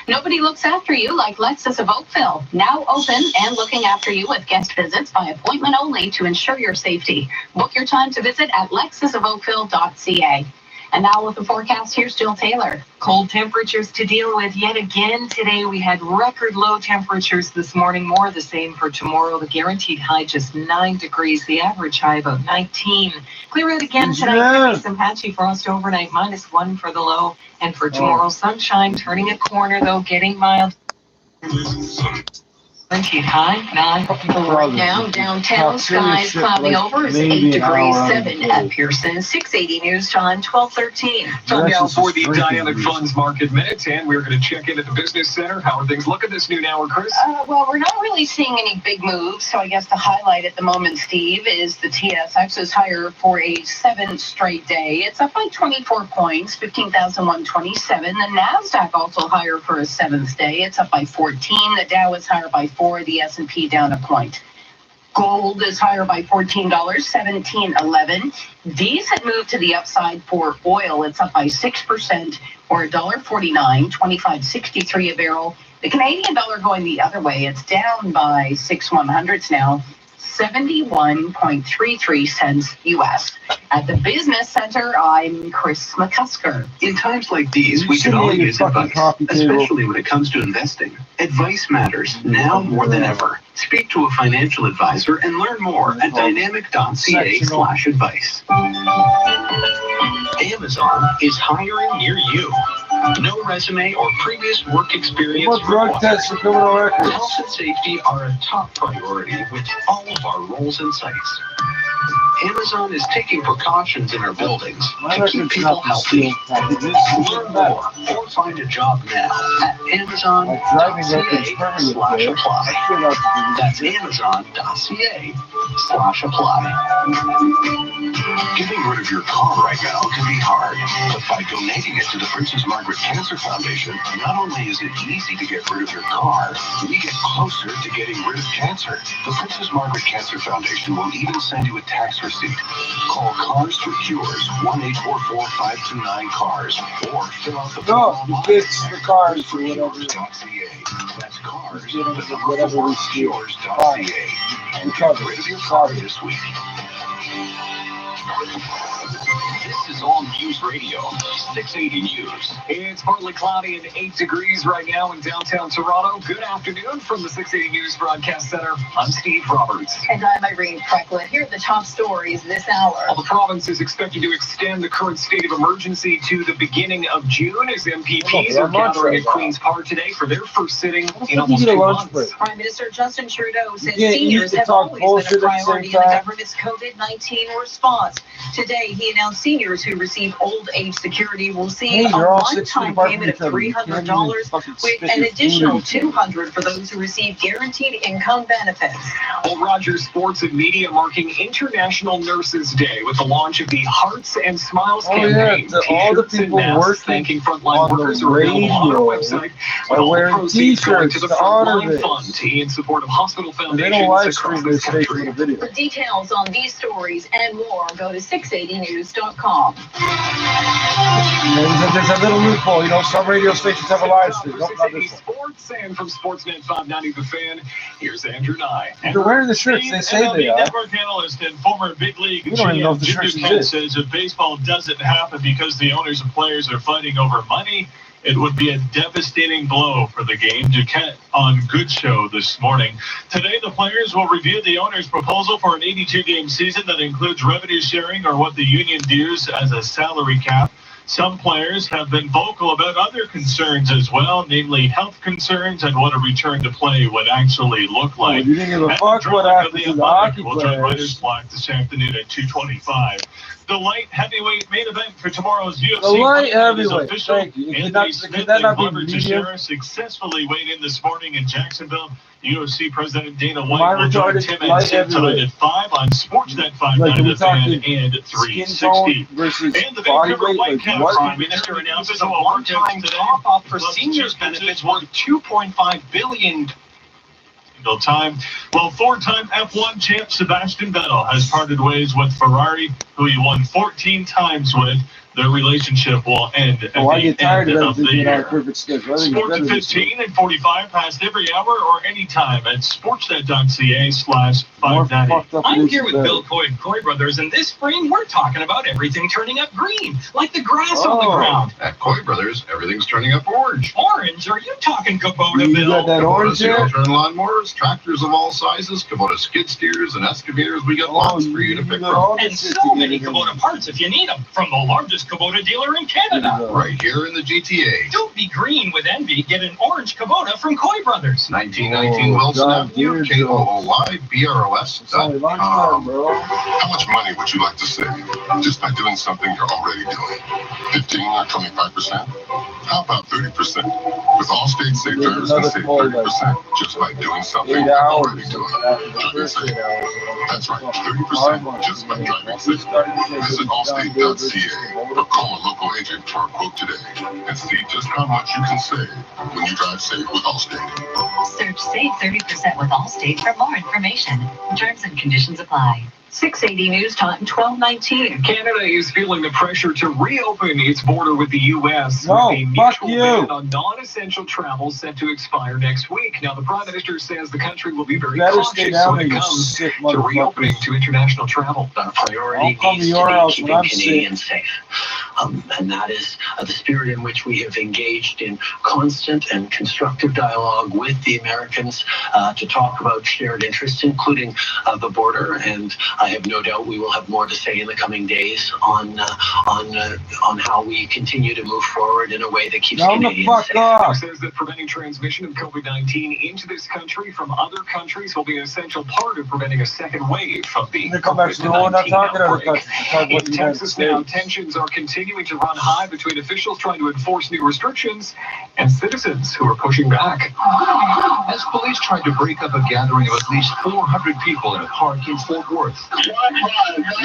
Nobody looks after you like Lexus of Oakville. Now open and looking after you with guest visits by appointment only to ensure your safety. Book your time to visit at lexusofoakville.ca. And now with the forecast, here's Jill Taylor. Cold temperatures to deal with yet again today. We had record low temperatures this morning, more the same for tomorrow. The guaranteed high just 9 degrees, the average high about 19. Clear out again tonight. Some patchy frost overnight, -1 for the low. And for tomorrow, sunshine turning a corner though, getting mild. Guaranteed high 9. Right now, downtown skies clouding over is 8 degrees 7 at Pearson. 680 news time 12:13. Time now for the Dynamic Funds Market Minute, and we're going to check in at the Business Center. How are things looking this noon hour, Chris? Well, we're not really seeing any big moves. So I guess the highlight at the moment, Steve, is the TSX is higher for a 7th straight day. It's up by 24 points, 15,127. The NASDAQ also higher for a 7th day. It's up by 14. The Dow is higher by 4, the S&P down a point. Gold is higher by $14, $17.11. Decent move to the upside for oil. It's up by 6% or $1.49, $25.63 a barrel. The Canadian dollar going the other way. It's down by 6/100ths now, 71.33 cents U.S. At the Business Center, I'm Chris McCusker. In times like these, we can all use advice, especially when it comes to investing. Advice matters now more than ever. Speak to a financial advisor and learn more at dynamic.ca/advice. Amazon is hiring near you. No resume or previous work experience required. Health and safety are a top priority with all of our roles and sites. Amazon is taking precautions in our buildings to keep people healthy. Learn more or find a job now at amazon.ca/apply. That's amazon.ca/apply. Getting rid of your car right now can be hard, but by donating it to the Princess Margaret Cancer Foundation, not only is it easy to get rid of your car, we get closer to getting rid of cancer. The Princess Margaret Cancer Foundation will even send you a tax receipt. Call Cars for Cures, 1-844-529-CARS, or fill out the form online at carsforcures.ca. That's cars, the number 4, cures.ca. And get rid of your car this week. This is All News Radio, 680 News. It's partly cloudy and 8 degrees right now in downtown Toronto. Good afternoon from the 680 News Broadcast Center. I'm Steve Roberts. And I'm Irene Frecklett. Here are the top stories this hour. Well, the province is expected to extend the current state of emergency to the beginning of June as MPPs are gathering at Queen's Park today for their first sitting in almost 2 months. Prime Minister Justin Trudeau says seniors have always been a priority in the government's COVID-19 response. Today, he announced seniors who receive old age security will see a one-time payment of $300 with an additional $200 for those who receive guaranteed income benefits. Well, Rogers Sports and Media marking International Nurses Day with the launch of the Hearts and Smiles campaign. All the people working thanking frontline workers are available on our website. Are wearing t-shirts to the to honor Frontline this. Fund in support of hospital They foundations don't live across stream this this station country. with a video. For details on these stories and more, go to 680news.com. There's a little loophole, you know, some radio stations have a live stream. Nope, not this one. Sports and from Sportsnet 590 The Fan, here's Andrew Nye. They're wearing the shirts, they say they are. Network analyst and former big league We don't even know if GM the Jim shirts Duquette exist. says if baseball doesn't happen because the owners and players are fighting over money, it would be a devastating blow for the game. Duquette on Good Show this morning. Today, the players will review the owner's proposal for an 82-game season that includes revenue sharing or what the union views as a salary cap. Some players have been vocal about other concerns as well, namely health concerns and what a return to play would actually look like. You didn't give a fuck what happened to the hockey We'll join Writers players. Block this afternoon at 2:25. The light heavyweight main event for tomorrow's UFC. The light fight is heavyweight, official. thank you. Anthony Smith Could that and not be Glover medium? Teixeira successfully weighed in this morning in Jacksonville. UFC President Dana Am I White will join retarded? Tim and Light Sid tonight heavyweight. at 5 on Sportsnet 590 Like, are we The Fan talking and skin 360. tone versus And the body Vancouver weight? Like, Whitecaps what? Prime Minister announces a one-time top-up for seniors benefits worth $2.5 billion. single time. Well, four-time F1 champ Sebastian Vettel has parted ways with Ferrari, who he won 14 times with. Their relationship will end at Oh, I the get tired end of of the everything being on a year. perfect schedule. I think it's Sports better at this way. 15 and 45 past every hour or anytime at sportsnet.ca/590. I'm here with Bill Coy and Coy Brothers, and this spring we're talking about everything turning up green, like the grass on the ground. At Coy Brothers, everything's turning up orange. Orange? Are you talking Kubota, You Bill? got that Kubota orange there? zero-turn lawnmowers, tractors of all sizes, Kubota skid steers and excavators. We got lots for you to pick from. And so many Kubota parts if you need them, from the largest Kubota dealer in Canada. Right here in the GTA. Don't be green with envy. Get an orange Kubota from Coy Brothers. 1919 Wilson Avenue, KOOYBROS.com. How much money would you like to save just by doing something you're already doing? 15 or 25%? How about 30%? With Allstate, save drivers can save 30% just by doing something you're already doing. Driving safe. That's right, 30% just by driving safe. Visit Allstate.ca or call a local agent for a quote today and see just how much you can save when you drive safe with Allstate. Search Save 30% with Allstate for more information. Terms and conditions apply. 680 News Time, 12:19. Canada is feeling the pressure to reopen its border with the U.S. No, with a fuck mutual you. ban on non-essential travel set to expire next week. Now, the Prime Minister says the country will be very Better stay cautious down when it there, you comes sick to reopening motherfuckers. to international travel. Our priority I'll come to needs your to be house when keeping I'm Canadians safe. And that is the spirit in which we have engaged in constant and constructive dialogue with the Americans to talk about shared interests, including the border. And I have no doubt we will have more to say in the coming days on how we continue to move forward in a way that keeps Canadians safe. He says that preventing transmission of COVID-19 into this country from other countries will be an essential part of preventing a second wave of the No, we're not talking other countries. We're talking about In the United Texas now, States. tensions are continuing to run high between officials trying to enforce new restrictions and citizens who are pushing back. As police tried to break up a gathering of at least 400 people in a park in Fort Worth.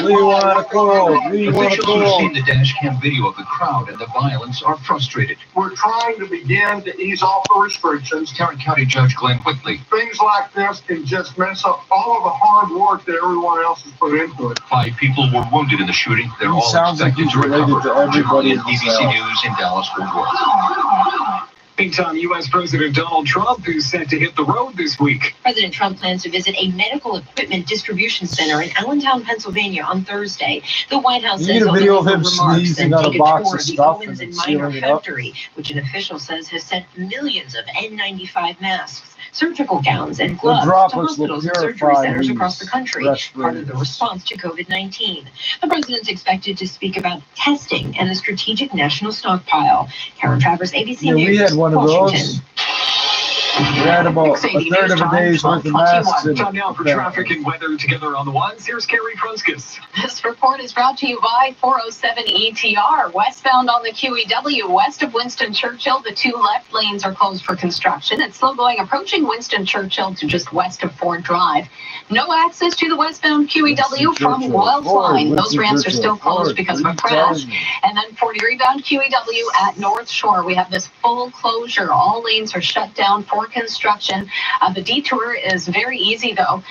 We want to go. We want to Officials who have go. seen the dash cam video of the crowd and the violence are frustrated. We're trying to begin to ease off the restrictions. Tarrant County Judge Glenn Whitley. Things like this can just mess up all of the hard work that everyone else has put into it. 5 people were wounded in the shooting. They're He all sounds like expected he's to related recover. to everybody Jim in Ryan, this ABC house. News in Dallas, Fort Worth. Big-time U.S. President Donald Trump is set to hit the road this week. President Trump plans to visit a medical equipment distribution center in Allentown, Pennsylvania on Thursday. The White House You says need a he'll video of deliver him remarks sneezing and on a take a box tour of of the stuff Owens and and Minor sealing it up. factory, which an official says has sent millions of N95 masks, surgical gowns, and gloves to droplets look hospitals and surgery purified centers in across the these country, part of the respirators. response to COVID-19. The president's expected to speak about testing and the strategic national stockpile. Karen Travers, ABC Yeah, News, we had one of Washington. those. We had about a third of a day's worth of masks in Time now for traffic and weather together on the ones. Here's Carrie Prunskis. This report is brought to you by 407 ETR. Westbound on the QEW, west of Winston Churchill, the two left lanes are closed for construction. It's slow going approaching Winston Churchill to just west of Ford Drive. No access to the westbound QEW from Guelph Line. Those ramps are still closed because of a crash. And then for the rebound QEW at North Shore, we have this full closure. All lanes are shut down for construction. The detour is very easy, though.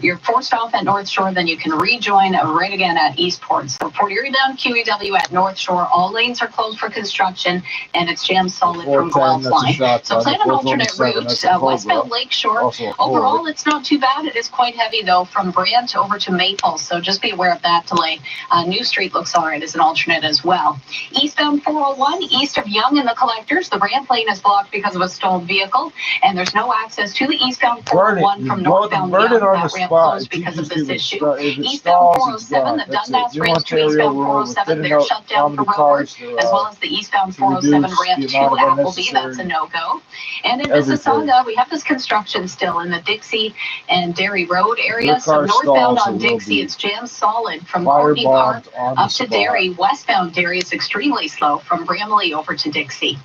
You're forced off at North Shore, then you can rejoin right again at Eastport. So for the rebound QEW at North Shore, all lanes are closed for construction, and it's jammed solid from Guelph Line. So plan an alternate route. Westbound Lakeshore, overall, it's not too bad. It is quite heavy, though, from Brant over to Maple, so just be aware of that delay. New Street looks all right as an alternate as well. Eastbound 401, east of Young and the Collectors, the Brant lane is blocked because of a stalled vehicle, and there's no access to the eastbound 401 from northbound Young. That ramp closed because of this issue. Eastbound 407, the Dundas ramp to eastbound 407, they're shut down for road work, as well as the eastbound 407 ramp to Appleby, that's a no-go. And in Mississauga, we have this construction still in the Dixie and Derry Road area. So northbound on Dixie, it's jammed solid from Courtney Park up to Derry. Westbound Derry is extremely slow from Bramley over to Dixie.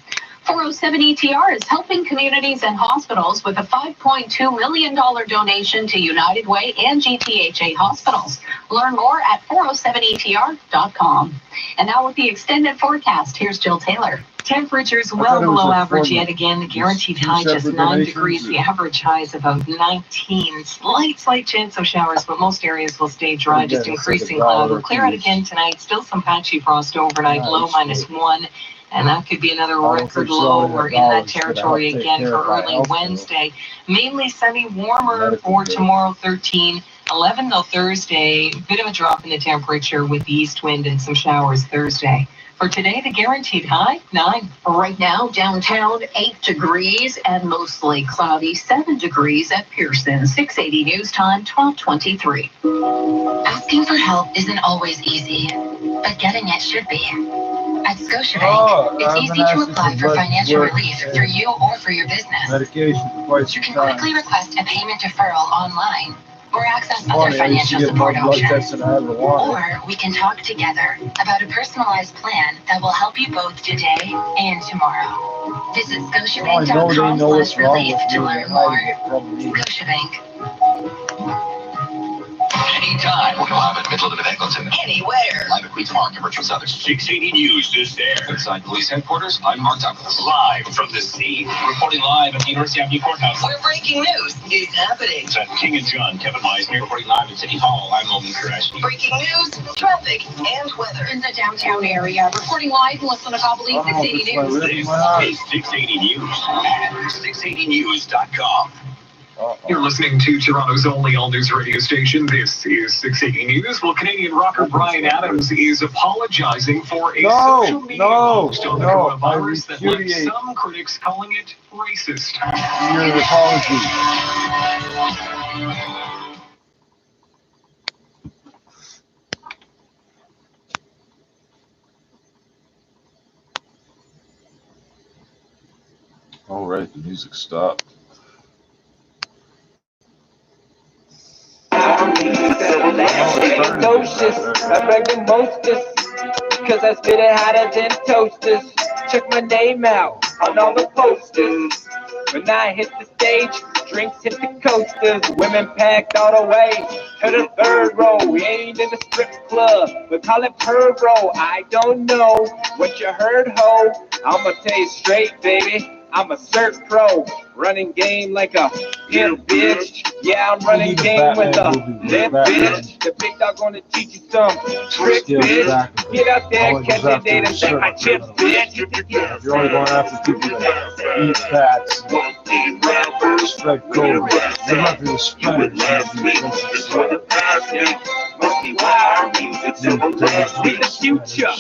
407 ETR is helping communities and hospitals with a $5.2 million donation to United Way and GTHA hospitals. Learn more at 407etr.com. And now with the extended forecast, here's Jill Taylor. Temperatures well below average yet again. The guaranteed high just 9 degrees. The average high is about 19. Slight chance of showers, but most areas will stay dry, just increasing cloud. We'll clear out again tonight. Still some patchy frost overnight, low -1. And that could be another record low. We're in that territory again for early Wednesday. Mainly sunny, warmer for tomorrow, 13. 11 though Thursday. Bit of a drop in the temperature with the east wind and some showers Thursday. For today, the guaranteed high, 9. Right now, downtown, 8 degrees and mostly cloudy, 7 degrees at Pearson. 680 News Time, 12:23. Asking for help isn't always easy, but getting it should be. At Scotiabank, it's easy to apply for financial relief for you or for your business. Medication for quite You some can time. quickly request a payment deferral online or access other financial support options. Or we can talk together about a personalized plan that will help you both today and tomorrow. Visit scotiabank.com/relief to learn more. Scotiabank. Anytime. We're live in the middle of the Eglinton. Anywhere. Live at Queen's Park in Richmond Southern. 680 News is there. Inside police headquarters, I'm Mark Douglas. Live from the scene. Reporting live at the University Avenue Courthouse. Where breaking news is happening. It's at King and John. Kevin Meisner reporting live at City Hall. I'm Logan Koresh. Breaking news, traffic, and weather. In the downtown area, reporting live in less than a couple of 680 News. This is 680 News at 680news.com. You're listening to Toronto's only all-news radio station. This is 680 News. Well, Canadian rocker Bryan Adams is apologizing for a social media post on the coronavirus that led some critics calling it racist. Your apology. All right, the music stopped. I brag the mostest, cause I spit it hotter than toasters. Check my name out on all the posters. When I hit the stage, drinks hit the coasters. Women packed all the way to the third row. We ain't in a strip club, but call it per row. I don't know what you heard, ho. I'ma tell you straight, baby. I'm a CERB pro, running game like a pimp bitch. Yeah, I'm running game with a limp bitch. The big dog gonna teach you some trick, bitch. Get out there, catch a date and take my chips, bitch. You're only going after people that eat fats, spread COVID. They're not going to spread it. We the future,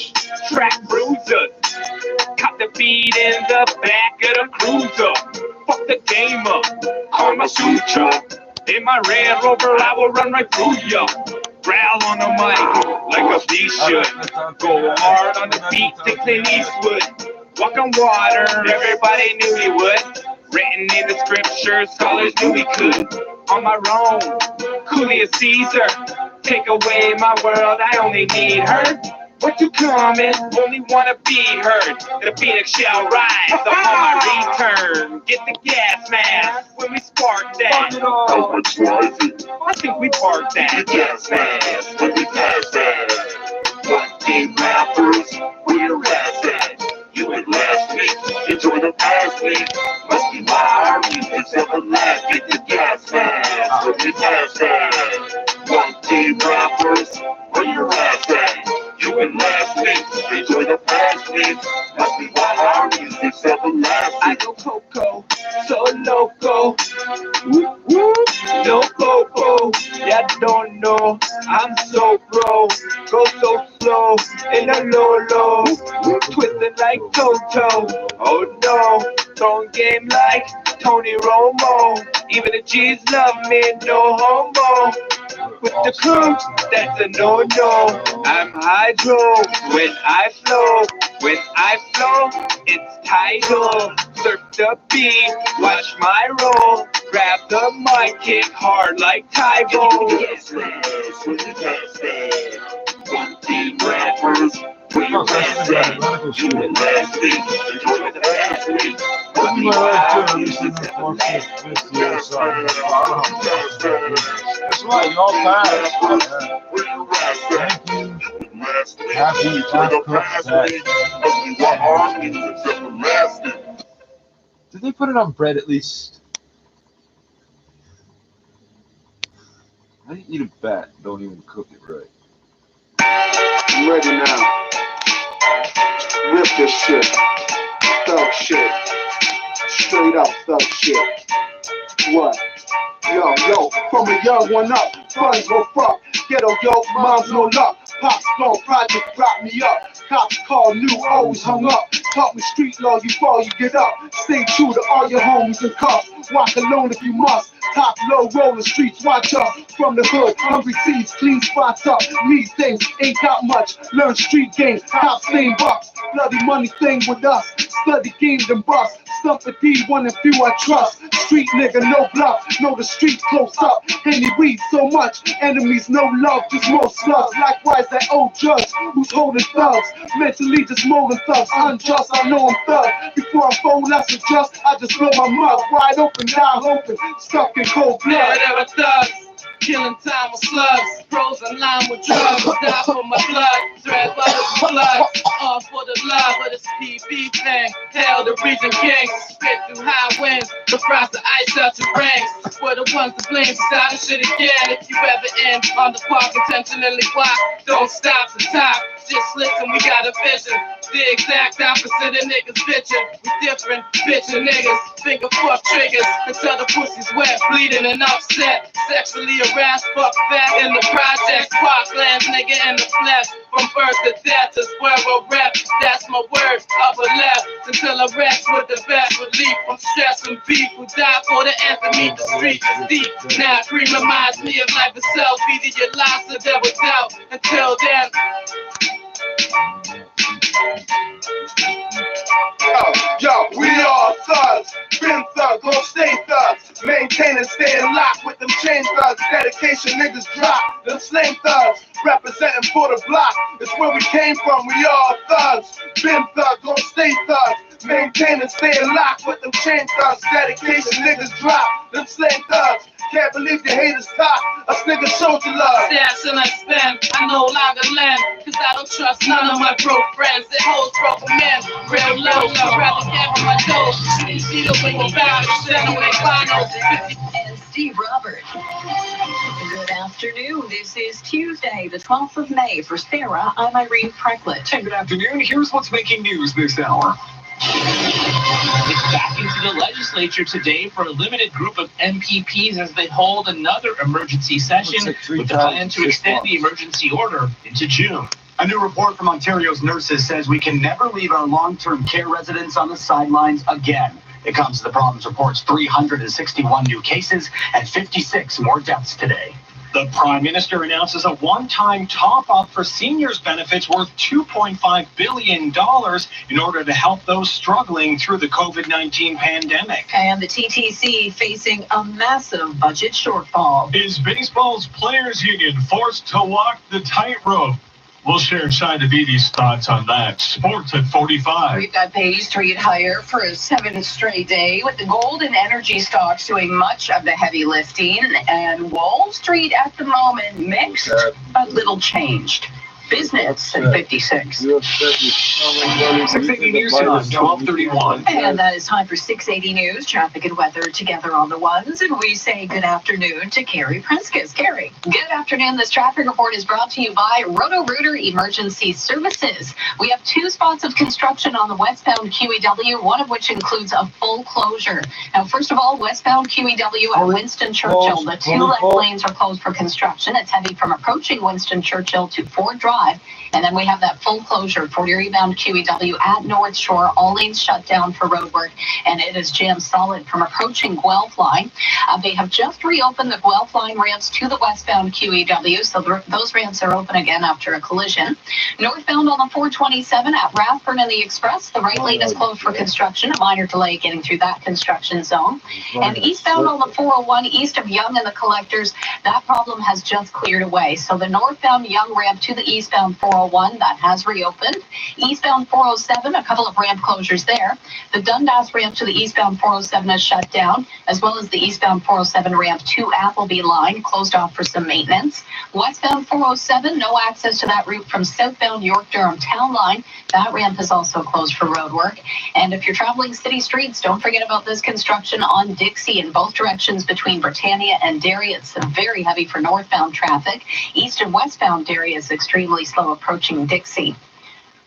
track bruisers. Caught the beat in the back of the cruiser. Fuck the game up, Karma Sutra. In my Land Rover, I will run right through ya. Growl on the mic like a beast should. Go hard on the beat to Clint Eastwood. Walk on water, everybody knew he would. Written in the scriptures, scholars knew we could. On my own, Julius Caesar. Take away my world, I only need her. What you coming? Only wanna be heard. The phoenix shall rise upon my return. Get the gas mask when we spark that. I think we parked that. Gas mask when we pass that. What team rappers? We're arrested. You and last week, enjoy the past week. Must be why our music's everlasting. Get the gas mask when we pass that. What team rappers? We're arrested. You and last week, enjoy the past week. Must be why our music's everlasting. I go Coco, so loco. Woo, woo, no Coco. Yeah, don't know, I'm so pro. Go so slow, in a low. Twisting like Toto. Oh no, throwing game like Tony Romo. Even the G's love me, no homo. With the crew, that's a no-no. I'm hydro when I flow. When I flow, it's tidal. Surf the beat, watch my roll. Grab the mic, kick hard like Tybo. Yes, one team rappers, we arrested. You and last week, enjoy the past week. What we That's right, y'all passed. Thank you. Happy Did they put it on bread at least? How do you eat a bat and don't even cook it right? I'm ready now. Rip this shit. Thug shit. Straight up thug shit. What? Yo, from a young one up, funds go fuck. Ghetto, yo, mom's no luck. Pops gone project, brought me up. Cops call, new O's hung up. Taught me street law, you fall, you get up. Stay true to all your homies and cuffs. Walk alone if you must. Top low, roller streets, watch up. From the hood, hungry seeds, clean spots up. Need things, ain't got much. Learn street game, cops name bucks. Bloody money thing with us. Study games and bust. Stump the D, one and few I trust. Street nigga, no bluff. Know the street close up. Henny weed so much. Enemies, no love, just more slugs. Likewise, that old judge who's holding thugs. Mentally just molding thugs. Unjust, I know I'm thug. Before I fold, that's adjust. I just blow my mug. Wide open, now open. Stuck in cold blood. Whatever thugs. Killing time with slugs, pros in line with drugs, die for my blood, thread butters and blood, all for the love of this PB thing, hail the region kings, spit through high winds, surprise the ice out your rings, we're the ones to blame, start this shit again, if you ever end on the park, intentionally walk, don't stop to top, just listen, we got a vision, the exact opposite of niggas bitching, we different, bitching niggas, finger fuck triggers, until the pussy's wet, bleeding and upset, sexually harassed, fuck fat in the projects, parklands, nigga in the flesh, from birth to death, to swear a rep, that's my word, upper left, until I rest with the best relief from stress and beef, who die for the anthem, meet the streets is deep, now dream reminds me of life itself, either you lost or there was doubt, until then. Yo, we all thugs, been thugs, gon' stay thugs, maintaining, staying locked with them chain thugs, dedication niggas drop, them slang thugs, representing for the block, it's where we came from, we all thugs, been thugs, gon' stay thugs, maintaining, staying locked with them chain thugs, dedication niggas drop, them slang thugs, can't believe the haters talk, us niggas showed you love. Stats and I spend, I no longer lend, cause I don't trust none of my broke friends, they hoes broke men, real low, I'd rather get on my toes, you see the way you bow, send away finals, and Steve Robert. Good afternoon, this is Tuesday, the 12th of May. For Sarah, I'm Irene Precklett. And good afternoon, here's what's making news this hour. It's back into the legislature today for a limited group of MPPs as they hold another emergency session with the plan to extend the emergency order into June. A new report from Ontario's nurses says we can never leave our long-term care residents on the sidelines again. It comes as the province reports 361 new cases and 56 more deaths today. The Prime Minister announces a one-time top-up for seniors' benefits worth $2.5 billion in order to help those struggling through the COVID-19 pandemic. And the TTC facing a massive budget shortfall. Is baseball's players' union forced to walk the tightrope? We'll share China Vidi's thoughts on that. Sports at 45. We've got Bay Street higher for a 7th straight day, with the gold and energy stocks doing much of the heavy lifting, and Wall Street at the moment mixed but little changed. Business at 56. 680 News Time, 12:31. And that is time for 680 News, traffic and weather together on the ones. And we say good afternoon to Carrie Prenskus. Carrie. Good afternoon. This traffic report is brought to you by Roto-Rooter Emergency Services. We have 2 spots of construction on the westbound QEW, one of which includes a full closure. Now, first of all, westbound QEW at Winston Churchill. The 2 left lanes are closed for construction. It's heavy from approaching Winston Churchill to Ford Drive. And then we have that full closure for eastbound QEW at North Shore. All lanes shut down for road work, and it is jammed solid from approaching Guelph Line. They have just reopened the Guelph Line ramps to the westbound QEW, so those ramps are open again after a collision. Northbound on the 427 at Rathburn and the Express, the right lane is closed for construction. A minor delay getting through that construction zone. And eastbound on the 401 east of Yonge and the Collectors, that problem has just cleared away. So the northbound Yonge ramp to the eastbound 401, that has reopened. Eastbound 407, a couple of ramp closures there. The Dundas ramp to the eastbound 407 is shut down, as well as the eastbound 407 ramp to Appleby line, closed off for some maintenance. Westbound 407, no access to that route from southbound York-Durham Town Line. That ramp is also closed for road work. And if you're traveling city streets, don't forget about this construction on Dixie in both directions between Britannia and Derry. It's very heavy for northbound traffic. East and westbound Derry is extremely slow approaching Dixie.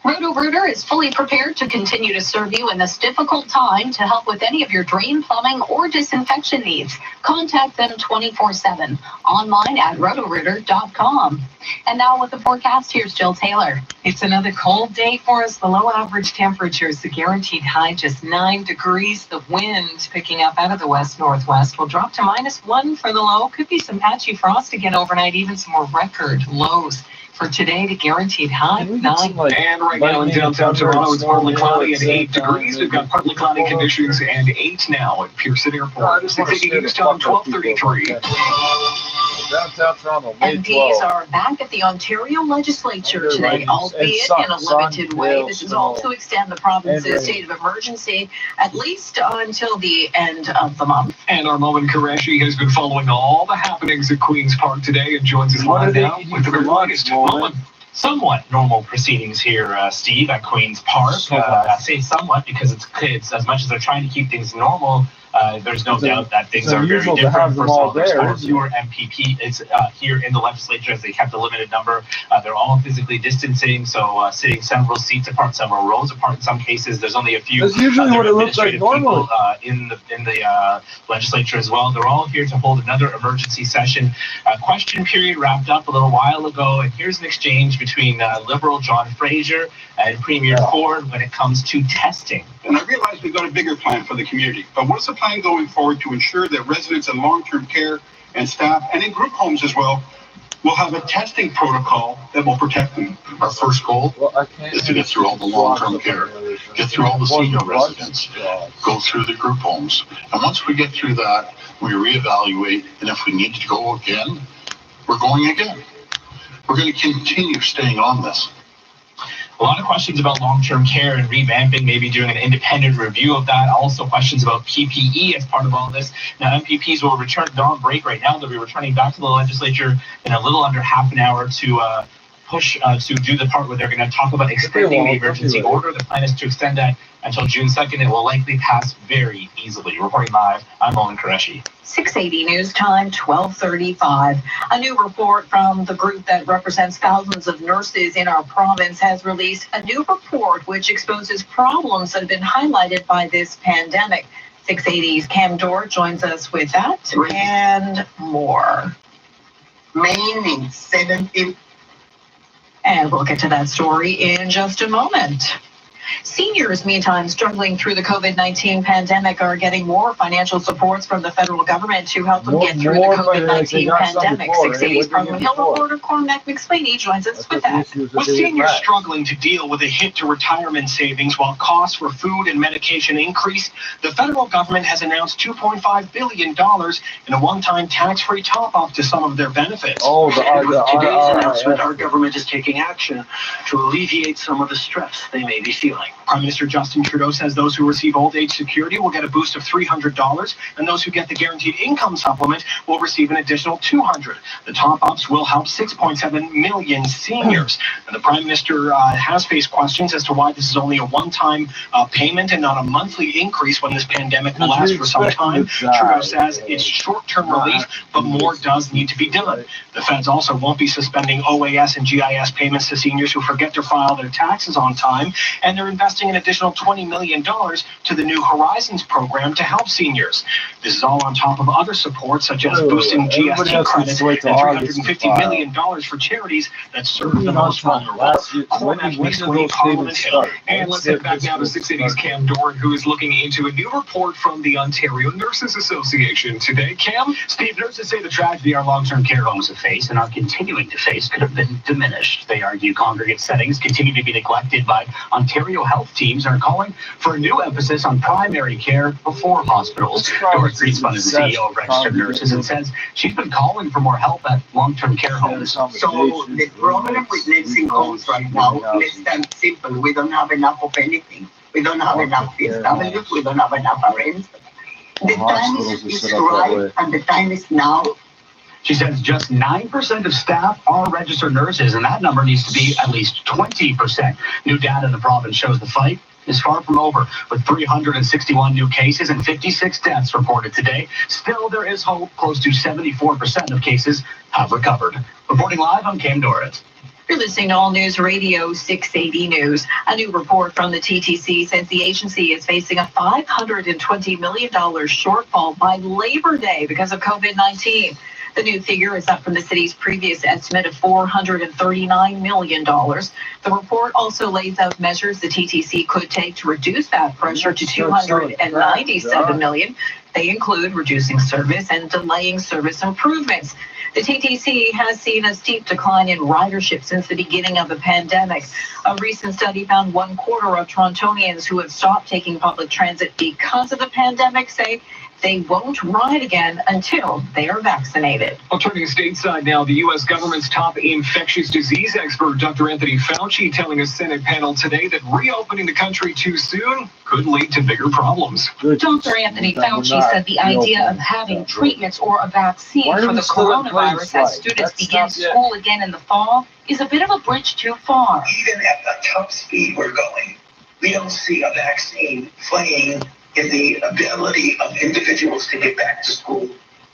Roto-Rooter is fully prepared to continue to serve you in this difficult time to help with any of your drain, plumbing, or disinfection needs. Contact them 24/7 online at rotorooter.com. And now with the forecast, here's Jill Taylor. It's another cold day for us. Below average temperatures, the guaranteed high just 9 degrees. The wind picking up out of the west-northwest will drop to -1 for the low. Could be some patchy frost again overnight, even some more record lows. For today, the guaranteed high, 9. And right now in downtown Toronto, it's partly cloudy and 8 degrees. We've got partly cloudy conditions and 8 now at Pearson Airport. 680 News Time, 12:33. Downtown Toronto, MPs are back at the Ontario Legislature today, albeit in a limited way. This is all to extend the province's state of emergency, at least until the end of the month. And our Momin Qureshi has been following all the happenings at Queen's Park today and joins us live now with the very latest. Momin. Somewhat normal proceedings here, Steve, at Queen's Park. I say somewhat because it's as much as they're trying to keep things normal. There's no doubt that things are very different. First of all, there's fewer MPP here in the legislature as they kept a limited number. They're all physically distancing, so sitting several seats apart, several rows apart in some cases. There's only a few. That's usually what it looks like normally. In the legislature as well. They're all here to hold another emergency session. Question period wrapped up a little while ago, and here's an exchange between Liberal John Fraser and Premier Ford when it comes to testing. And I realize we've got a bigger plan for the community, but what's the plan going forward to ensure that residents in long-term care and staff, and in group homes as well, will have a testing protocol that will protect them? Our first goal is to get through all the long-term care, get through all the senior residents, go through the group homes. And once we get through that, we reevaluate, and if we need to go again, we're going again. We're going to continue staying on this. A lot of questions about long-term care and revamping, maybe doing an independent review of that. Also questions about PPE as part of all this. Now, MPPs will return. They're on break right now. They'll be returning back to the legislature in a little under half an hour to push to do the part where they're going to talk about extending the emergency order. The plan is to extend that until June 2nd. It will likely pass very easily. Reporting live, I'm Momin Qureshi. 680 News Time, 12:35. A new report from the group that represents thousands of nurses in our province has released a new report which exposes problems that have been highlighted by this pandemic. 680's Cam Dorr joins us with that and more. Remaining 70. And we'll get to that story in just a moment. Seniors, meantime, struggling through the COVID-19 pandemic are getting more financial supports from the federal government to help them get through the COVID-19 pandemic. 680's Parliament Hill reporter Cormac McSwaney joins us with that. With seniors struggling to deal with a hit to retirement savings while costs for food and medication increase, the federal government has announced $2.5 billion in a one-time tax-free top-up to some of their benefits. With today's announcement, our government is taking action to alleviate some of the stress they may be feeling. Prime Minister Justin Trudeau says those who receive old age security will get a boost of $300, and those who get the guaranteed income supplement will receive an additional $200. The top-ups will help 6.7 million seniors. And the Prime Minister has faced questions as to why this is only a one-time payment and not a monthly increase when this pandemic will last for some time. Trudeau says it's short-term relief, but more does need to be done. The feds also won't be suspending OAS and GIS payments to seniors who forget to file their taxes on time, and they're investing an additional $20 million to the New Horizons program to help seniors. This is all on top of other support, such as boosting GST credit and $350 million for charities that serve the most vulnerable. Cormac McSwaney, Parliament Hill. And let's head back now to 680's Cam Doran, who is looking into a new report from the Ontario Nurses Association today. Cam? Steve, nurses say the tragedy our long-term care homes have faced and are continuing to face could have been diminished. They argue congregate settings continue to be neglected by Ontario health teams and are calling for a new emphasis on primary care before hospitals. Doris Griesman is the CEO of Registered Nurses and says she's been calling for more help at long-term care homes. So the problem with nursing homes right now, let's start simple. We don't have enough of anything. We don't have enough PSWs. We don't have enough RNs. The time is right, and the time is now. She says just 9% of staff are registered nurses, and that number needs to be at least 20%. New data in the province shows the fight is far from over, with 361 new cases and 56 deaths reported today. Still, there is hope. Close to 74% of cases have recovered. Reporting live, I'm Cam Doran. You're listening to All News Radio 680 News. A new report from the TTC says the agency is facing a $520 million shortfall by Labor Day because of COVID-19. The new figure is up from the city's previous estimate of $439 million. The report also lays out measures the TTC could take to reduce that pressure to $297 million. They include reducing service and delaying service improvements. The TTC has seen a steep decline in ridership since the beginning of the pandemic. A recent study found 1/4 of Torontonians who have stopped taking public transit because of the pandemic say they won't ride again until they are vaccinated. Well, turning stateside now, the U.S. government's top infectious disease expert, Dr. Anthony Fauci, telling a Senate panel today that reopening the country too soon could lead to bigger problems. Dr. Anthony Fauci said the idea of having treatments or a vaccine for the coronavirus as students begin school again in the fall is a bit of a bridge too far. Even at the top speed we're going, we don't see a vaccine playing in the ability of individuals to get back to school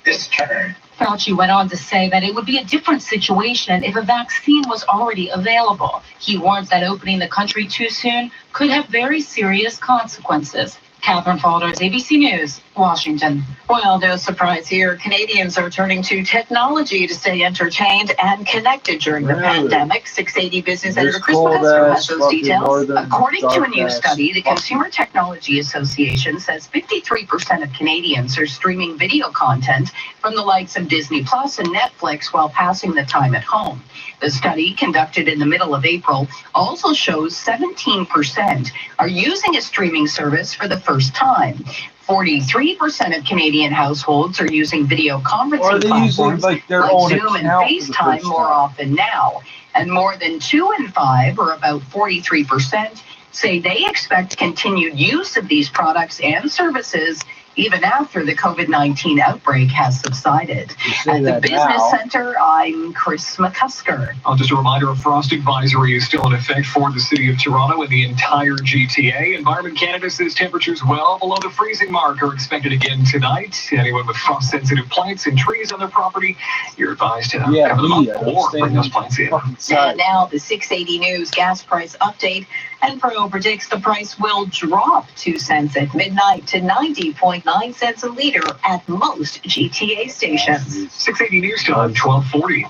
this term. Fauci went on to say that it would be a different situation if a vaccine was already available. He warns that opening the country too soon could have very serious consequences. Catherine Falders, ABC News, Washington. Well, no surprise here. Canadians are turning to technology to stay entertained and connected during the pandemic. 680 Business editor Chris Podesta has those details. According to a new study, the Consumer Technology Association says 53% of Canadians are streaming video content from the likes of Disney Plus and Netflix while passing the time at home. The study, conducted in the middle of April, also shows 17% are using a streaming service for the first time. 43% of Canadian households are using video conferencing platforms like Zoom and FaceTime more often now. And more than 2 in 5, or about 43%, say they expect continued use of these products and services even after the COVID-19 outbreak has subsided. At the Business Center, I'm Chris McCusker. Just a reminder, a frost advisory is still in effect for the city of Toronto and the entire GTA. Environment Canada says temperatures well below the freezing mark are expected again tonight. Anyone with frost-sensitive plants and trees on their property, you're advised to cover them up or bring those plants in. And now the 680 News gas price update. Enpro predicts the price will drop 2 cents at midnight to 90.9 cents a liter at most GTA stations. 680 News Time, 1240.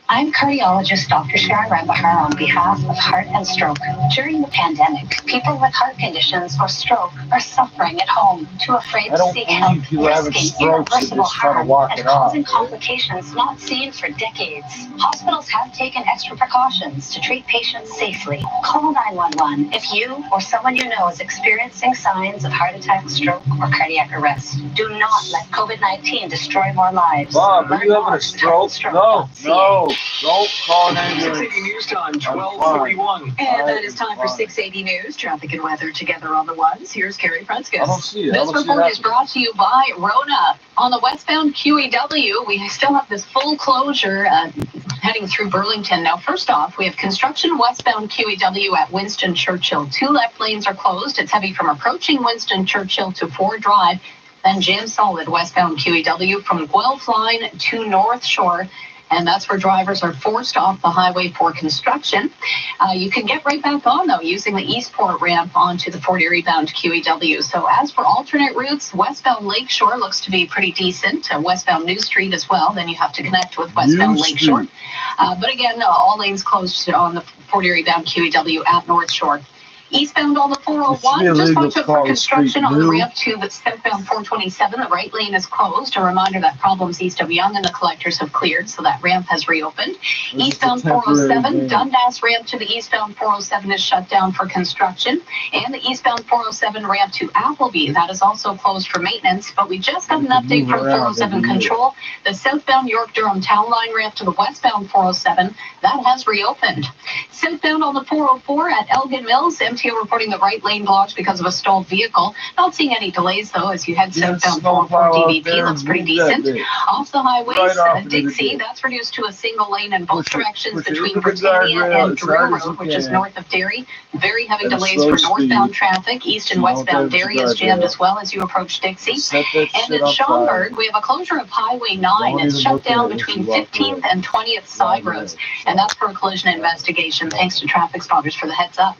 I'm cardiologist Dr. Sharon Bahar on behalf of Heart and Stroke. During the pandemic, people with heart conditions or stroke are suffering at home, too afraid to seek help, risking irreversible harm and causing complications not seen for decades. Hospitals have taken extra precautions to treat patients safely. Call 911 if you or someone you know is experiencing signs of heart attack, stroke, or cardiac arrest. Do not let COVID-19 destroy more lives. Bob, are you having a stroke? No, no. Don't call an ambulance. 680 News Time, 12:41. And that is time for 680 News, traffic and weather together on the ones. Here's Carrie Prenskus. I don't see it. This report is brought to you by Rona. On the westbound QEW, we still have this full closure heading through Burlington. Now, first off, we have construction westbound QEW at Winston Churchill. 2 left lanes are closed. It's heavy from approaching Winston Churchill to Ford Drive, then jam solid westbound QEW from Guelph Line to North Shore. And that's where drivers are forced off the highway for construction. You can get right back on, though, using the Eastport ramp onto the Fort Erie bound QEW. So as for alternate routes, westbound Lakeshore looks to be pretty decent. Westbound New Street as well. Then you have to connect with westbound Lakeshore. But again, all lanes closed on the Fort Erie bound QEW at North Shore. Eastbound on the 401, just watch out for construction on the ramp to the southbound 427. The right lane is closed. A reminder that problems east of Yonge and the collectors have cleared, so that ramp has reopened. Eastbound 407, Dundas ramp to the eastbound 407 is shut down for construction. And the eastbound 407 ramp to Appleby, that is also closed for maintenance. But we just got an update from 407 Control. The southbound York-Durham Town Line ramp to the westbound 407, that has reopened. Southbound on the 404 at Elgin Mills, MTO reporting the right lane blocked because of a stalled vehicle. Not seeing any delays, though, as you head southbound 404 DVP. Looks pretty decent. Off the highways, Dixie, that's reduced to a single lane in both directions between Britannia and Drew Road, which is north of Derry. Very heavy delays for northbound traffic. East and westbound Derry is jammed as well as you approach Dixie. And in Schaumburg, we have a closure of Highway 9. It's shut down between 15th and 20th side roads. And that's for a collision investigation. Thanks to traffic spotters for the heads up.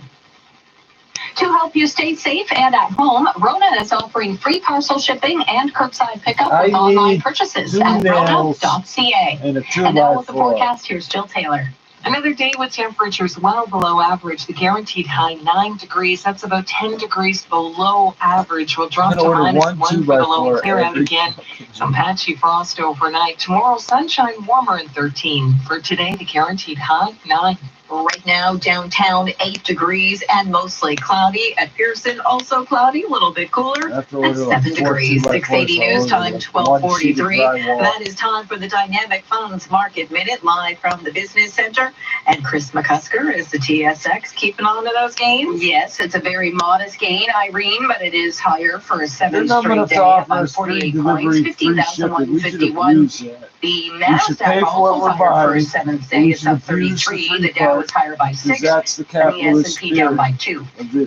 To help you stay safe and at home, Rona is offering free parcel shipping and curbside pickup with online purchases at rona.ca. And now with the forecast, here's Jill Taylor. Another day with temperatures well below average. The guaranteed high 9 degrees. That's about 10 degrees below average. We'll drop to -1 for the low, clear out again. Some patchy frost overnight. Tomorrow, sunshine warmer and 13. For today, the guaranteed high 9. Right now, downtown, 8 degrees and mostly cloudy. At Pearson, also cloudy, a little bit cooler at 7 degrees. 680 News Time, 12:43. That is time for the Dynamic Funds Market Minute, live from the Business Center. And Chris McCusker is the TSX keeping on to those gains. Yes, it's a very modest gain, Irene, but it is higher for a 7th straight day, about 48 points, 15,151. The Nasdaq also higher for a 7th day. It's up 33. The Dow is higher by 6. And the S&P down by 2.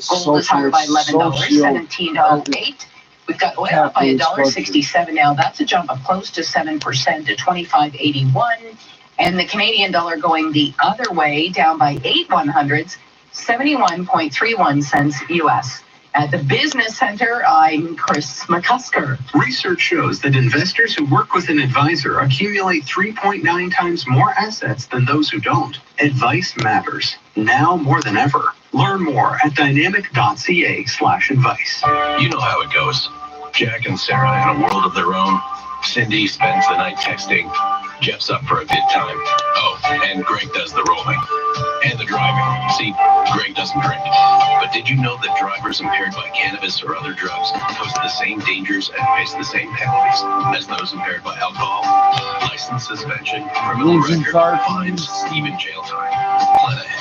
Gold is higher by $11, $17.08. We've got oil up by $1.67 now. That's a jump of close to 7% to $25.81. And the Canadian dollar going the other way, down by 8/100ths, 71.31 cents US. At the Business Center, I'm Chris McCusker. Research shows that investors who work with an advisor accumulate 3.9 times more assets than those who don't. Advice matters, now more than ever. Learn more at dynamic.ca/advice. You know how it goes. Jack and Sarah in a world of their own. Cindy spends the night texting. Jeff's up for a good time. Oh, and Greg does the rolling. And the driving. See, Greg doesn't drink. But did you know that drivers impaired by cannabis or other drugs pose the same dangers and face the same penalties as those impaired by alcohol? License suspension, criminal record, fines, even jail time. Plan ahead.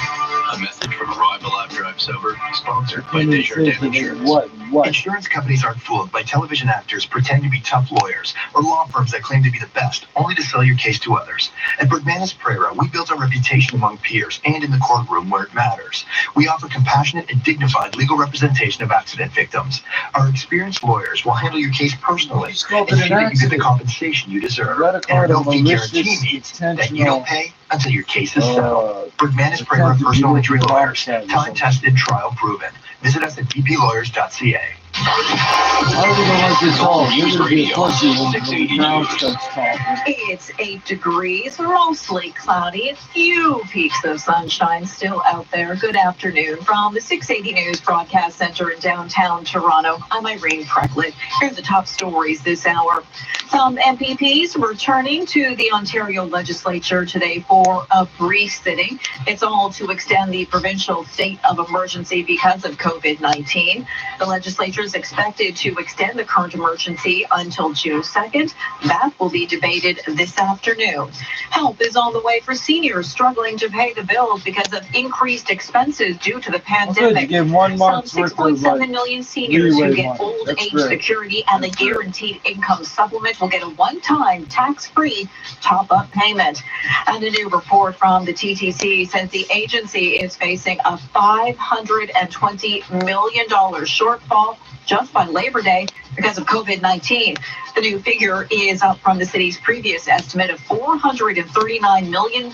A message from Arrival Out Drive Sober, sponsored by Desjardins Insurance. Insurance companies aren't fooled by television actors pretend to be tough lawyers or law firms that claim to be the best, only to sell your case to others. At Bergmanis Pereira, we built our reputation among peers and in the courtroom where it matters. We offer compassionate and dignified legal representation of accident victims. Our experienced lawyers will handle your case personally, ensure that you get the compensation you deserve, and no fee guarantee means that you don't pay until your case is settled. Bergmanis Pereira Personal Injury Lawyers, time-tested, trial-proven. Visit us at dplawyers.ca. I really don't like this all. You're going to be a pussy when the ground starts talking. It's 8 degrees, mostly cloudy, a few peaks of sunshine still out there. Good afternoon from the 680 News Broadcast Center in downtown Toronto. I'm Irene Precklett. Here are the top stories this hour. Some MPPs returning to the Ontario Legislature today for a brief sitting. It's all to extend the provincial state of emergency because of COVID-19. The legislature is expected to extend the current emergency until June 2nd. That will be debated this afternoon. Help is on the way for seniors struggling to pay the bills because of increased expenses due to the pandemic. Give 1 month's Some worth of 6.7 million seniors who get money. old That's age great. security and the guaranteed income supplement will get a one-time tax-free top-up payment. And a new report from the TTC says the agency is facing a $520 million shortfall just by Labor Day because of COVID-19. The new figure is up from the city's previous estimate of $439 million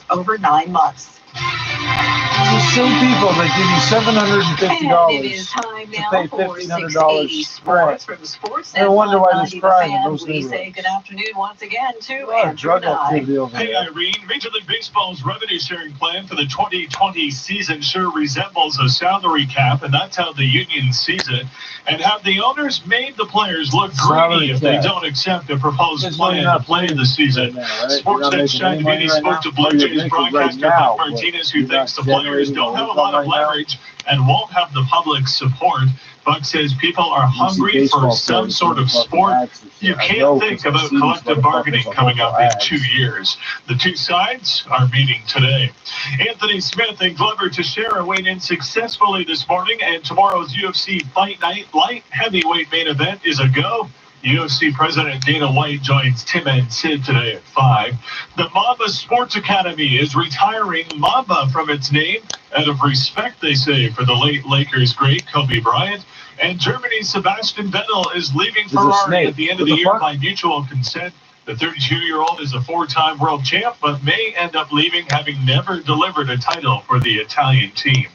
over 9 months. These same people that give you $750 And it is time now pay for $1,500 680 Sports from Sports. No wonder why there's crime in Fan. those We neighborhoods. say good afternoon once again to Oh, Andrew drug activity Nye. over Hey, there. Irene. Major League Baseball's revenue sharing plan for the 2020 season sure resembles a salary cap, and that's how the union sees it. And have the owners made the players look Salary greedy if they cap. don't accept a proposed Because when plan you're to not play playing the season? right now, right? Sportsnet Shaq Beatty spoke to Blue Jays broadcaster Buck Martinez, who thinks the players don't have a lot of leverage and won't have the public support. Buck says people are hungry for some sort of sport. You can't think about collective bargaining coming up in 2 years. The two sides are meeting today. Anthony Smith and Glover Teixeira weighed in successfully this morning, and tomorrow's UFC Fight Night light heavyweight main event is a go. UFC President Dana White joins Tim and Sid today at 5. The Mamba Sports Academy is retiring Mamba from its name out of respect, they say, for the late Lakers great Kobe Bryant. And Germany's Sebastian Vettel is leaving Ferrari at the end of the year by mutual consent. The 32-year-old is a 4-time world champ, but may end up leaving having never delivered a title for the Italian team.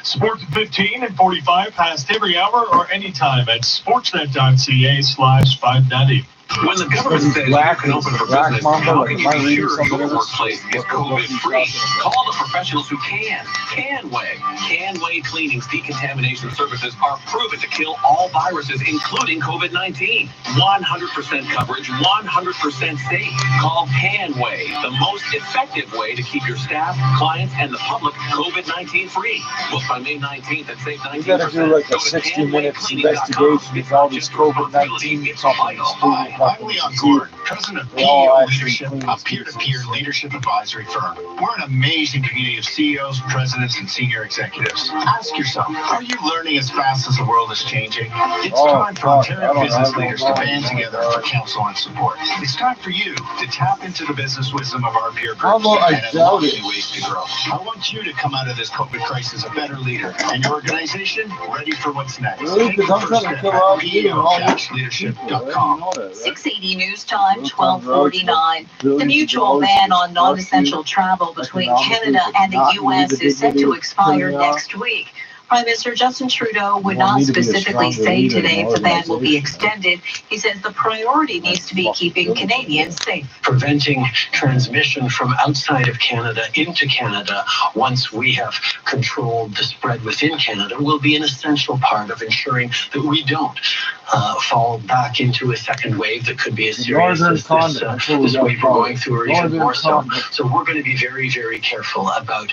Sports at 15 and 45 past every hour or anytime at sportsnet.ca/590. When the government says you can open for business, how can you be sure your workplace is COVID-free? Call the professionals who can. Canway. Canway Cleaning's decontamination services are proven to kill all viruses, including COVID-19. 100% coverage, 100% safe. Call Canway, the most effective way to keep your staff, clients, and the public COVID-19 free. Book by May 19th and save 19%. You gotta do like a 60 minutes investigation of all these COVID-19 companies. I'm Leon Gordon, president of PEO Leadership, a peer-to-peer leadership advisory firm. We're an amazing community of CEOs, presidents, and senior executives. Ask yourself, are you learning as fast as the world is changing? It's time for Ontario business leaders to band together for counsel and support. It's time for you to tap into the business wisdom of our peer groups and unlock new ways to grow. I want you to come out of this COVID crisis a better leader, and your organization ready for what's next. Really? Because I'm trying to kill all you and all these PEO-leadership.com. 680 News Time, 12:49. The mutual ban on non-essential travel between Canada and the U.S. is set to expire next week. Prime Minister Justin Trudeau would not specifically say today if the ban will be extended. He says the priority needs to be keeping Canadians safe. Preventing transmission from outside of Canada into Canada once we have controlled the spread within Canada will be an essential part of ensuring that we don't fall back into a second wave that could be as serious as this wave we're going through, or even more so. So we're going to be very, very careful about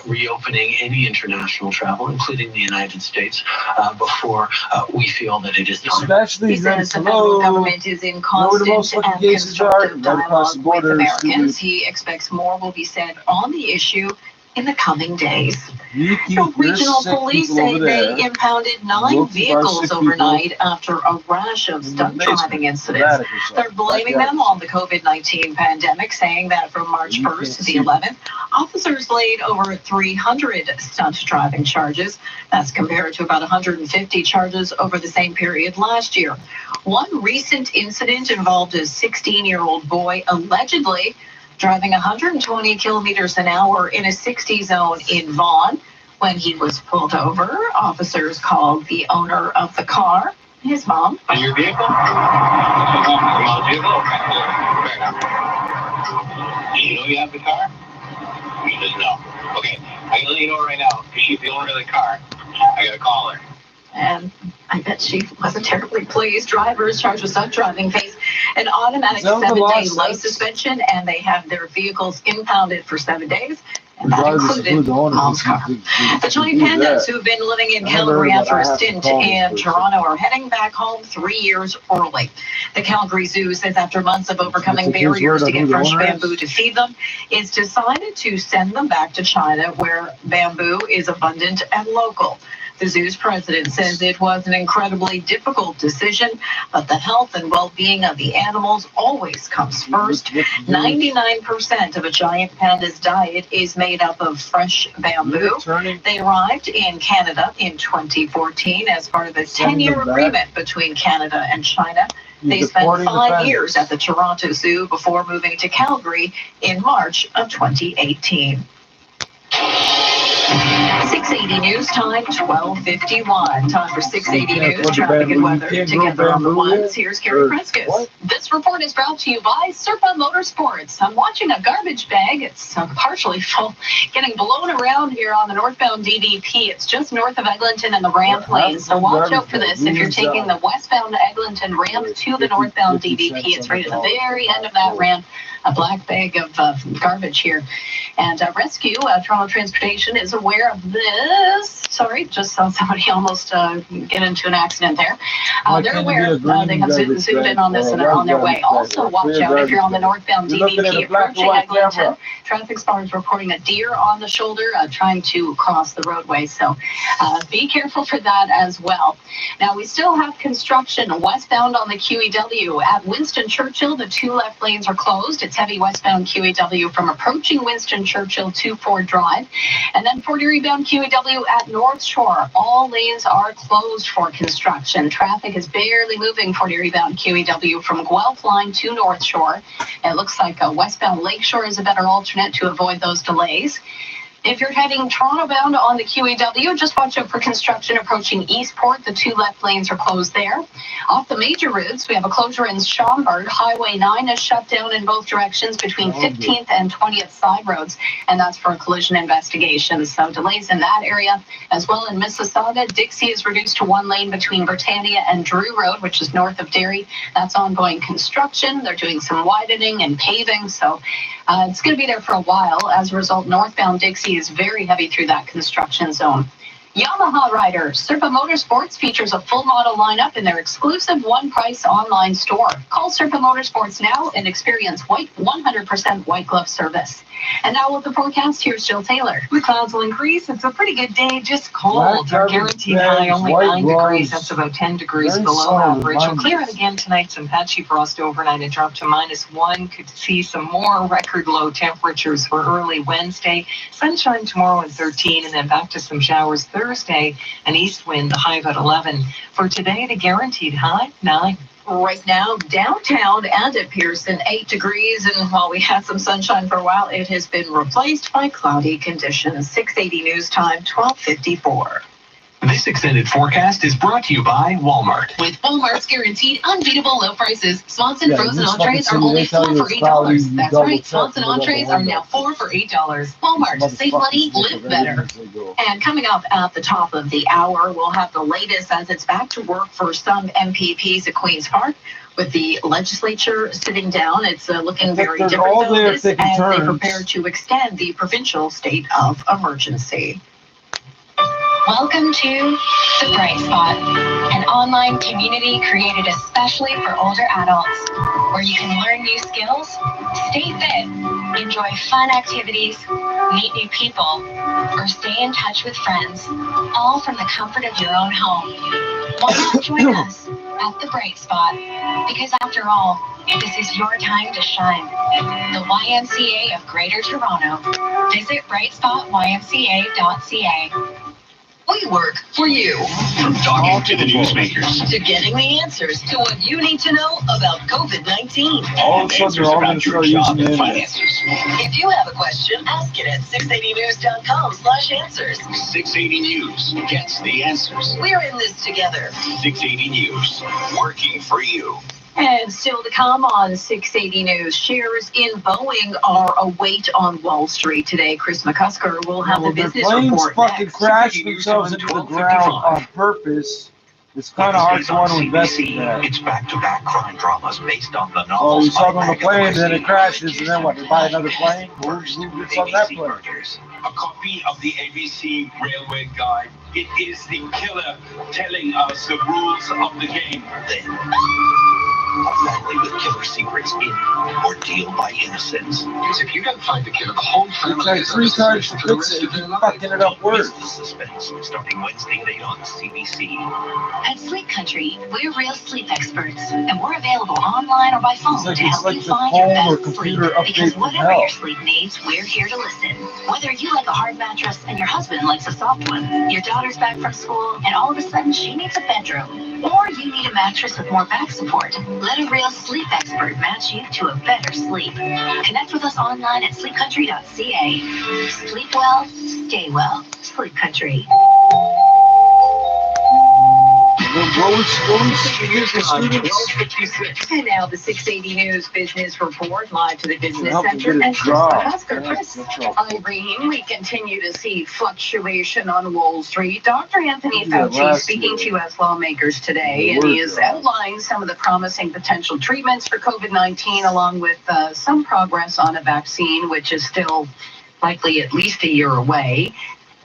reopening any international travel, including the United States, before we feel that it is time. He says the federal government is in constant and constructive dialogue with Americans. He expects more will be said on the issue in the coming days. Regional police say they impounded 9 vehicles overnight after a rash of stunt driving incidents. They're blaming them on the COVID-19 pandemic, saying that from March 1st to the 11th, officers laid over 300 stunt driving charges. That's compared to about 150 charges over the same period last year. One recent incident involved a 16-year-old boy allegedly driving 120 kilometers an hour in a 60 zone in Vaughan. When he was pulled over, officers called the owner of the car, his mom. On your vehicle? On vehicle? Do you know you have the car? You just know. Okay, I can let you know right now, because she's the owner of the car. I gotta call her. And I bet she wasn't terribly pleased. Drivers charged with drunk driving face an automatic 7-day life suspension, and they have their vehicles impounded for 7 days. And that included mom's car. The giant pandas who've been living in Calgary after a stint in Toronto are heading back home 3 years early. The Calgary Zoo says after months of overcoming barriers to get fresh bamboo to feed them, it's decided to send them back to China, where bamboo is abundant and local. The zoo's president says it was an incredibly difficult decision, but the health and well-being of the animals always comes first. 99% of a giant panda's diet is made up of fresh bamboo. They arrived in Canada in 2014 as part of a 10-year agreement between Canada and China. They spent 5 years at the Toronto Zoo before moving to Calgary in March of 2018. 680 News Time, 12:51. Time for 680 News, traffic and weather. Together on the ones, here's Carrie Prescott. This report is brought to you by CERB Motorsports. I'm watching a garbage bag. It's partially full, getting blown around here on the northbound DVP. It's just north of Eglinton and the ramp lane, so watch out for this. If you're taking the westbound Eglinton ramp to the northbound DVP, it's right at the very end of that ramp. A black bag of garbage here. And Rescue, Toronto Transportation, is aware of this. Sorry, just saw somebody almost get into an accident there. They're aware. They have zoomed in on this and are on their way. Also, watch out if you're on the northbound DVP approaching Eglinton. Traffic spotters reporting a deer on the shoulder trying to cross the roadway. So be careful for that as well. Now, we still have construction westbound on the QEW. At Winston Churchill, the 2 left lanes are closed. It's heavy westbound QEW from approaching Winston Churchill to Ford Drive. And then Fort Erie bound QEW at North Shore. All lanes are closed for construction. Traffic is barely moving Fort Erie bound QEW from Guelph Line to North Shore. It looks like westbound Lakeshore is a better alternate to avoid those delays. If you're heading Toronto bound on the QEW, just watch out for construction approaching Eastport. The 2 left lanes are closed there. Off the major routes, we have a closure in Schomberg. Highway 9 is shut down in both directions between 15th and 20th side roads, and that's for a collision investigation. So delays in that area. As well in Mississauga, Dixie is reduced to 1 lane between Britannia and Drew Road, which is north of Derry. That's ongoing construction. They're doing some widening and paving, so it's going to be there for a while. As a result, northbound Dixie is very heavy through that construction zone. Yamaha riders. CERB Motorsports features a full model lineup in their exclusive one-price online store. Call CERB Motorsports now and experience 100% white glove service. And now with the forecast, here's Jill Taylor. The clouds will increase. It's a pretty good day, just cold. Our guaranteed high only 9 degrees. That's about 10 degrees below average. We'll clear it again tonight. Some patchy frost overnight and drop to -1. Could see some more record low temperatures for early Wednesday. Sunshine tomorrow at 13, and then back to some showers Thursday. An east wind, the high about 11. For today, the guaranteed high 9. Right now, downtown and at Pearson, 8 degrees. And while we had some sunshine for a while, it has been replaced by cloudy conditions. 680 News Time, 12:54. This extended forecast is brought to you by Walmart. With Walmart's guaranteed unbeatable low prices, Swanson frozen entrees are only 4 for $8. That's right, Swanson entrees are now 4 for $8. Walmart, save money, live better. And coming up at the top of the hour, we'll have the latest as it's back to work for some MPPs at Queen's Park. With the legislature sitting down, it's looking very different though, as they prepare to extend the provincial state of emergency. Welcome to The Bright Spot, an online community created especially for older adults, where you can learn new skills, stay fit, enjoy fun activities, meet new people, or stay in touch with friends, all from the comfort of your own home. Why not join us at The Bright Spot? Because after all, this is your time to shine. The YMCA of Greater Toronto. Visit brightspotymca.ca. We work for you. From talking to the newsmakers, To getting the answers to what you need to know about COVID-19. All of a sudden, they're all going to start using the internet. finances. If you have a question, ask it at 680news.com/answers. 680 News gets the answers. We're in this together. 680 News, working for you. And still to come on 680 News, shares in Boeing are await on Wall Street today. Chris McCusker will have the business planes report fucking next. crash themselves into the ground on purpose. It's kind of hard to want to invest in that. It's back-to-back crime dramas based on the Oh, novels. you saw them on the plane, then it crashes, and then what? They buy another plane? Who gets on that plane? A copy of the ABC Railway Guide. It is the killer telling us the rules of the game. A family with killer secrets in Ordeal by Innocence. Because if you don't find the killer, the whole family It's like 3 times to fix it, you're fucking it up worse. The suspense starting Wednesday night on CBC. At Sleep Country, we're real sleep experts, and we're available online or by phone to help you find your best sleep. Because whatever your sleep needs, we're here to listen. Whether you like a hard mattress and your husband likes a soft one, your daughter's back from school and all of a sudden she needs a bedroom, or you need a mattress with more back support, let a real sleep expert match you to a better sleep. Connect with us online at sleepcountry.ca. Sleep well, stay well. Sleep Country. And now the 680 News Business Report, live to the Business Center. And Chris McCusker. Chris, Irene, we continue to see fluctuation on Wall Street. Dr. Anthony Fauci speaking to U.S. lawmakers today, and he has outlined some of the promising potential treatments for COVID-19, along with some progress on a vaccine, which is still likely at least a year away.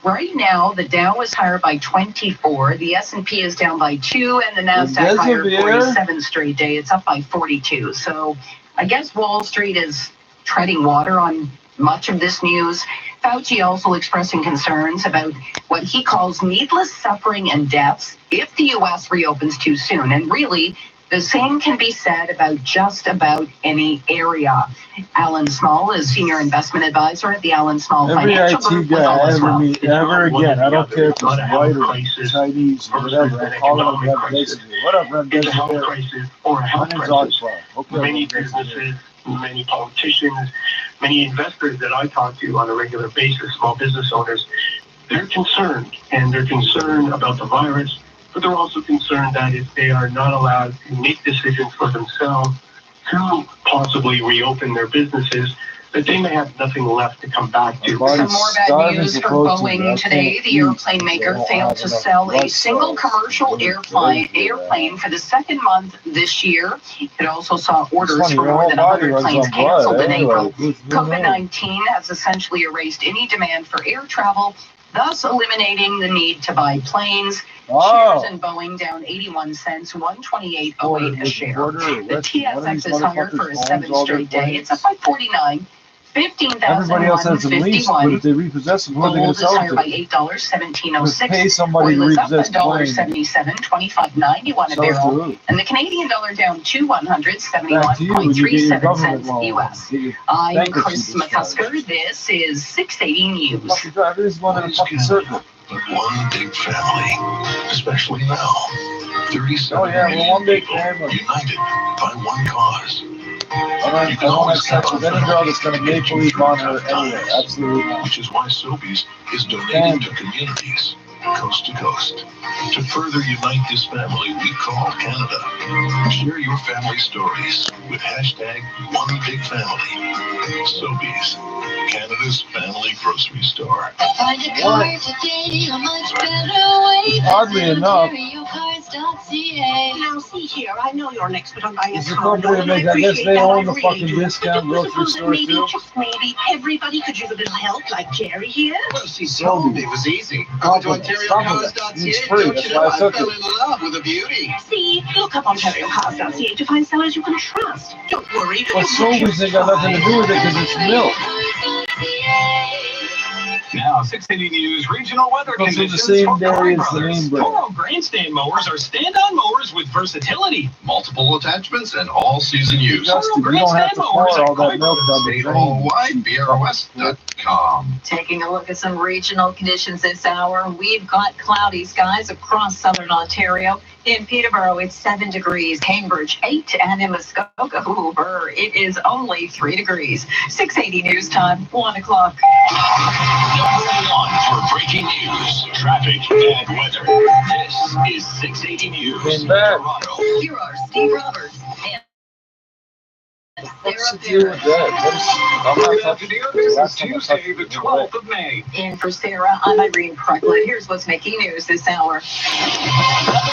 Right now, the Dow is higher by 24, the S&P is down by 2, and the NASDAQ higher 47 straight day. It's up by 42. So I guess Wall Street is treading water on much of this news. Fauci also expressing concerns about what he calls needless suffering and deaths if the U.S. reopens too soon. And really, the same can be said about just about any area. Alan Small is Senior Investment Advisor at the Alan Small Financial Group. Every IT guy I ever meet, ever again, I don't care if it's white or Chinese or whatever, I call them basically, what up, Ren? It's a health crisis or a health crisis. Many businesses, many politicians, many investors that I talk to on a regular basis, small business owners, they're concerned, and they're concerned about the virus, but they're also concerned that if they are not allowed to make decisions for themselves to possibly reopen their businesses, that they may have nothing left to come back to. Some more bad news for Boeing today. The airplane maker failed to sell a single commercial airplane for the second month this year. It also saw orders for more than 100 planes canceled in April. COVID-19 has essentially erased any demand for air travel, thus eliminating the need to buy planes. Shares in Boeing down 81 cents, 128.08 a share. The TSX is higher for a 7th straight day. It's up by 49. 15,151. But if they repossess them, who are they going to sell Gold is it higher by to? $8.1706. Pay somebody to Oil is up repossess $1.77, $25.91 a barrel. And the Canadian dollar down to 171.37 cents US. I'm Chris McCusker. This is 680 News. But one big family, especially now. 37 one big people family. united by one cause. I don't have sex with any girl that's going to make believe on her anyway. Absolutely not. Which is why Sobeys is donating to communities coast to coast. To further unite this family we call Canada. Share your family stories with hashtag #OneBigFamily. Sobeys, Canada's family grocery store. Oddly enough, Now, see here, I know you're an expert on buying a it's a condo, company and that I make, I guess appreciate they that, I own the really fucking do. discount But grocery suppose that store maybe, too. just maybe, everybody could use a little help, like Jerry here. Well, she told me it was easy. I went to OntarioCars.ca, It's free, don't that's you why know, I I took fell it. in love with a beauty. See, look up OntarioCars.ca to find sellers you can trust. Don't worry. But Sobeys ain't got nothing to do with it because it's milk. Now, 680 News regional weather Those are the conditions same for day Corey as the Brothers. main brand. Toro grandstand mowers are stand-on mowers with versatility. Multiple attachments and all-season use. Justin, you don't have to pour all that milk down the drain. BROS.com. Taking a look at some regional conditions this hour. We've got cloudy skies across southern Ontario. In Peterborough, it's 7 degrees. Cambridge, 8. And in Muskoka, it is only 3 degrees. 680 News Time, 1 o'clock. Number 1 for breaking news, traffic, bad weather. This is 680 News. Toronto. Here are Steve Roberts and What's the deal with that? Good afternoon. This is Tuesday, the 12th of May. In for Sarah, I'm Irene Precklin. Here's what's making news this hour.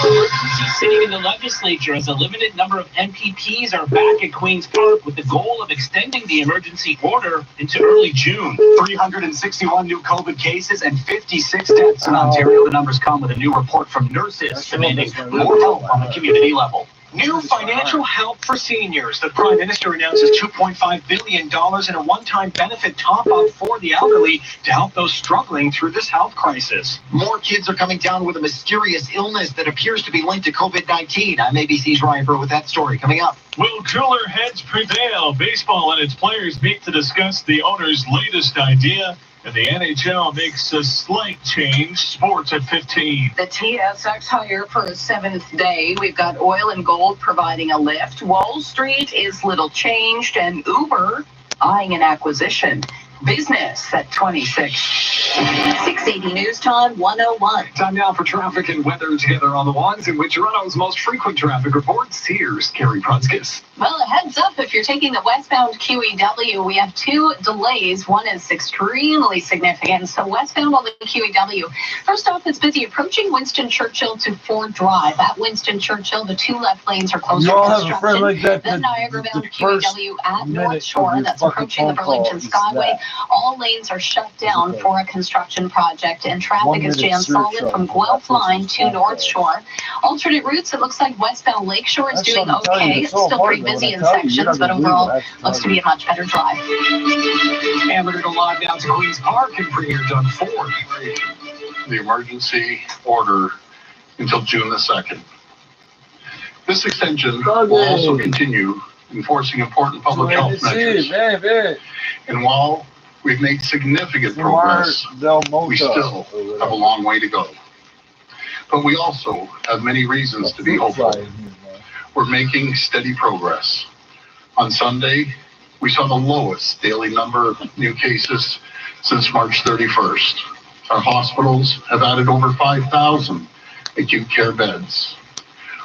Emergency sitting in the legislature as a limited number of MPPs are back at Queen's Park with the goal of extending the emergency order into early June. 361 new COVID cases and 56 deaths in Ontario. The numbers come with a new report from nurses demanding more help on the community level. New financial help for seniors. The Prime Minister announces $2.5 billion in a one-time benefit top-up for the elderly to help those struggling through this health crisis. More kids are coming down with a mysterious illness that appears to be linked to COVID-19. I'm ABC's Ryan Burr with that story coming up. Will cooler heads prevail? Baseball and its players meet to discuss the owner's latest idea. And the NHL makes a slight change. Sports at 15. The TSX higher for a 7th day. We've got oil and gold providing a lift. Wall Street is little changed, and Uber eyeing an acquisition. Business at 26. 680 News Time, 101. Time now for traffic and weather together on the ones in which Toronto's most frequent traffic reports. Here's Carrie Prunskis. Well, a heads up, if you're taking the westbound QEW, we have 2 delays. One is extremely significant. So westbound on the QEW, first off, it's busy approaching Winston Churchill to Ford Drive. At Winston Churchill, the 2 left lanes are closed for construction. Like that, then Niagara-bound QEW at North Shore, that's approaching the Burlington Skyway. All lanes are shut down for a construction project, and traffic is jammed solid from Guelph Line to North Shore. Alternate routes, it looks like westbound Lakeshore is doing okay. It's still pretty busy in sections, but overall looks to be a much better drive. And we're going to go live now to Queen's Park and Premier Doug Ford. The emergency order until June the 2nd. This extension will also continue enforcing important public health measures. And while we've made significant progress, we still have a long way to go. But we also have many reasons to be hopeful. We're making steady progress. On Sunday, we saw the lowest daily number of new cases since March 31st. Our hospitals have added over 5,000 acute care beds.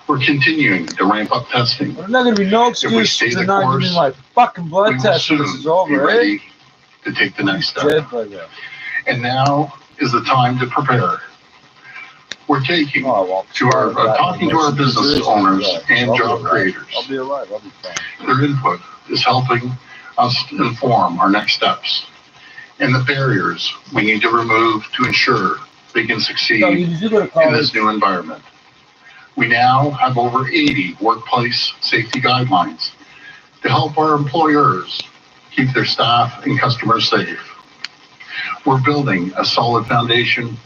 We're continuing to ramp up testing. There's not going to be no excuse to not give me my fucking blood test when this is over, ready to take the next step. And now is the time to prepare. We're talking to our business owners and job creators. I'll be alive. I'll be fine. Their input is helping us inform our next steps and the barriers we need to remove to ensure they can succeed in this new environment. We now have over 80 workplace safety guidelines to help our employers keep their staff and customers safe. We're building a solid foundation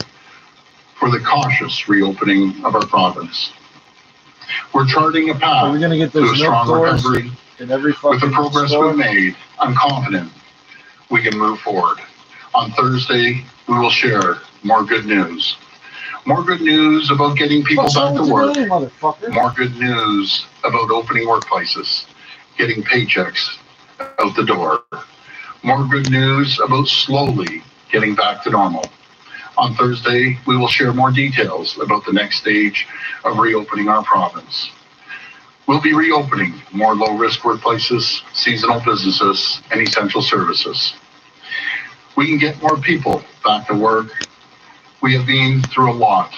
for the cautious reopening of our province. We're charting a path to a strong recovery. With the progress we've made, I'm confident we can move forward. On Thursday, we will share more good news. More good news about getting people back to work. More good news about opening workplaces, getting paychecks out the door. More good news about slowly getting back to normal. On Thursday, we will share more details about the next stage of reopening our province. We'll be reopening more low-risk workplaces, seasonal businesses, and essential services. We can get more people back to work. We have been through a lot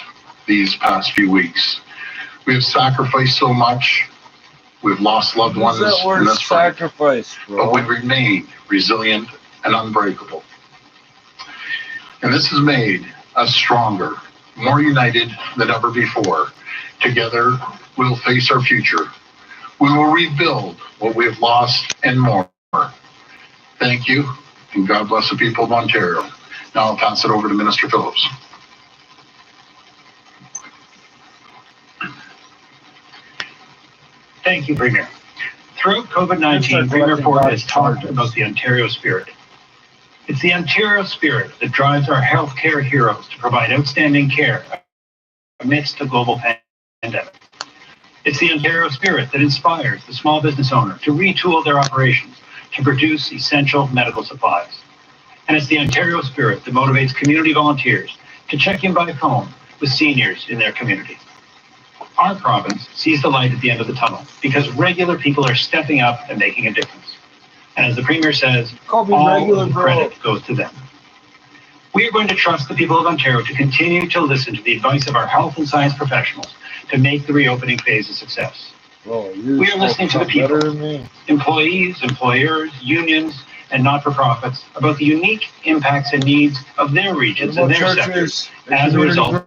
these past few weeks. We have sacrificed so much. We've lost loved ones in this fight, but we've remained resilient and unbreakable. And this has made us stronger, more united than ever before. Together, we'll face our future. We will rebuild what we have lost and more. Thank you, and God bless the people of Ontario. Now I'll pass it over to Minister Phillips. Thank you, Premier. Throughout COVID-19, Premier Ford has talked about the Ontario spirit. It's the Ontario spirit that drives our healthcare heroes to provide outstanding care amidst a global pandemic. It's the Ontario spirit that inspires the small business owner to retool their operations to produce essential medical supplies. And it's the Ontario spirit that motivates community volunteers to check in by phone with seniors in their community. Our province sees the light at the end of the tunnel because regular people are stepping up and making a difference. And as the Premier says, all the credit goes to them. We are going to trust the people of Ontario to continue to listen to the advice of our health and science professionals to make the reopening phase a success. We are listening to the people, employees, employers, unions, and not-for-profits about the unique impacts and needs of their regions and their sectors as a result